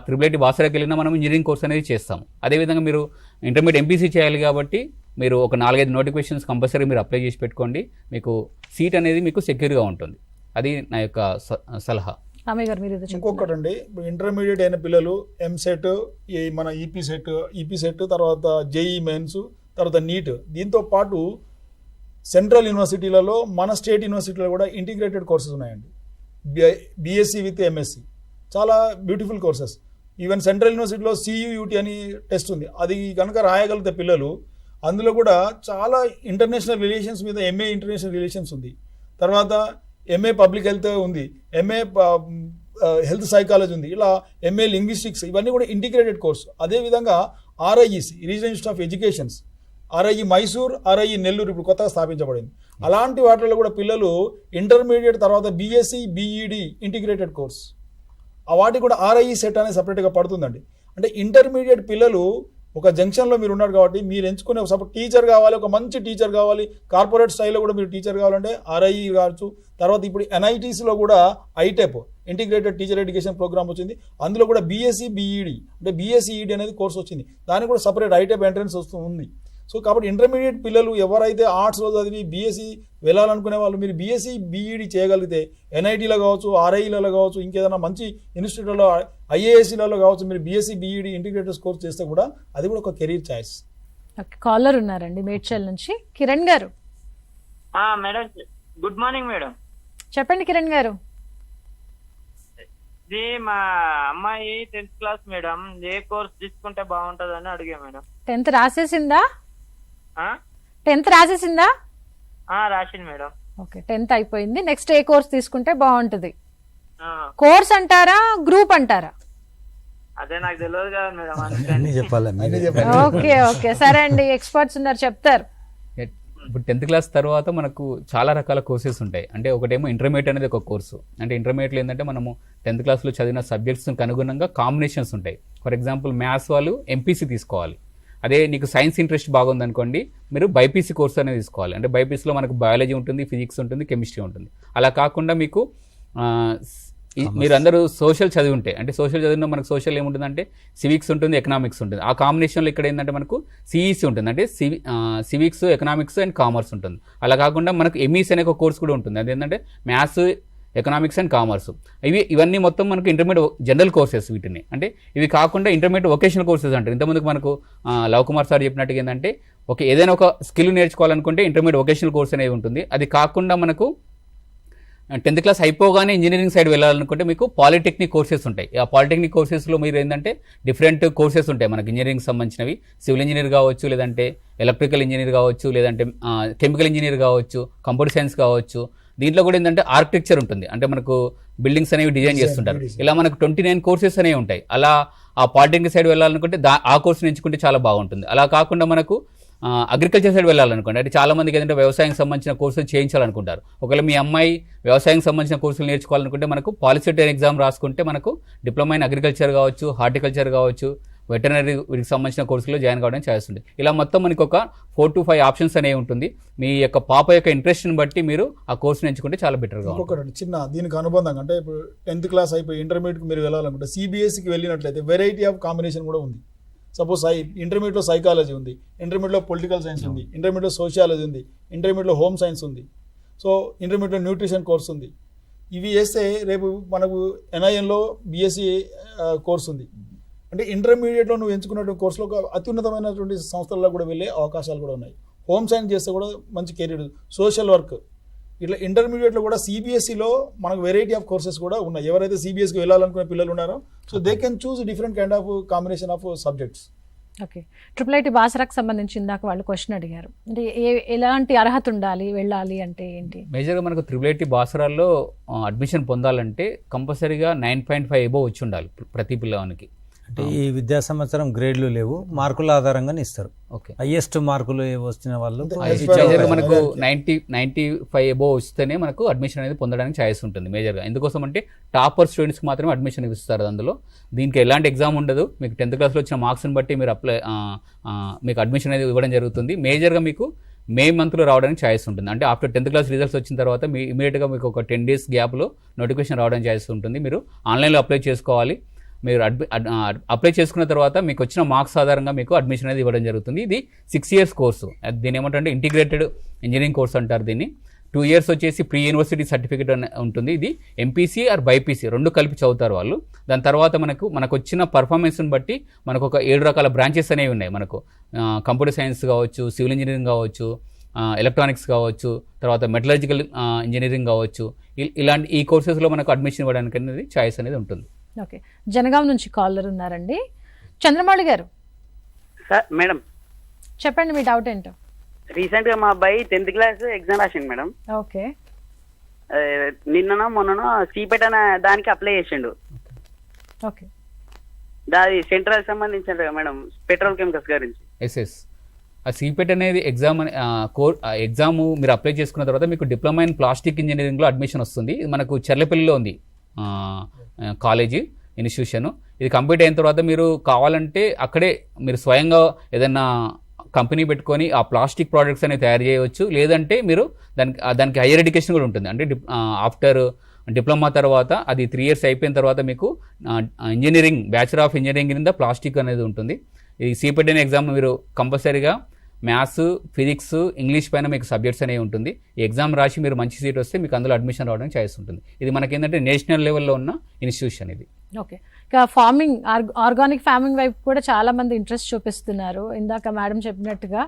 [SPEAKER 10] ట్రిపుల్ ఐటీ బాసరాకి వెళ్ళినా మనం ఇంజనీరింగ్ కోర్స్ అనేది చేస్తాము. అదేవిధంగా మీరు ఇంటర్మీడియట్ ఎంపీసీ చేయాలి కాబట్టి మీరు ఒక 4-5 నోటిఫికేషన్స్ కంపల్సరీ మీరు అప్లై చేసి పెట్టుకోండి. మీకు సీట్ అనేది మీకు సెక్యూర్గా ఉంటుంది. అది నా యొక్క సలహా.
[SPEAKER 9] ఇంకొకటండి, ఇప్పుడు ఇంటర్మీడియట్ అయిన పిల్లలు ఎంసెట్, మన ఈపీ సెట్ తర్వాత జేఈ మెయిన్స్ తర్వాత నీట్, దీంతో పాటు సెంట్రల్ యూనివర్సిటీలలో మన స్టేట్ యూనివర్సిటీలో కూడా ఇంటిగ్రేటెడ్ కోర్సెస్ ఉన్నాయండి. బీఎస్సీ విత్ ఎంఎస్సి, చాలా బ్యూటిఫుల్ కోర్సెస్. ఈవెన్ సెంట్రల్ యూనివర్సిటీలో CUUT అని టెస్ట్ ఉంది. అది కనుక రాయగలిగితే పిల్లలు అందులో కూడా చాలా ఇంటర్నేషనల్ రిలేషన్స్ మీద MA ఇంటర్నేషనల్ రిలేషన్స్ ఉంది, తర్వాత MA పబ్లిక్ హెల్త్ ఉంది, MA హెల్త్ సైకాలజీ ఉంది, ఇలా MA లింగ్విస్టిక్స్, ఇవన్నీ కూడా ఇంటిగ్రేటెడ్ కోర్సు. అదేవిధంగా RIEC regional institute of educations, RIE Mysore, RIE Nellore ఇప్పుడు కొత్తగా స్థాపించబడింది. అలాంటి వాటిలో కూడా పిల్లలు ఇంటర్మీడియట్ తర్వాత BSc BEd ఇంటిగ్రేటెడ్ కోర్స్, ఆ వాటికి కూడా RIE సెట్ అనేది సపరేట్గా పడుతుందండి. అంటే ఇంటర్మీడియట్ పిల్లలు ఒక జంక్షన్లో మీరు ఉన్నారు కాబట్టి మీరు ఎంచుకునే సపోజ్ టీచర్ కావాలి, ఒక మంచి టీచర్ కావాలి, కార్పొరేట్ స్టైల్లో కూడా మీరు టీచర్ కావాలంటే RIE కావచ్చు. తర్వాత ఇప్పుడు NITSలో కూడా ITEP integrated teacher education programme వచ్చింది. అందులో కూడా BSc BEd అంటే BSc ED అనేది కోర్స్ వచ్చింది. దానికి కూడా సపరేట్ ITEP ఎంట్రన్స్ ఉంది. సో కాబట్టి ఇంటర్మీడియట్ పిల్లలు ఎవరైతే ఆర్ట్స్లో చదివి BSc వెళ్ళాలనుకునే వాళ్ళు మీరు BSc BEd చేయగలిగితే NITలో కావచ్చు, RIEలలో కావచ్చు, ఇంకేదైనా మంచి ఇన్స్టిట్యూట్లో IASCలలో కావచ్చు, మీరు BSc BEd ఇంటిగ్రేటెడ్ కోర్స్ చేస్తే కూడా అది కూడా ఒక కెరీర్ చాయిస్.
[SPEAKER 1] కాలర్ ఉన్నారండి మేడ్చల్ నుంచి, కిరణ్ గారు.
[SPEAKER 13] Madam good morning madam.
[SPEAKER 1] చెప్పండి కిరణ్ గారు.
[SPEAKER 13] ఇది మా అమ్మాయి 10th క్లాస్ మేడం, ఏ కోర్స్ తీసుకుంటే బాగుంటది అని అడిగా మేడం.
[SPEAKER 1] 10th రాసేసిందా?
[SPEAKER 13] ఆ?
[SPEAKER 1] 10th రాసేసిందా?
[SPEAKER 13] రాసింది మేడం.
[SPEAKER 1] ఓకే, 10th అయిపోయింది. నెక్స్ట్ ఏ కోర్స్ తీసుకుంటే బాగుంటది?
[SPEAKER 13] ఆ,
[SPEAKER 1] కోర్స్ అంటారా, గ్రూప్ అంటారా?
[SPEAKER 13] అదే నాకు తెలియదు కదా మేడం.
[SPEAKER 4] అన్నీ చెప్పాలి
[SPEAKER 1] ఓకే ఓకే, సరే అండి, ఎక్స్పర్ట్స్ ఉన్నారు, చెప్తారు.
[SPEAKER 10] ఇప్పుడు 10th క్లాస్ తర్వాత మనకు చాలా రకాల కోర్సెస్ ఉంటాయి. అంటే ఒకటేమో ఇంటర్మీడియట్ అనేది ఒక కోర్సు. అంటే ఇంటర్మీడియట్లో ఏంటంటే మనము 10th క్లాస్లో చదివిన సబ్జెక్ట్స్కి అనుగుణంగా కాంబినేషన్స్ ఉంటాయి. ఫర్ ఎగ్జాంపుల్ మ్యాథ్స్ వాళ్ళు ఎంపీసీ తీసుకోవాలి. అదే నీకు సైన్స్ ఇంట్రెస్ట్ బాగుందనుకోండి, మీరు బైపీసీ కోర్స్ అనేది తీసుకోవాలి. అంటే బైపీసీలో మనకు బయాలజీ ఉంటుంది, ఫిజిక్స్ ఉంటుంది, కెమిస్ట్రీ ఉంటుంది. అలా కాకుండా మీకు మీరు అందరూ సోషల్ చదివి ఉంటే, అంటే సోషల్ చదివిన మనకు సోషల్ ఏముంటుందంటే సివిక్స్ ఉంటుంది, ఎకనామిక్స్ ఉంటుంది. ఆ కాంబినేషన్లో ఇక్కడ ఏంటంటే మనకు సిఈసి ఉంటుంది, అంటే సివిక్స్, ఎకనామిక్స్ అండ్ కామర్స్ ఉంటుంది. అలా కాకుండా మనకు ఎంఈసి అనే ఒక కోర్స్ కూడా ఉంటుంది. అదేంటంటే మ్యాథ్స్, ఎకనామిక్స్ అండ్ కామర్స్. ఇవన్నీ మొత్తం మనకు ఇంటర్మీడియట్ జనరల్ కోర్సెస్ వీటిని. అంటే ఇవి కాకుండా ఇంటర్మీడియట్ వొకేషనల్ కోర్సెస్ అంటారు. ఇంతమందికి మనకు లవ్ కుమార్ సార్ చెప్పినట్టుగా ఏంటంటే ఏదైనా ఒక స్కిల్ నేర్చుకోవాలనుకుంటే ఇంటర్మీడియట్ వొకేషనల్ కోర్స్ అనేది ఉంటుంది. అది కాకుండా మనకు 10th క్లాస్ అయిపోగానే ఇంజనీరింగ్ సైడ్ వెళ్ళాలనుకుంటే మీకు పాలిటెక్నిక్ కోర్సెస్ ఉంటాయి. ఆ పాలిటెక్నిక్ కోర్సెస్లో మీరు ఏంటంటే డిఫరెంట్ కోర్సెస్ ఉంటాయి మనకి ఇంజనీరింగ్ సంబంధించినవి. సివిల్ ఇంజనీర్ కావచ్చు, లేదంటే ఎలక్ట్రికల్ ఇంజనీర్ కావచ్చు, లేదంటే కెమికల్ ఇంజనీర్ కావచ్చు, కంప్యూటర్ సైన్స్ కావచ్చు. దీంట్లో కూడా ఏంటంటే ఆర్కిటెక్చర్ ఉంటుంది, అంటే మనకు బిల్డింగ్స్ అనేవి డిజైన్ చేస్తుంటారు. ఇలా మనకు 29 కోర్సెస్ అనేవి ఉంటాయి. అలా ఆ పాలిటెక్నిక్ సైడ్ వెళ్ళాలనుకుంటే ఆ కోర్సుని ఎంచుకుంటే చాలా బాగుంటుంది. అలా కాకుండా మనకు అగ్రికల్చర్ సైడ్ వెళ్ళాలనుకోండి, అంటే చాలా మందికి ఏంటంటే వ్యవసాయం సంబంధించిన కోర్సులు చేయించాలనుకుంటారు. ఒకవేళ మీ అమ్మాయి వ్యవసాయం సంబంధించిన కోర్సులు నేర్చుకోవాలనుకుంటే మనకు పాలిసెట్ ఎగ్జామ్ రాసుకుంటే మనకు డిప్లొమా ఇన్ అగ్రికల్చర్ కావచ్చు, హార్టికల్చర్ కావచ్చు, వెటర్నరీ వీటికి సంబంధించిన కోర్సులో జాయిన్ కావడం చేస్తుంది. ఇలా మొత్తం మనకి ఒక 4 to 5 ఆప్షన్స్ అనేవి ఉంటుంది. మీ యొక్క పాప యొక్క ఇంట్రెస్ట్ని బట్టి మీరు ఆ కోర్సును ఎంచుకుంటే చాలా బెటర్గా ఉంటుంది.
[SPEAKER 9] ఇంకొకటి చిన్న దీనికి అనుబంధంగా, అంటే ఇప్పుడు 10th క్లాస్ అయిపోయి ఇంటర్మీడియట్కి మీరు వెళ్ళాలనుకుంటే సిబిఎస్ఈకి వెళ్ళినట్లయితే వెరైటీ ఆఫ్ కాంబినేషన్ కూడా ఉంది. సపోజ్ ఇంటర్మీడియట్లో సైకాలజీ ఉంది, ఇంటర్మీడియట్లో పొలిటికల్ సైన్స్ ఉంది, ఇంటర్మీడియట్లో సోషియాలజీ ఉంది, ఇంటర్మీడియట్లో హోమ్ సైన్స్ ఉంది, సో ఇంటర్మీడియట్లో న్యూట్రిషన్ కోర్స్ ఉంది. ఇవి వేస్తే రేపు మనకు ఎన్ఐఎన్లో బిఎస్సి కోర్స్ ఉంది. అంటే ఇంటర్మీడియట్లో నువ్వు ఎంచుకున్నటువంటి కోర్సులో ఒక అత్యున్నతమైనటువంటి సంస్థల్లో కూడా వెళ్ళే అవకాశాలు కూడా ఉన్నాయి. హోమ్ సైన్స్ చేస్తే కూడా మంచి కెరీర్, సోషల్ వర్క్, ఇట్లా ఇంటర్మీడియట్లో కూడా సిబిఎస్ఈలో మనకు వెరైటీ ఆఫ్ కోర్సెస్ కూడా ఉన్నాయి. ఎవరైతే సిబిఎస్కి వెళ్ళాలనుకునే పిల్లలు ఉన్నారో so they can choose different kind of combination of subjects.
[SPEAKER 1] Okay, IIIT బాసరాకు సంబంధించి ఇందాక వాళ్ళు క్వశ్చన్ అడిగారు, అంటే ఎలాంటి అర్హత ఉండాలి, వెళ్ళాలి అంటే ఏంటి?
[SPEAKER 10] మేజర్గా మనకు IIIT బాసరాల్లో అడ్మిషన్ పొందాలంటే కంపల్సరీగా 9.5 అబోవ్ వచ్చి ఉండాలి ప్రతి పిల్లవానికి.
[SPEAKER 4] అంటే ఈ విద్యా సంవత్సరం గ్రేడ్లు లేవు, మార్కుల ఆధారంగానే ఇస్తారు.
[SPEAKER 10] ఓకే,
[SPEAKER 4] హైయెస్ట్ మార్కులు వచ్చిన వాళ్ళు
[SPEAKER 10] మనకు 95 అబోవ్ వస్తేనే మనకు అడ్మిషన్ అనేది పొందడానికి ఛాయిస్ ఉంటుంది మేజర్గా. ఎందుకోసం అంటే టాపర్ స్టూడెంట్స్కి మాత్రమే అడ్మిషన్ ఇస్తారు అందులో. దీనికి ఎలాంటి ఎగ్జామ్ ఉండదు. మీకు 10th క్లాస్లో వచ్చిన మార్క్స్ని బట్టి మీరు మీకు అడ్మిషన్ అనేది ఇవ్వడం జరుగుతుంది. మేజర్గా మీకు మే మంత్లో రావడానికి ఛాయిస్ ఉంటుంది. అంటే ఆఫ్టర్ 10th క్లాస్ రిజల్ట్స్ వచ్చిన తర్వాత మీ ఇమీడియట్గా మీకు ఒక 10 days గ్యాప్లో నోటిఫికేషన్ రావడానికి ఛాయిస్ ఉంటుంది. మీరు ఆన్లైన్లో అప్లై చేసుకోవాలి. మీరు అప్లై చేసుకున్న తర్వాత మీకు వచ్చిన మార్క్స్ ఆధారంగా మీకు అడ్మిషన్ అనేది ఇవ్వడం జరుగుతుంది. ఇది 6 years కోర్సు. దీని ఏమంటే ఇంటిగ్రేటెడ్ ఇంజనీరింగ్ కోర్స్ అంటారు దీన్ని. 2 years వచ్చేసి ప్రీ యూనివర్సిటీ సర్టిఫికేట్ ఉంటుంది. ఇది ఎంపీసీ ఆర్ బైపీసీ రెండు కలిపి చదువుతారు వాళ్ళు. దాని తర్వాత మనకు వచ్చిన పర్ఫార్మెన్స్ని బట్టి మనకు ఒక 7 రకాల బ్రాంచెస్ అనేవి ఉన్నాయి. మనకు కంప్యూటర్ సైన్స్ కావచ్చు, సివిల్ ఇంజనీరింగ్ కావచ్చు, ఎలక్ట్రానిక్స్ కావచ్చు, తర్వాత మెటలర్జికల్ ఇంజనీరింగ్ కావచ్చు. ఇలాంటి ఈ కోర్సెస్లో మనకు అడ్మిషన్ ఇవ్వడానికి అనేది ఛాయిస్ అనేది ఉంటుంది.
[SPEAKER 1] ఓకే, జనగాం నుంచి కాలర్ ఉన్నారండి, చంద్రమౌళి గారు.
[SPEAKER 14] మేడం
[SPEAKER 1] చెప్పండి మీ డౌట్ ఏంటో.
[SPEAKER 14] రీసెంట్ గా మా అబ్బాయి 10th క్లాస్ ఎగ్జామ్ రాసిండు మేడం.
[SPEAKER 1] ఓకే,
[SPEAKER 14] నిన్ననో మొన్ననో సిపెట్ అనే దానికి అప్లై చేసిండు.
[SPEAKER 1] ఓకే,
[SPEAKER 14] దాని సెంట్రల్ సంబంధించిన మేడం పెట్రోల్ కెమికల్స్ గురించి.
[SPEAKER 10] ఎస్ఎస్ ఆ సిపెట్ అనేది ఎగ్జామ్ మీరు అప్లై చేసుకున్న తర్వాత మీకు డిప్లొమా ఇన్ ప్లాస్టిక్ ఇంజనీరింగ్లో అడ్మిషన్ వస్తుంది. మనకు చెర్లపల్లిలో ఉంది కాలేజీ ఇన్స్టిట్యూషన్. ఇది కంప్లీట్ అయిన తర్వాత మీరు కావాలంటే అక్కడే మీరు స్వయంగా ఏదైనా కంపెనీ పెట్టుకొని ఆ ప్లాస్టిక్ ప్రోడక్ట్స్ అనేవి తయారు చేయవచ్చు. లేదంటే మీరు దానికి హైయర్ ఎడ్యుకేషన్ కూడా ఉంటుంది. అంటే ఆఫ్టర్ డిప్లొమా తర్వాత అది 3 years అయిపోయిన తర్వాత మీకు ఇంజనీరింగ్ బ్యాచులర్ ఆఫ్ ఇంజనీరింగ్ కింద ప్లాస్టిక్ అనేది ఉంటుంది. ఈ సిపెట్ అనే ఎగ్జామ్ మీరు కంపల్సరీగా మ్యాథ్స్, ఫిజిక్స్, ఇంగ్లీష్ పైన మీకు సబ్జెక్ట్స్ అనేవి ఉంటుంది. ఈ ఎగ్జామ్ రాసి మీరు మంచి సీట్ వస్తే మీకు అందులో అడ్మిషన్ రావడానికి ఛాయిస్ ఉంటుంది. ఇది మనకి ఏంటంటే నేషనల్ లెవెల్లో ఉన్న ఇన్స్టిట్యూషన్ ఇది.
[SPEAKER 1] ఓకే, ఇక ఫార్మింగ్, ఆర్గానిక్ ఫార్మింగ్ వైపు కూడా చాలా మంది ఇంట్రెస్ట్ చూపిస్తున్నారు. ఇందాక మేడం చెప్పినట్టుగా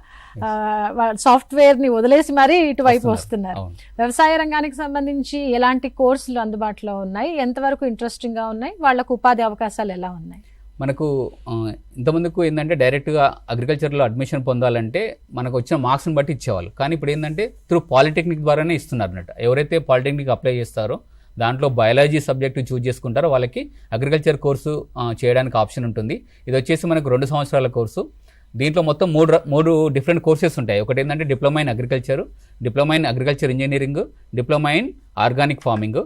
[SPEAKER 1] సాఫ్ట్వేర్ ని వదిలేసి మరీ ఇటువైపు వస్తున్నారు. వ్యవసాయ రంగానికి సంబంధించి ఎలాంటి కోర్సులు అందుబాటులో ఉన్నాయి, ఎంతవరకు ఇంట్రెస్టింగ్ గా ఉన్నాయి, వాళ్ళకు ఉపాధి అవకాశాలు ఎలా ఉన్నాయి?
[SPEAKER 10] మనకు ఇంతకుముందుకు ఏంటంటే డైరెక్ట్గా అగ్రికల్చర్లో అడ్మిషన్ పొందాలంటే మనకు వచ్చిన మార్క్స్ని బట్టి ఇచ్చేవాళ్ళు. కానీ ఇప్పుడు ఏంటంటే త్రూ పాలిటెక్నిక్ ద్వారానే ఇస్తున్నారు అన్నట్టు. ఎవరైతే పాలిటెక్నిక్ అప్లై చేస్తారో దాంట్లో బయాలజీ సబ్జెక్టు చూజ్ చేసుకుంటారో వాళ్ళకి అగ్రికల్చర్ కోర్సు చేయడానికి ఆప్షన్ ఉంటుంది. ఇది వచ్చేసి మనకు 2 సంవత్సరాల కోర్సు. దీంట్లో మొత్తం మూడు డిఫరెంట్ కోర్సెస్ ఉంటాయి. ఒకటి ఏంటంటే diploma in agriculture, diploma in agriculture engineering, diploma in organic farming.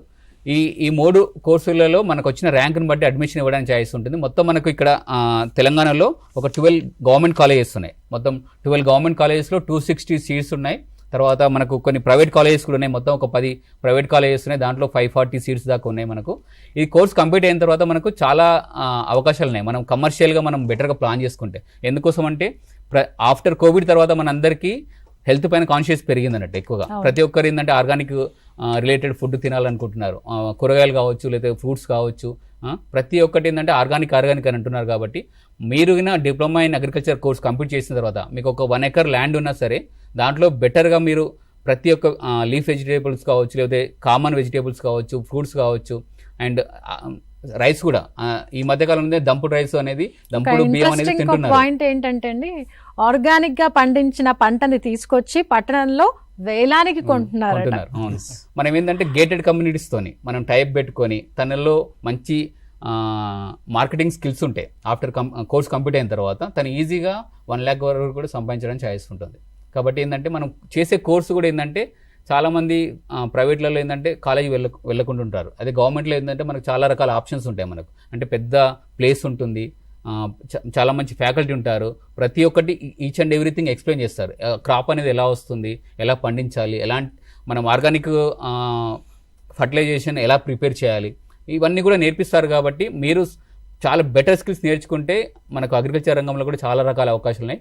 [SPEAKER 10] ఈ 3 కోర్సులలో మనకు వచ్చిన ర్యాంక్ని బట్టి అడ్మిషన్ ఇవ్వడానికి ఛాయిస్ ఉంటుంది. మొత్తం మనకు ఇక్కడ తెలంగాణలో ఒక 12 గవర్నమెంట్ కాలేజెస్ ఉన్నాయి. మొత్తం 12 గవర్నమెంట్ కాలేజెస్లో 260 సీట్స్ ఉన్నాయి. తర్వాత మనకు కొన్ని ప్రైవేట్ కాలేజెస్ కూడా ఉన్నాయి. మొత్తం ఒక 10 ప్రైవేట్ కాలేజెస్ ఉన్నాయి. దాంట్లో 540 సీట్స్ దాకా ఉన్నాయి మనకు. ఈ కోర్స్ కంప్లీట్ అయిన తర్వాత మనకు చాలా అవకాశాలు ఉన్నాయి. మనం కమర్షియల్గా మనం బెటర్గా ప్లాన్ చేసుకుంటే. ఎందుకోసం అంటే ఆఫ్టర్ కోవిడ్ తర్వాత మనందరికీ హెల్త్ పైన కాన్షియస్ పెరిగింది అన్నట్టు ఎక్కువగా. ప్రతి ఒక్కరు ఏంటంటే ఆర్గానిక్ రిలేటెడ్ ఫుడ్ తినాలనుకుంటున్నారు. కూరగాయలు కావచ్చు, లేదా ఫ్రూట్స్ కావచ్చు, ప్రతి ఒక్కటి ఏంటంటే ఆర్గానిక్ అని అంటున్నారు. కాబట్టి మీరు diploma in agriculture course complete చేసిన తర్వాత మీకు ఒక 1 ఎకర్ ల్యాండ్ ఉన్నా సరే దాంట్లో బెటర్గా మీరు ప్రతి ఒక్క లీఫ్ వెజిటేబుల్స్ కావచ్చు, లేదా కామన్ వెజిటేబుల్స్ కావచ్చు, ఫ్రూట్స్ కావచ్చు, అండ్ రైస్ కూడా ఈ మధ్యకాలంలో దంపుడు రైస్ అనేది, దంపుడు బియ్యం అనేది తింటున్నారు.
[SPEAKER 1] పాయింట్ ఏంటంటే అండి, ఆర్గానిక్ గా పండించిన పంటని తీసుకొచ్చి పట్టణంలో వేలానికి కొంటున్నారు.
[SPEAKER 10] మనం ఏంటంటే గేటెడ్ కమ్యూనిటీస్ తోని మనం టైప్ పెట్టుకొని తనలో మంచి మార్కెటింగ్ స్కిల్స్ ఉంటాయి. ఆఫ్టర్ కోర్స్ కంప్లీట్ అయిన తర్వాత తను ఈజీగా 1 lakh వరకు కూడా సంపాదించడానికి ఛాయిస్ ఉంటుంది. కాబట్టి ఏంటంటే మనం చేసే కోర్సు కూడా ఏంటంటే చాలామంది ప్రైవేట్లలో ఏంటంటే కాలేజీ వెళ్ళకుండా ఉంటారు. అదే గవర్నమెంట్లో ఏంటంటే మనకు చాలా రకాల ఆప్షన్స్ ఉంటాయి. మనకు అంటే పెద్ద ప్లేస్ ఉంటుంది, చాలా మంచి ఫ్యాకల్టీ ఉంటారు. ప్రతి ఒక్కటి ఈచ్ అండ్ ఎవ్రీథింగ్ ఎక్స్ప్లెయిన్ చేస్తారు. క్రాప్ అనేది ఎలా వస్తుంది, ఎలా పండించాలి, మనం ఆర్గానిక్ ఫర్టిలైజేషన్ ఎలా ప్రిపేర్ చేయాలి, ఇవన్నీ కూడా నేర్పిస్తారు. కాబట్టి మీరు చాలా బెటర్ స్కిల్స్ నేర్చుకుంటే మనకు అగ్రికల్చర్ రంగంలో కూడా చాలా రకాల అవకాశాలు ఉన్నాయి.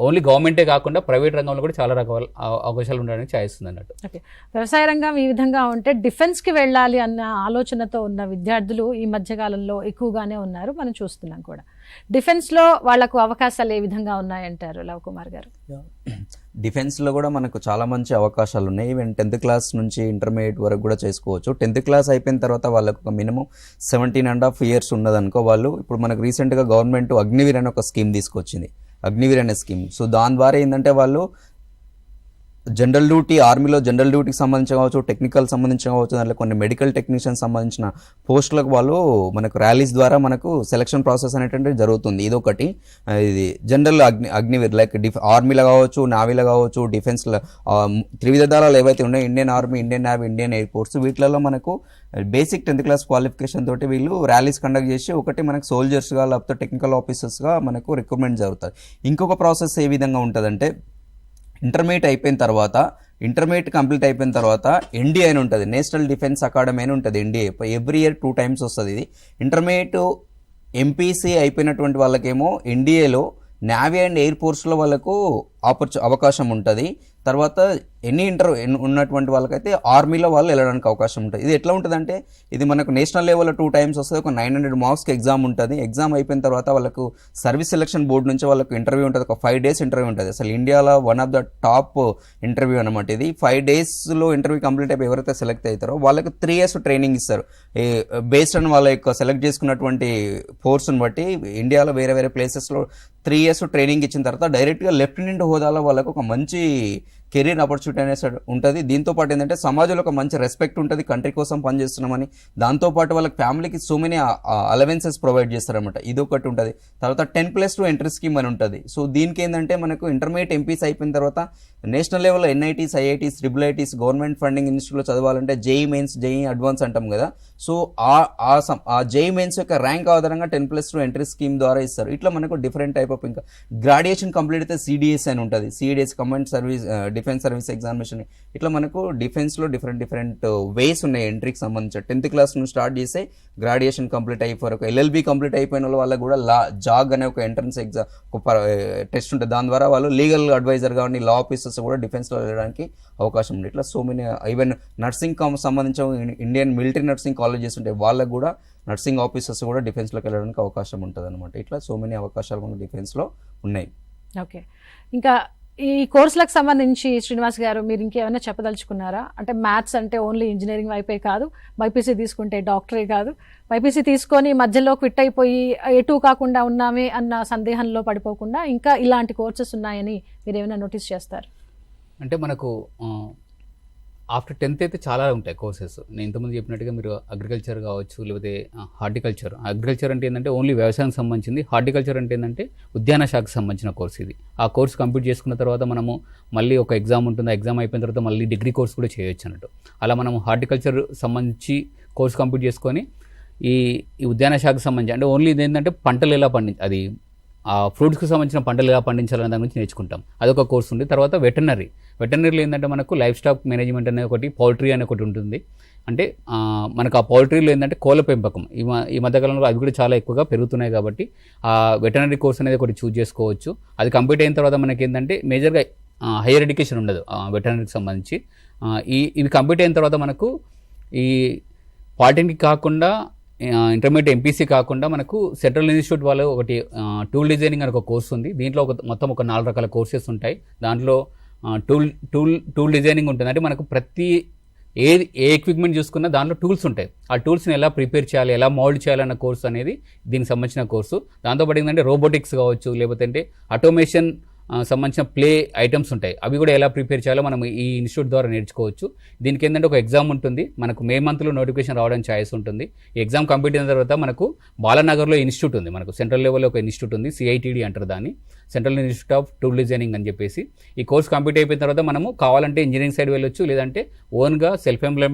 [SPEAKER 10] ఓన్లీ గవర్నమెంటే కాకుండా ప్రైవేట్ రంగంలో కూడా చాలా రకాల అవకాశాలు ఉండడానికి ఛాయిస్ ఉంది అన్నట్టు.
[SPEAKER 1] ఓకే, వ్యవసాయ రంగం ఈ విధంగా ఉంటే డిఫెన్స్కి వెళ్ళాలి అన్న ఆలోచనతో ఉన్న విద్యార్థులు ఈ మధ్యకాలంలో ఎక్కువగానే ఉన్నారు, మనం చూస్తున్నాం కూడా. డిఫెన్స్లో వాళ్లకు అవకాశాలు ఏ విధంగా ఉన్నాయంటారు లవ్ కుమార్ గారు?
[SPEAKER 8] డిఫెన్స్లో కూడా మనకు చాలా మంచి అవకాశాలు ఉన్నాయి. ఈవెన్ 10th క్లాస్ నుంచి ఇంటర్మీడియట్ వరకు కూడా చేసుకోవచ్చు. 10th క్లాస్ అయిపోయిన తర్వాత వాళ్ళకు ఒక మినిమం 17.5 years ఉన్నదనుకో, వాళ్ళు ఇప్పుడు మనకు రీసెంట్గా గవర్నమెంట్ అగ్నివీర్ అనే ఒక స్కీమ్ తీసుకొచ్చింది, అగ్నివీర్ అనే స్కీమ్. సో దాని ద్వారా ఏంటంటే వాళ్ళు జనరల్ డ్యూటీ, ఆర్మీలో జనరల్ డ్యూటీకి సంబంధించి కావచ్చు, టెక్నికల్ సంబంధించి కావచ్చు, దాంట్లో కొన్ని మెడికల్ టెక్నీషియన్ సంబంధించిన పోస్టులకు వాళ్ళు మనకు ర్యాలీస్ ద్వారా మనకు సెలక్షన్ ప్రాసెస్ అనేటువంటి జరుగుతుంది. ఇదొకటి. ఇది జనరల్ అగ్నివీర్ లైక్ ఆర్మీలో కావచ్చు, నావీలో కావచ్చు, డిఫెన్స్లో త్రివిధ దళాలు ఏవైతే ఉన్నాయో, Indian army, Indian navy, Indian air force, వీటిలలో మనకు బేసిక్ 10th క్లాస్ క్వాలిఫికేషన్ తోటి వీళ్ళు ర్యాలీస్ కండక్ట్ చేసి ఒకటి మనకు సోల్జర్స్గా లేకపోతే టెక్నికల్ ఆఫీసర్స్గా మనకు రిక్రూట్మెంట్ జరుగుతుంది. ఇంకొక ప్రాసెస్ ఏ విధంగా ఉంటుందంటే, ఇంటర్మీడియట్ కంప్లీట్ అయిపోయిన తర్వాత ఎన్డీఏ అని ఉంటుంది, నేషనల్ డిఫెన్స్ అకాడమీ అని ఉంటుంది. ఎన్డీఏ ఎవ్రీ ఇయర్ 2 times వస్తుంది. ఇది ఇంటర్మీడియట్ ఎంపీసీ అయిపోయినటువంటి వాళ్ళకేమో ఎన్డీఏలో నావీ అండ్ ఎయిర్ ఫోర్స్లో వాళ్ళకు అవకాశం ఉంటుంది. తర్వాత ఉన్నటువంటి వాళ్ళకైతే ఆర్మీలో వాళ్ళు వెళ్ళడానికి అవకాశం ఉంటుంది. ఇది ఎట్లా ఉంటుందంటే, ఇది మనకు నేషనల్ లెవెల్లో 2 times వస్తుంది. ఒక 900 marksకి ఎగ్జామ్ ఉంటుంది. ఎగ్జామ్ అయిపోయిన తర్వాత వాళ్ళకు సర్వీస్ సెలక్షన్ బోర్డు నుంచి వాళ్ళకు ఇంటర్వ్యూ ఉంటుంది. ఒక 5 days ఇంటర్వ్యూ ఉంటుంది. అసలు ఇండియాలో one of the top interview అనమాట ఇది. 5 daysలో ఇంటర్వ్యూ కంప్లీట్ అయిపోయి ఎవరైతే సెలెక్ట్ అవుతారో వాళ్ళకి 3 years ట్రైనింగ్ ఇస్తారు. బేస్డ్ ఆన్ వాళ్ళ యొక్క సెలెక్ట్ చేసుకున్నటువంటి ఫోర్స్ని బట్టి ఇండియాలో వేరే వేరే ప్లేసెస్లో 3 years ట్రైనింగ్ ఇచ్చిన తర్వాత డైరెక్ట్గా లెఫ్టినెంట్ హోదాలో వాళ్ళకు ఒక మంచి కెరీర్ ఆపర్చునిటీ అనేది ఉంటుంది. దీంతోపాటు ఏంటంటే సమాజంలో ఒక మంచి రెస్పెక్ట్ ఉంటుంది, కంట్రీ కోసం పనిచేస్తున్నామని. దాంతోపాటు వాళ్ళకి ఫ్యామిలీకి సో మెనీ అలవెన్సెస్ ప్రొవైడ్ చేస్తారనమాట. ఇది ఒకటి ఉంటుంది. తర్వాత 10+2 ఎంట్రీ స్కీమ్ అని ఉంటుంది. సో దీనికి ఏంటంటే మనకు ఇంటర్మీడియట్ ఎంపీస్ అయిపోయిన తర్వాత నేషనల్ లెవెల్లో NITs, IITs, IIITs, government funding ఇన్స్టిట్యూట్లో చదవాలంటే జేఈ మెయిన్స్, జేఈ అడ్వాన్స్ అంటాం కదా. సో ఆ జేఈ మెయిన్స్ యొక్క ర్యాంక్ ఆధారంగా 10+2 ఎంట్రీ స్కీమ్ ద్వారా ఇస్తారు. ఇట్లా మనకు డిఫరెంట్ టైప్ ఆఫ్ ఇంకా గ్రాడ్యుయేషన్ కంప్లీట్ అయితే సిడిఎస్ అని ఉంటుంది. CDS combined service defence service examination, ఇట్లా మనకు డిఫెన్స్లో డిఫరెంట్ వేస్ ఉన్నాయి ఎంట్రీకి సంబంధించి. 10th క్లాస్ నుంచి స్టార్ట్ చేస్తే గ్రాడ్యుయేషన్ కంప్లీట్ అయిపోయి ఒక LLB కంప్లీట్ అయిపోయిన వాళ్ళకి కూడా జాగ్ అనే ఒక ఎంట్రన్స్ ఎగ్జామ్ ఒక టెస్ట్ ఉంటుంది. దాని ద్వారా వాళ్ళు లీగల్ అడ్వైజర్ కానీ లా ఆఫీసర్స్ కూడా డిఫెన్స్లో వెళ్ళడానికి అవకాశం ఉంది. ఇట్లా సో మెనీ ఈవెన్ నర్సింగ్ సంబంధించిన ఇండియన్ మిలిటరీ నర్సింగ్ కాలేజెస్ ఉంటాయి, వాళ్ళకు కూడా నర్సింగ్ ఆఫీసర్స్ కూడా డిఫెన్స్లోకి వెళ్ళడానికి అవకాశం ఉంటుంది అనమాట. ఇట్లా సో మెనీ అవకాశాలు మన డిఫెన్స్లో ఉన్నాయి.
[SPEAKER 1] ఓకే, ఇంకా ఈ కోర్సులకు సంబంధించి శ్రీనివాస్ గారు మీరు ఇంకేమైనా చెప్పదలుచుకున్నారా? అంటే మ్యాథ్స్ అంటే ఓన్లీ ఇంజనీరింగ్ వైపే కాదు, బైపీసీ తీసుకుంటే డాక్టరే కాదు, బైపీసీ తీసుకొని మధ్యలో క్విట్ అయిపోయి ఎటు కాకుండా ఉన్నామే అన్న సందేహంలో పడిపోకుండా ఇంకా ఇలాంటి కోర్సెస్ ఉన్నాయని మీరు ఏమైనా నోటీస్ చేస్తారు?
[SPEAKER 10] అంటే మనకు ఆఫ్టర్ 10th అయితే చాలా ఉంటాయి కోర్సెస్. నేను ఇంతకుముందు చెప్పినట్టుగా మీరు అగ్రికల్చర్ కావచ్చు, లేకపోతే హార్టికల్చర్. అగ్రికల్చర్ అంటే ఏంటంటే ఓన్లీ వ్యవసాయం సంబంధించింది. హార్టికల్చర్ అంటే ఏంటంటే ఉద్యాన శాఖకు సంబంధించిన కోర్స్ ఇది. ఆ కోర్స్ కంప్లీట్ చేసుకున్న తర్వాత మనము మళ్ళీ ఒక ఎగ్జామ్ ఉంటుంది, ఆ ఎగ్జామ్ అయిపోయిన తర్వాత మళ్ళీ డిగ్రీ కోర్స్ కూడా చేయొచ్చు అన్నట్టు. అలా మనం హార్టికల్చర్ సంబంధించి కోర్స్ కంప్లీట్ చేసుకొని ఈ ఉద్యాన శాఖకు సంబంధించి అంటే ఓన్లీ ఇది ఏంటంటే పంటలు ఎలా అది ఆ ఫ్రూట్స్కి సంబంధించిన పంటలు ఎలా పండించాలనే దాని గురించి నేర్చుకుంటాం, అదొక కోర్స్ ఉంది. తర్వాత వెటర్నరీలో ఏంటంటే మనకు లైఫ్ స్టాక్ మేనేజ్మెంట్ అనే ఒకటి, పౌల్ట్రీ అనే ఒకటి ఉంటుంది. అంటే మనకు ఆ పౌల్ట్రీలో ఏంటంటే కోళ్ళ పెంపకం ఈ మధ్యకాలంలో అవి కూడా చాలా ఎక్కువగా పెరుగుతున్నాయి కాబట్టి ఆ వెటర్నరీ కోర్స్ అనేది ఒకటి చూస్ చేసుకోవచ్చు. అది కంప్లీట్ అయిన తర్వాత మనకి ఏంటంటే మేజర్గా హైయర్ ఎడ్యుకేషన్ ఉండదు వెటర్నరీకి సంబంధించి. ఇవి కంప్లీట్ అయిన తర్వాత మనకు ఈ పాలిటెక్నిక్ కాకుండా ఇంటర్మీడియట్ ఎంపీసీ కాకుండా మనకు సెంట్రల్ ఇన్స్టిట్యూట్ వాళ్ళు ఒకటి టూల్ డిజైనింగ్ అని ఒక కోర్స్ ఉంది. దీంట్లో మొత్తం ఒక 4 రకాల కోర్సెస్ ఉంటాయి. దాంట్లో టూల్ డిజైనింగ్ ఉంటుంది. అంటే మనకు ప్రతి ఏ ఎక్విప్మెంట్ చూసుకున్నా దాంట్లో టూల్స్ ఉంటాయి. ఆ టూల్స్ని ఎలా ప్రిపేర్ చేయాలి, ఎలా మౌల్డ్ చేయాలన్న కోర్స్ అనేది దీనికి సంబంధించిన కోర్సు. దాంతోపాటు ఏంటంటే రోబోటిక్స్ కావచ్చు, లేకపోతే అంటే ఆటోమేషన్ సంబంధించిన ప్లే ఐటమ్స్ ఉంటాయి, అవి కూడా ఎలా ప్రిపేర్ చేయాలో మనం ఈ ఇన్స్టిట్యూట్ ద్వారా నేర్చుకోవచ్చు. దీనికి ఏంటంటే ఒక ఎగ్జామ్ ఉంటుంది, మనకు మే మంత్లో నోటిఫికేషన్ రావడానికి ఛాయిస్ ఉంటుంది. ఈ ఎగ్జామ్ కంప్లీట్ అయిన తర్వాత మనకు బాలానగర్లో ఇన్స్టిట్యూట్ ఉంది, మనకు సెంట్రల్ లెవెల్లో ఒక ఇన్స్టిట్యూట్ ఉంది, CITD అంటారు దాన్ని, central institute of tool designing అని చెప్పేసి. ఈ కోర్స్ కంప్లీట్ అయిపోయిన తర్వాత మనము కావాలంటే ఇంజనీరింగ్ సైడ్ వెళ్ళొచ్చు, లేదంటే ఓన్గా సెల్ఫ్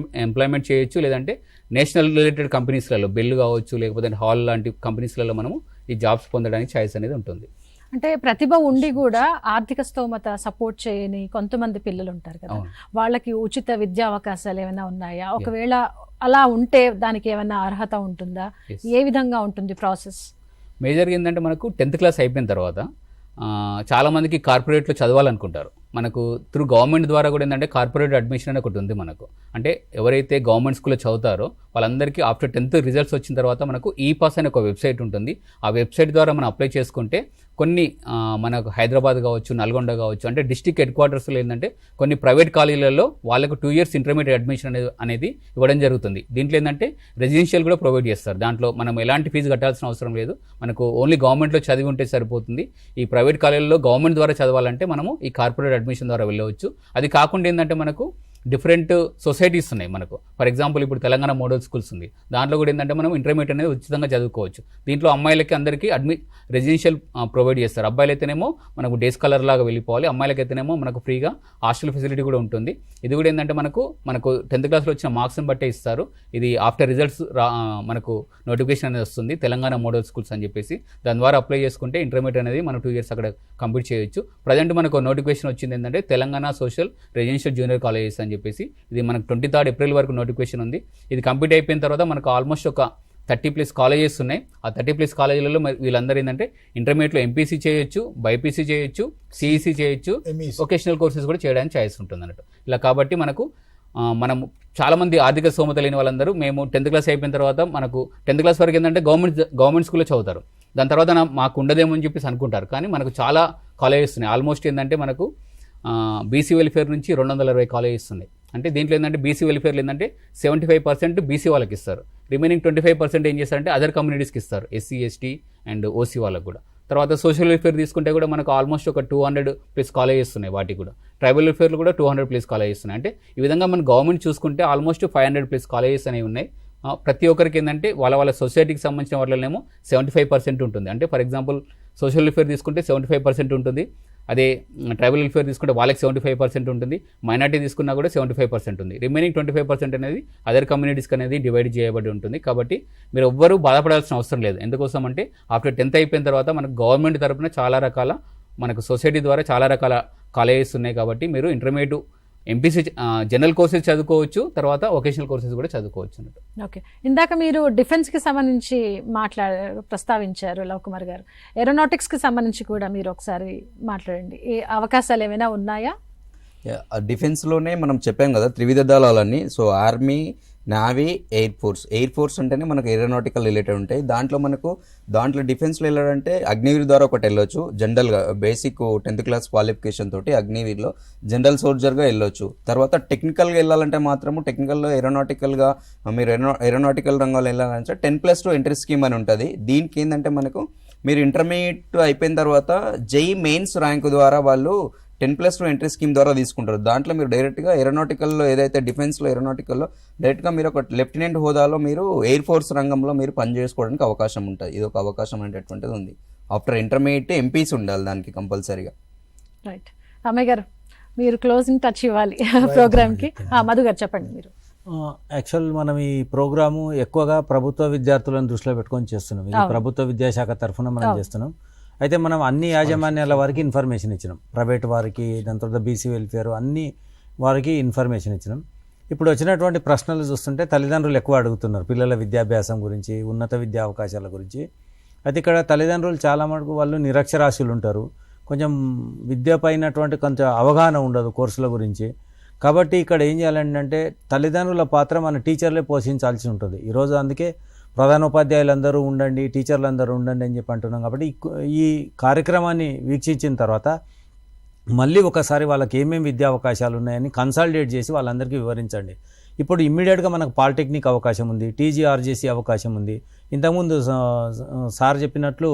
[SPEAKER 10] ఎంప్లాయ్మెంట్ చేయొచ్చు, లేదంటే నేషనల్ రిలేటెడ్ కంపెనీస్లలో బెల్ కావచ్చు, లేకపోతే హాల్ లాంటి కంపెనీస్లలో మనము ఈ జాబ్స్ పొందడానికి ఛాయిస్ అనేది ఉంటుంది.
[SPEAKER 1] అంటే ప్రతిభ ఉండి కూడా ఆర్థిక స్తోమత సపోర్ట్ చేయని కొంతమంది పిల్లలు ఉంటారు కదా, వాళ్ళకి ఉచిత విద్యా అవకాశాలు ఏమైనా ఉన్నాయా? ఒకవేళ అలా ఉంటే దానికి ఏమైనా అర్హత ఉంటుందా? ఏ విధంగా ఉంటుంది ప్రాసెస్?
[SPEAKER 10] మేజర్గా ఏంటంటే మనకు 10th క్లాస్ అయిపోయిన తర్వాత చాలామందికి కార్పొరేట్లో చదవాలనుకుంటారు. మనకు త్రూ గవర్నమెంట్ ద్వారా కూడా ఏంటంటే కార్పొరేట్ అడ్మిషన్ అని ఒకటి ఉంది మనకు. అంటే ఎవరైతే గవర్నమెంట్ స్కూల్లో చదువుతారో వాళ్ళందరికీ ఆఫ్టర్ 10th రిజల్ట్స్ వచ్చిన తర్వాత మనకు ఈపాస్ అనే ఒక వెబ్సైట్ ఉంటుంది. ఆ వెబ్సైట్ ద్వారా మనం అప్లై చేసుకుంటే కొన్ని మనకు హైదరాబాద్ కావచ్చు, నల్గొండ కావచ్చు, అంటే డిస్ట్రిక్ట్ హెడ్ క్వార్టర్స్లో ఏంటంటే కొన్ని ప్రైవేట్ కాలేజీలలో వాళ్ళకు 2 years ఇంటర్మీడియట్ అడ్మిషన్ అనేది ఇవ్వడం జరుగుతుంది. దీంట్లో ఏంటంటే రెసిడెన్షియల్ కూడా ప్రొవైడ్ చేస్తారు. దాంట్లో మనం ఎలాంటి ఫీజు కట్టాల్సిన అవసరం లేదు, మనకు ఓన్లీ గవర్నమెంట్లో చదివి ఉంటే సరిపోతుంది. ఈ ప్రైవేట్ కాలేజీలో గవర్నమెంట్ ద్వారా చదవాలంటే మనము ఈ కార్పొరేట్ అడ్మిషన్ ద్వారా వెళ్ళవచ్చు. అది కాకుండా ఏంటంటే మనకు డిఫరెంట్ సొసైటీస్ ఉన్నాయి మనకు. ఫర్ ఎగ్జాంపుల్ ఇప్పుడు తెలంగాణ మోడల్ స్కూల్స్ ఉంది, దాంట్లో కూడా ఏంటంటే మనం ఇంటర్మీడియట్ అనేది ఉచితంగా చదువుకోవచ్చు. దీంట్లో అమ్మాయిలకి అందరికీ రెసిడెన్షియల్ ప్రొవైడ్ చేస్తారు. అబ్బాయిలు అయితేనేమో మనకు డే స్కాలర్ లాగా వెళ్ళిపోవాలి, అమ్మాయిలకి అయితేనేమో మనకు ఫ్రీగా హాస్టల్ ఫెసిలిటీ కూడా ఉంటుంది. ఇది కూడా ఏంటంటే మనకు 10th క్లాస్లో వచ్చిన మార్క్స్ని బట్టే ఇస్తారు. ఇది ఆఫ్టర్ రిజల్ట్స్ మనకు నోటిఫికేషన్ అనేది వస్తుంది, తెలంగాణ మోడల్ స్కూల్స్ అని చెప్పేసి. దాని ద్వారా అప్లై చేసుకుంటే ఇంటర్మీడియట్ అనేది మనం 2 years అక్కడ కంప్లీట్ చేయొచ్చు. ప్రజెంట్ మనకు నోటిఫికేషన్ వచ్చింది ఏంటంటే Telangana social residential junior colleges అని చెప్పేసి. ఇది మనకు 23rd April వరకు నోటిఫికేషన్ ఉంది. ఇది కంప్లీట్ అయిపోయిన తర్వాత మనకు ఆల్మోస్ట్ ఒక 30+ కాలేజెస్ ఉన్నాయి. ఆ 30+ కాలేజీలలో వీళ్ళందరూ ఏంటంటే ఇంటర్మీడియట్లో ఎంపీసీ చేయొచ్చు, బైపీసీ చేయొచ్చు, CEC చేయొచ్చు, వొకేషనల్ కోర్సెస్ కూడా చేయడానికి ఛాయిస్ ఉంటుంది అన్నట్టు. ఇలా కాబట్టి మనకు మనం చాలామంది ఆర్థిక స్తోమత లేని వాళ్ళందరూ మేము 10th క్లాస్ అయిపోయిన తర్వాత మనకు 10th క్లాస్ వరకు ఏంటంటే గవర్నమెంట్ స్కూల్లో చదువుతారు. దాని తర్వాత మాకు ఉండదేమో అని చెప్పేసి అనుకుంటారు, కానీ మనకు చాలా కాలేజెస్ ఉన్నాయి. ఆల్మోస్ట్ ఏంటంటే మనకు బీసీ వెల్ఫేర్ నుంచి 220 కాలేజెస్ ఉన్నాయి. అంటే దీంట్లో ఏంటంటే బీసీ వెల్ఫేర్లో ఏంటంటే 75% బీసీ వాళ్ళకి ఇస్తారు, రిమైనింగ్ 25% ఏం చేస్తారంటే అదర్ కమ్యూనిటీస్కి ఇస్తారు, SC ST అండ్ OC వాళ్ళకి కూడా. తర్వాత సోషల్ వెల్ఫేర్ తీసుకుంటే కూడా మనకు ఆల్మోస్ట్ ఒక 200+ కాలేజెస్ ఉన్నాయి, వాటికి కూడా. ట్రైబల్ వెల్ఫేర్లో కూడా 200+ కాలేజెస్ ఉన్నాయి. అంటే ఈ విధంగా మన గవర్నమెంట్ చూసుకుంటే ఆల్మోస్ట్ 500+ కాలేజెస్ అనేవి ఉన్నాయి. ప్రతి ఒక్కరికి ఏంటంటే వాళ్ళ సొసైటీకి సంబంధించిన వాళ్ళనేమో 75% ఉంటుంది. అంటే ఫర్ ఎగ్జాంపుల్ సోషల్ వెల్ఫేర్ తీసుకుంటే 75% ఉంటుంది, అదే ట్రైబల్ వెల్ఫేర్ తీసుకుంటే వాళ్ళకి 75% ఉంటుంది, మైనార్టీ తీసుకున్నా కూడా 75% ఉంది. రిమైనింగ్ 25% అనేది అదర్ కమ్యూనిటీస్కి అనేది డివైడ్ చేయబడి ఉంటుంది. కాబట్టి మీరు ఎవ్వరూ బాధపడాల్సిన అవసరం లేదు. ఎందుకోసం అంటే ఆఫ్టర్ 10th అయిపోయిన తర్వాత మనకు గవర్నమెంట్ తరఫున చాలా రకాల మనకు సొసైటీ ద్వారా చాలా రకాల కాలేజెస్ ఉన్నాయి కాబట్టి మీరు ఇంటర్మీడియట్ ఎంపీసీ జనరల్ కోర్సెస్ చదువుకోవచ్చు, తర్వాత వొకేషనల్ కోర్సెస్ కూడా చదువుకోవచ్చు అన్నట్టు.
[SPEAKER 1] ఓకే, ఇందాక మీరు డిఫెన్స్కి సంబంధించి ప్రస్తావించారు లవ్ కుమార్ గారు. ఏరోనాటిక్స్కి సంబంధించి కూడా మీరు ఒకసారి మాట్లాడండి. ఈ అవకాశాలు ఏమైనా ఉన్నాయా?
[SPEAKER 8] డిఫెన్స్లోనే మనం చెప్పాం కదా త్రివిధ దళాలన్నీ. So army, navy, air force అంటేనే మనకు ఏరోనాటికల్ రిలేటెడ్ ఉంటాయి. దాంట్లో డిఫెన్స్లో వెళ్ళాలంటే అగ్నివీర్ ద్వారా ఒకటి వెళ్ళొచ్చు. జనరల్గా బేసిక్ 10th క్లాస్ క్వాలిఫికేషన్ తోటి అగ్నివీర్లో జనరల్ సోల్జర్గా వెళ్ళొచ్చు. తర్వాత టెక్నికల్గా వెళ్ళాలంటే మాత్రము టెక్నికల్లో ఏరోనాటికల్గా మీరు ఏరోనాటికల్ రంగంలో వెళ్ళాలంటే 10+2 ఎంట్రీ స్కీమ్ అని ఉంటుంది. దీనికి ఏంటంటే మనకు మీరు ఇంటర్మీడియట్ అయిపోయిన తర్వాత జై మెయిన్స్ ర్యాంకు ద్వారా వాళ్ళు 10+2 ఎంట్రీ స్కీమ్ ద్వారా తీసుకుంటారు. దాంట్లో మీరు డైరెక్ట్గా ఏరోనాటికల్లో ఏదైతే డిఫెన్స్లో ఏరోనాటికల్లో డైరెక్ట్గా మీరు ఒక లెఫ్టినెంట్ హోదాలో మీరు ఎయిర్ ఫోర్స్ రంగంలో మీరు పనిచేసుకోవడానికి అవకాశం ఉంటుంది. ఇది ఒక అవకాశం అనేటటువంటిది ఉంది. ఆఫ్టర్ ఇంటర్మీడియట్ ఎంపీస్ ఉండాలి దానికి కంపల్సరీగా.
[SPEAKER 1] రైట్, అమ్మాయి గారు మీరు క్లోజింగ్ టచ్ ఇవ్వాలి ప్రోగ్రామ్కి. మధు గారు చెప్పండి మీరు.
[SPEAKER 4] యాక్చువల్ మనం ఈ ప్రోగ్రాము ఎక్కువగా ప్రభుత్వ విద్యార్థులను దృష్టిలో పెట్టుకొని చేస్తున్నాం. ఇది ప్రభుత్వ విద్యాశాఖ తరఫున మనం చేస్తున్నాం. అయితే మనం అన్ని యాజమాన్యాల వారికి ఇన్ఫర్మేషన్ ఇచ్చినాం, ప్రైవేట్ వారికి, దాని తర్వాత బీసీ వెల్ఫేర్ అన్ని వారికి ఇన్ఫర్మేషన్ ఇచ్చినాం. ఇప్పుడు వచ్చినటువంటి ప్రశ్నలు చూస్తుంటే తల్లిదండ్రులు ఎక్కువ అడుగుతున్నారు పిల్లల విద్యాభ్యాసం గురించి, ఉన్నత విద్యా అవకాశాల గురించి. అయితే ఇక్కడ తల్లిదండ్రులు చాలా మటుకు వాళ్ళు నిరక్షరాస్యులు ఉంటారు, కొంచెం విద్యపైనటువంటి కొంచెం అవగాహన ఉండదు కోర్సుల గురించి. కాబట్టి ఇక్కడ ఏం చేయాలంటే తల్లిదండ్రుల పాత్ర మన టీచర్లే పోషించాల్సి ఉంటుంది. ఈరోజు అందుకే ప్రధానోపాధ్యాయులందరూ ఉండండి, టీచర్లందరూ ఉండండి అని చెప్పి అంటున్నాం. కాబట్టి ఈ కార్యక్రమాన్ని వీక్షించిన తర్వాత మళ్ళీ ఒకసారి వాళ్ళకి ఏమేమి విద్యా అవకాశాలు ఉన్నాయని కన్సాలిడేట్ చేసి వాళ్ళందరికీ వివరించండి. ఇప్పుడు ఇమ్మీడియట్గా మనకు పాలిటెక్నిక్ అవకాశం ఉంది, టీజీఆర్జేసీ అవకాశం ఉంది. ఇంతకుముందు సార్ చెప్పినట్లు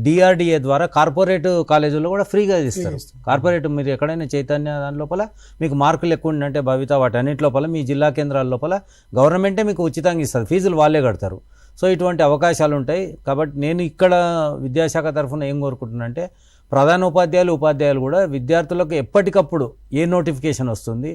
[SPEAKER 4] డిఆర్డిఏ ద్వారా కార్పొరేట్ కాలేజీల్లో కూడా ఫ్రీగా ఇస్తారు. కార్పొరేట్ మీరు ఎక్కడైనా చైతన్య దాని లోపల మీకు మార్కులు ఎక్కువ ఉండంటే భవిత వాటన్నిటి లోపల మీ జిల్లా కేంద్రాల లోపల గవర్నమెంటే మీకు ఉచితంగా ఇస్తుంది, ఫీజులు వాళ్ళే కడతారు. సో ఇటువంటి అవకాశాలు ఉంటాయి. కాబట్టి నేను ఇక్కడ విద్యాశాఖ తరఫున ఏం కోరుకుంటున్నానంటే ఉపాధ్యాయులు కూడా విద్యార్థులకు ఎప్పటికప్పుడు ఏ నోటిఫికేషన్ వస్తుంది,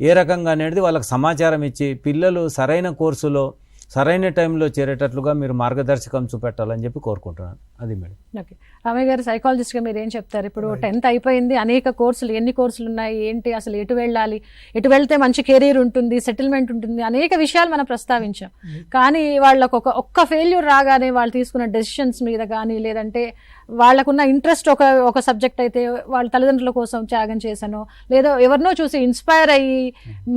[SPEAKER 4] ఏ రకంగా అనేది వాళ్ళకి సమాచారం ఇచ్చి పిల్లలు సరైన కోర్సులో సరైన టైంలో చేరేటట్లుగా మీరు మార్గదర్శకం చూపెట్టాలని చెప్పి కోరుకుంటున్నాను. అది మేడం.
[SPEAKER 1] ఓకే, రామయ్య గారు సైకాలజిస్ట్గా మీరు ఏం చెప్తారు? ఇప్పుడు 10th అయిపోయింది, అనేక కోర్సులు, ఎన్ని కోర్సులు ఉన్నాయి, ఏంటి అసలు, ఎటు వెళ్ళాలి, ఎటు వెళ్తే మంచి కెరీర్ ఉంటుంది, సెటిల్మెంట్ ఉంటుంది, అనేక విషయాలు మనం ప్రస్తావించాం. కానీ వాళ్ళకు ఒక్క ఫెయిల్యూర్ రాగానే వాళ్ళు తీసుకున్న డెసిషన్స్ మీద కానీ, లేదంటే వాళ్ళకున్న ఇంట్రెస్ట్ ఒక సబ్జెక్ట్ అయితే వాళ్ళ తల్లిదండ్రుల కోసం త్యాగం చేశాను, లేదో ఎవరినో చూసి ఇన్స్పైర్ అయ్యి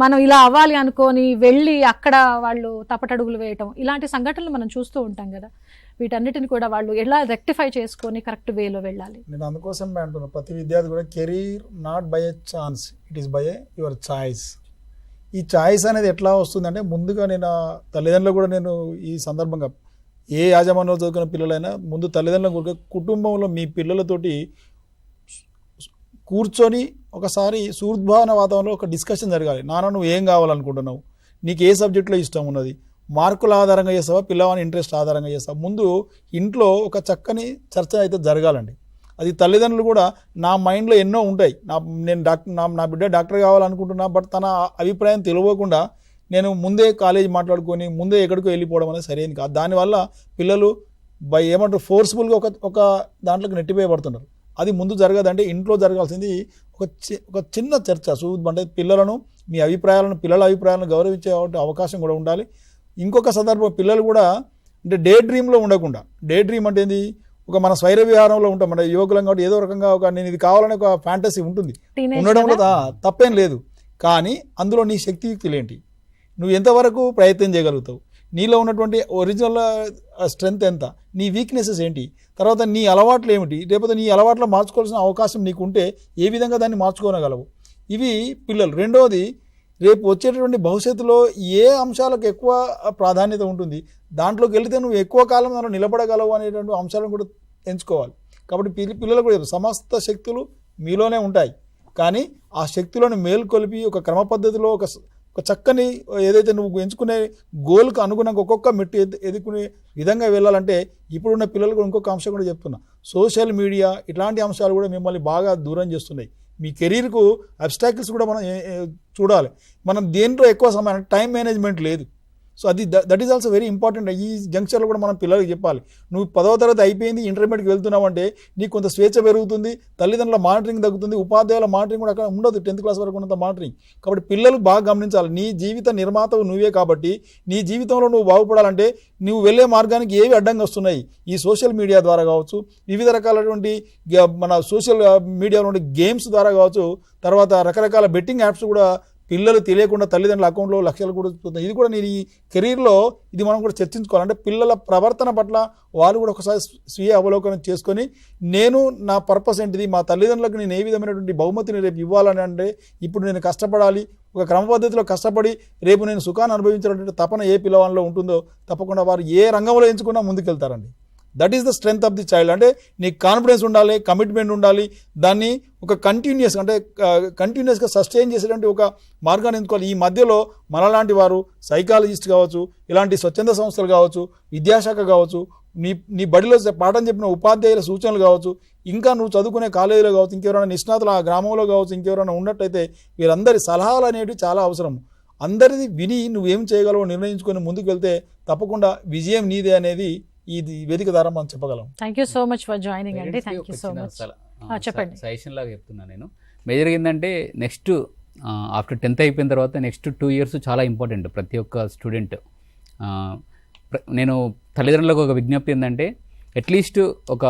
[SPEAKER 1] మనం ఇలా అవ్వాలి అనుకొని వెళ్ళి అక్కడ వాళ్ళు తప్పటడుగులు వేయటం, ఇలాంటి సంఘటనలు మనం చూస్తూ ఉంటాం కదా. వీటన్నిటిని కూడా వాళ్ళు ఎలా రెక్టిఫై చేసుకొని కరెక్ట్ వేలో వెళ్ళాలి?
[SPEAKER 9] నేను అందుకోసం అంటున్నాను, ప్రతి విద్యార్థి కూడా career not by a chance, it is by your choice. ఈ చాయిస్ అనేది ఎట్లా వస్తుందంటే ముందుగా నేను తల్లిదండ్రులు కూడా నేను ఈ సందర్భంగా ఏ యాజమాన్యంలో చదువుకున్న పిల్లలైనా ముందు తల్లిదండ్రుల కూడా కుటుంబంలో మీ పిల్లలతోటి కూర్చొని ఒకసారి సూర్ద్భావన వాతావరణంలో ఒక డిస్కషన్ జరగాలి. నాన్న నువ్వు ఏం కావాలనుకుంటున్నావు, నీకు ఏ సబ్జెక్టులో ఇష్టం ఉన్నది, మార్కుల ఆధారంగా చేస్తావా, పిల్లవాని ఇంట్రెస్ట్ ఆధారంగా చేస్తావా, ముందు ఇంట్లో ఒక చక్కని చర్చ అయితే జరగాలండి. అది తల్లిదండ్రులు కూడా నా మైండ్లో ఎన్నో ఉంటాయి, నేను నా బిడ్డ డాక్టర్ కావాలనుకుంటున్నా, బట్ తన అభిప్రాయం తెలియకుండా నేను ముందే కాలేజీ మాట్లాడుకొని ముందే ఎక్కడికో వెళ్ళిపోవడం అనేది సరైనది కాదు. దానివల్ల పిల్లలు ఏమంటారు ఫోర్స్ఫుల్గా ఒక దాంట్లోకి నెట్టివేయబడుతున్నారు. అది ముందు జరగదంటే ఇంట్లో జరగాల్సింది ఒక చిన్న చర్చ. అంటే పిల్లల అభిప్రాయాలను గౌరవించే అవకాశం కూడా ఉండాలి. ఇంకొక సందర్భం పిల్లలు కూడా అంటే డే డ్రీమ్లో ఉండకుండా, డే డ్రీమ్ అంటే ఏంది, మన స్వైర విహారంలో ఉంటాం, మన యువకులం కాబట్టి ఏదో రకంగా నేను ఇది కావాలనే ఒక ఫ్యాంటసీ ఉంటుంది, ఉండడంలో తప్పేం లేదు. కానీ అందులో నీ శక్తియుక్తులు ఏంటి, నువ్వు ఎంతవరకు ప్రయత్నం చేయగలుగుతావు, నీలో ఉన్నటువంటి ఒరిజినల్ స్ట్రెంగ్త్ ఎంత, నీ వీక్నెసెస్ ఏంటి, తర్వాత నీ అలవాట్లు ఏమిటి, లేకపోతే నీ అలవాట్లో మార్చుకోవాల్సిన అవకాశం నీకు ఉంటే ఏ విధంగా దాన్ని మార్చుకోనగలవు. ఇవి పిల్లలు. రెండవది, రేపు వచ్చేటటువంటి భవిష్యత్తులో ఏ అంశాలకు ఎక్కువ ప్రాధాన్యత ఉంటుంది, దాంట్లోకి వెళితే నువ్వు ఎక్కువ కాలం దాంట్లో నిలబడగలవు అనేటువంటి అంశాలను కూడా ఎంచుకోవాలి. కాబట్టి పిల్లలు కూడా సమస్త శక్తులు మీలోనే ఉంటాయి, కానీ ఆ శక్తులను మేల్కొలిపి ఒక క్రమ పద్ధతిలో ఒక చక్కని ఏదైతే నువ్వు ఎంచుకునే గోల్కు అనుగుణంగా ఒక్కొక్క మెట్టు ఎదుర్కొనే విధంగా వెళ్ళాలంటే ఇప్పుడున్న పిల్లలకు ఇంకొక అంశం కూడా చెప్తున్నా, సోషల్ మీడియా ఇట్లాంటి అంశాలు కూడా మిమ్మల్ని బాగా దూరం చేస్తున్నాయి. మీ కెరీర్కు అబ్స్టాకిల్స్ కూడా మనం చూడాలి. మనం దేంట్లో ఎక్కువ సమయం టైం మేనేజ్మెంట్ లేదు. సో అది that is also very important. ఈ జంక్షన్లో కూడా మనం పిల్లలకి చెప్పాలి, నువ్వు 10వ తరగతి అయిపోయింది, ఇంటర్మీడియట్కి వెళ్తున్నావు అంటే నీకు కొంత స్వేచ్ఛ పెరుగుతుంది, తల్లిదండ్రుల మానిటరింగ్ తగ్గుతుంది, ఉపాధ్యాయుల మానిటరింగ్ కూడా అక్కడ ఉండదు 10th క్లాస్ వరకు ఉన్నంత మానిటరింగ్. కాబట్టి పిల్లలు బాగా గమనించాలి, నీ జీవిత నిర్మాతవు నువ్వే కాబట్టి నీ జీవితంలో నువ్వు బాగుపడాలంటే నువ్వు వెళ్ళే మార్గానికి ఏవి అడ్డంగా వస్తున్నాయి, ఈ సోషల్ మీడియా ద్వారా కావచ్చు, వివిధ రకాలైనటువంటి మన సోషల్ మీడియాలో ఉండే గేమ్స్ ద్వారా కావచ్చు, తర్వాత రకరకాల బెట్టింగ్ యాప్స్ కూడా పిల్లలు తెలియకుండా తల్లిదండ్రుల అకౌంట్లో లక్షలు కూడా చూస్తుంది. ఇది కూడా నేను ఈ కెరీర్లో ఇది మనం కూడా చర్చించుకోవాలి. అంటే పిల్లల ప్రవర్తన పట్ల వాళ్ళు కూడా ఒకసారి స్వీయ అవలోకనం చేసుకొని నేను నా పర్పస్ ఏంటిది, మా తల్లిదండ్రులకు నేను ఏ విధమైనటువంటి బహుమతిని రేపు ఇవ్వాలని, అంటే ఇప్పుడు నేను కష్టపడాలి, ఒక క్రమ పద్ధతిలో కష్టపడి రేపు నేను సుఖాన్ని అనుభవించినటువంటి తపన ఏ పిల్లవాళ్ళలో ఉంటుందో తప్పకుండా వారు ఏ రంగంలో ఎంచుకున్నా ముందుకెళ్తారండి. That is the strength of the child. అంటే నీకు కాన్ఫిడెన్స్ ఉండాలి, కమిట్మెంట్ ఉండాలి, దాన్ని ఒక కంటిన్యూస్గా సస్టైన్ చేసేటువంటి ఒక మార్గాన్ని ఎంచుకోవాలి. ఈ మధ్యలో మనలాంటి వారు సైకాలజిస్ట్ కావచ్చు, ఇలాంటి స్వచ్ఛంద సంస్థలు కావచ్చు, విద్యాశాఖ కావచ్చు, నీ బడిలో పాఠం చెప్పిన ఉపాధ్యాయుల సూచనలు కావచ్చు, ఇంకా నువ్వు చదువుకునే కాలేజీలో కావచ్చు, ఇంకెవరైనా నిష్ణాతులు ఆ గ్రామంలో కావచ్చు, ఇంకెవరైనా ఉన్నట్టయితే వీరందరి సలహాలు అనేవి చాలా అవసరం. అందరిది విని నువ్వేం చేయగలవో నిర్ణయించుకొని ముందుకు వెళ్తే తప్పకుండా విజయం నీదే అనేది ఈ వేదిక ద్వారా మనం చెప్పగలం.
[SPEAKER 1] Thank you so much for joining అండి. Thank you so much. చెప్పండి.
[SPEAKER 10] సజెషన్ లాగా చెప్తున్నా నేను. మేజర్గా ఏంటంటే నెక్స్ట్ ఆఫ్టర్ 10th అయిపోయిన తర్వాత నెక్స్ట్ 2 years చాలా ఇంపార్టెంట్ ప్రతి ఒక్క స్టూడెంట్. నేను తల్లిదండ్రులకు ఒక విజ్ఞప్తి ఏంటంటే అట్లీస్ట్ ఒక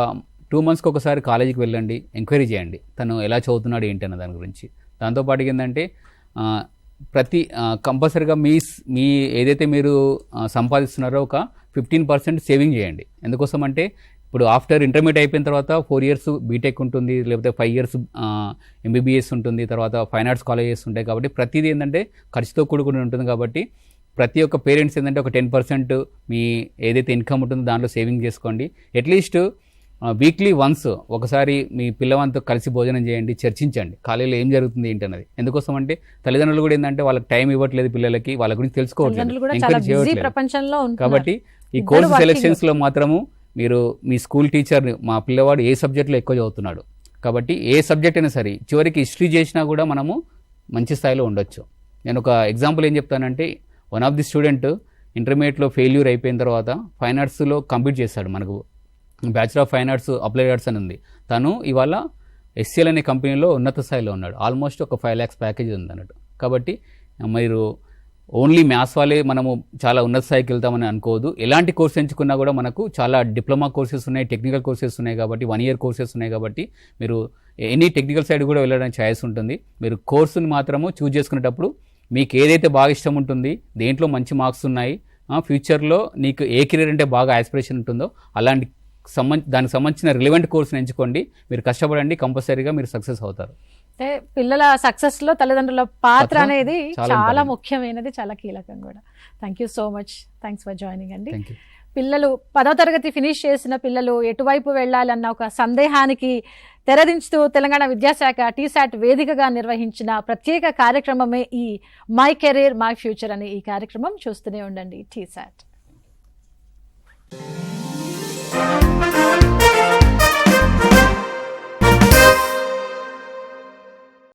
[SPEAKER 10] 2 monthsకి ఒకసారి కాలేజీకి వెళ్ళండి, ఎంక్వైరీ చేయండి తను ఎలా చదువుతున్నాడు ఏంటి అన్న దాని గురించి. దాంతోపాటు ఏంటంటే కంపల్సరీగా మీ ఏదైతే మీరు సంపాదిస్తున్నారో ఒక 15% సేవింగ్ చేయండి. ఎందుకోసం అంటే ఇప్పుడు ఆఫ్టర్ ఇంటర్మీడియట్ అయిపోయిన తర్వాత 4 years బీటెక్ ఉంటుంది, లేకపోతే 5 years MBBS ఉంటుంది, తర్వాత ఫైన్ ఆర్ట్స్ కాలేజెస్ ఉంటాయి. కాబట్టి ప్రతిదీ ఏంటంటే ఖర్చుతో కూడుకుని ఉంటుంది. కాబట్టి ప్రతి ఒక్క పేరెంట్స్ ఏంటంటే ఒక 10% మీ ఏదైతే ఇన్కమ్ ఉంటుందో దాంట్లో సేవింగ్ చేసుకోండి. అట్లీస్ట్ వీక్లీ వన్స్ ఒకసారి మీ పిల్లవాంతో కలిసి భోజనం చేయండి, చర్చించండి కాలేజీలో ఏం జరుగుతుంది ఏంటన్నది. ఎందుకోసం అంటే తల్లిదండ్రులు కూడా ఏంటంటే వాళ్ళకి టైం ఇవ్వట్లేదు, పిల్లలకి వాళ్ళ గురించి తెలుసుకోవట్లేదు, ఎంకరేజ్ చేయట్లేదు. కాబట్టి ఈ కోర్సు సెలెక్షన్స్లో మాత్రము మీరు మీ స్కూల్ టీచర్ని మా పిల్లవాడు ఏ సబ్జెక్ట్లో ఎక్కువ చదువుతున్నాడు, కాబట్టి ఏ సబ్జెక్ట్ అయినా సరే చివరికి హిస్టరీ చేసినా కూడా మనము మంచి స్థాయిలో ఉండొచ్చు. నేను ఒక ఎగ్జాంపుల్ ఏం చెప్తానంటే, వన్ ఆఫ్ ది స్టూడెంట్ ఇంటర్మీడియట్లో ఫెయిల్యూర్ అయిపోయిన తర్వాత ఫైన్ ఆర్ట్స్లో కంప్లీట్ చేశాడు. మనకు bachelor of fine arts applied arts అని ఉంది. తను ఇవాళ SCL అనే కంపెనీలో ఉన్నత స్థాయిలో ఉన్నాడు. ఆల్మోస్ట్ ఒక 5 lakhs ప్యాకేజ్ ఉంది అన్నట్టు. కాబట్టి మీరు ఓన్లీ మ్యాథ్స్ వాళ్ళే మనము చాలా ఉన్నత స్థాయికి వెళ్తామని అనుకోవద్దు. ఎలాంటి కోర్స్ ఎంచుకున్నా కూడా మనకు చాలా డిప్లొమా కోర్సెస్ ఉన్నాయి, టెక్నికల్ కోర్సెస్ ఉన్నాయి. కాబట్టి 1 year కోర్సెస్ ఉన్నాయి. కాబట్టి మీరు ఎనీ టెక్నికల్ సైడ్ కూడా వెళ్ళడానికి ఛాయిస్ ఉంటుంది. మీరు కోర్సుని మాత్రము చూజ్ చేసుకునేటప్పుడు మీకు ఏదైతే బాగా ఇష్టం ఉంటుంది, దేంట్లో మంచి మార్క్స్ ఉన్నాయి, ఫ్యూచర్లో నీకు ఏ కెరీర్ అంటే బాగా ఆస్పిరేషన్ ఉంటుందో అలాంటి దానికి సంబంధించిన రిలవెంట్ కోర్సుని ఎంచుకోండి. మీరు కష్టపడండి, కంపల్సరీగా మీరు సక్సెస్ అవుతారు.
[SPEAKER 1] అంటే పిల్లల సక్సెస్ లో తల్లిదండ్రుల పాత్ర అనేది చాలా ముఖ్యమైనది, చాలా కీలకం కూడా. Thank you so much. Thanks for joining అండి. పిల్లలు 10వ తరగతి ఫినిష్ చేసిన పిల్లలు ఎటువైపు వెళ్ళాలన్న ఒక సందేహానికి తెరదించుతూ తెలంగాణ విద్యాశాఖ TSAT వేదికగా నిర్వహించిన ప్రత్యేక కార్యక్రమమే ఈ మై కెరీర్ మై ఫ్యూచర్ అనే ఈ కార్యక్రమం. చూస్తూనే ఉండండి TSAT.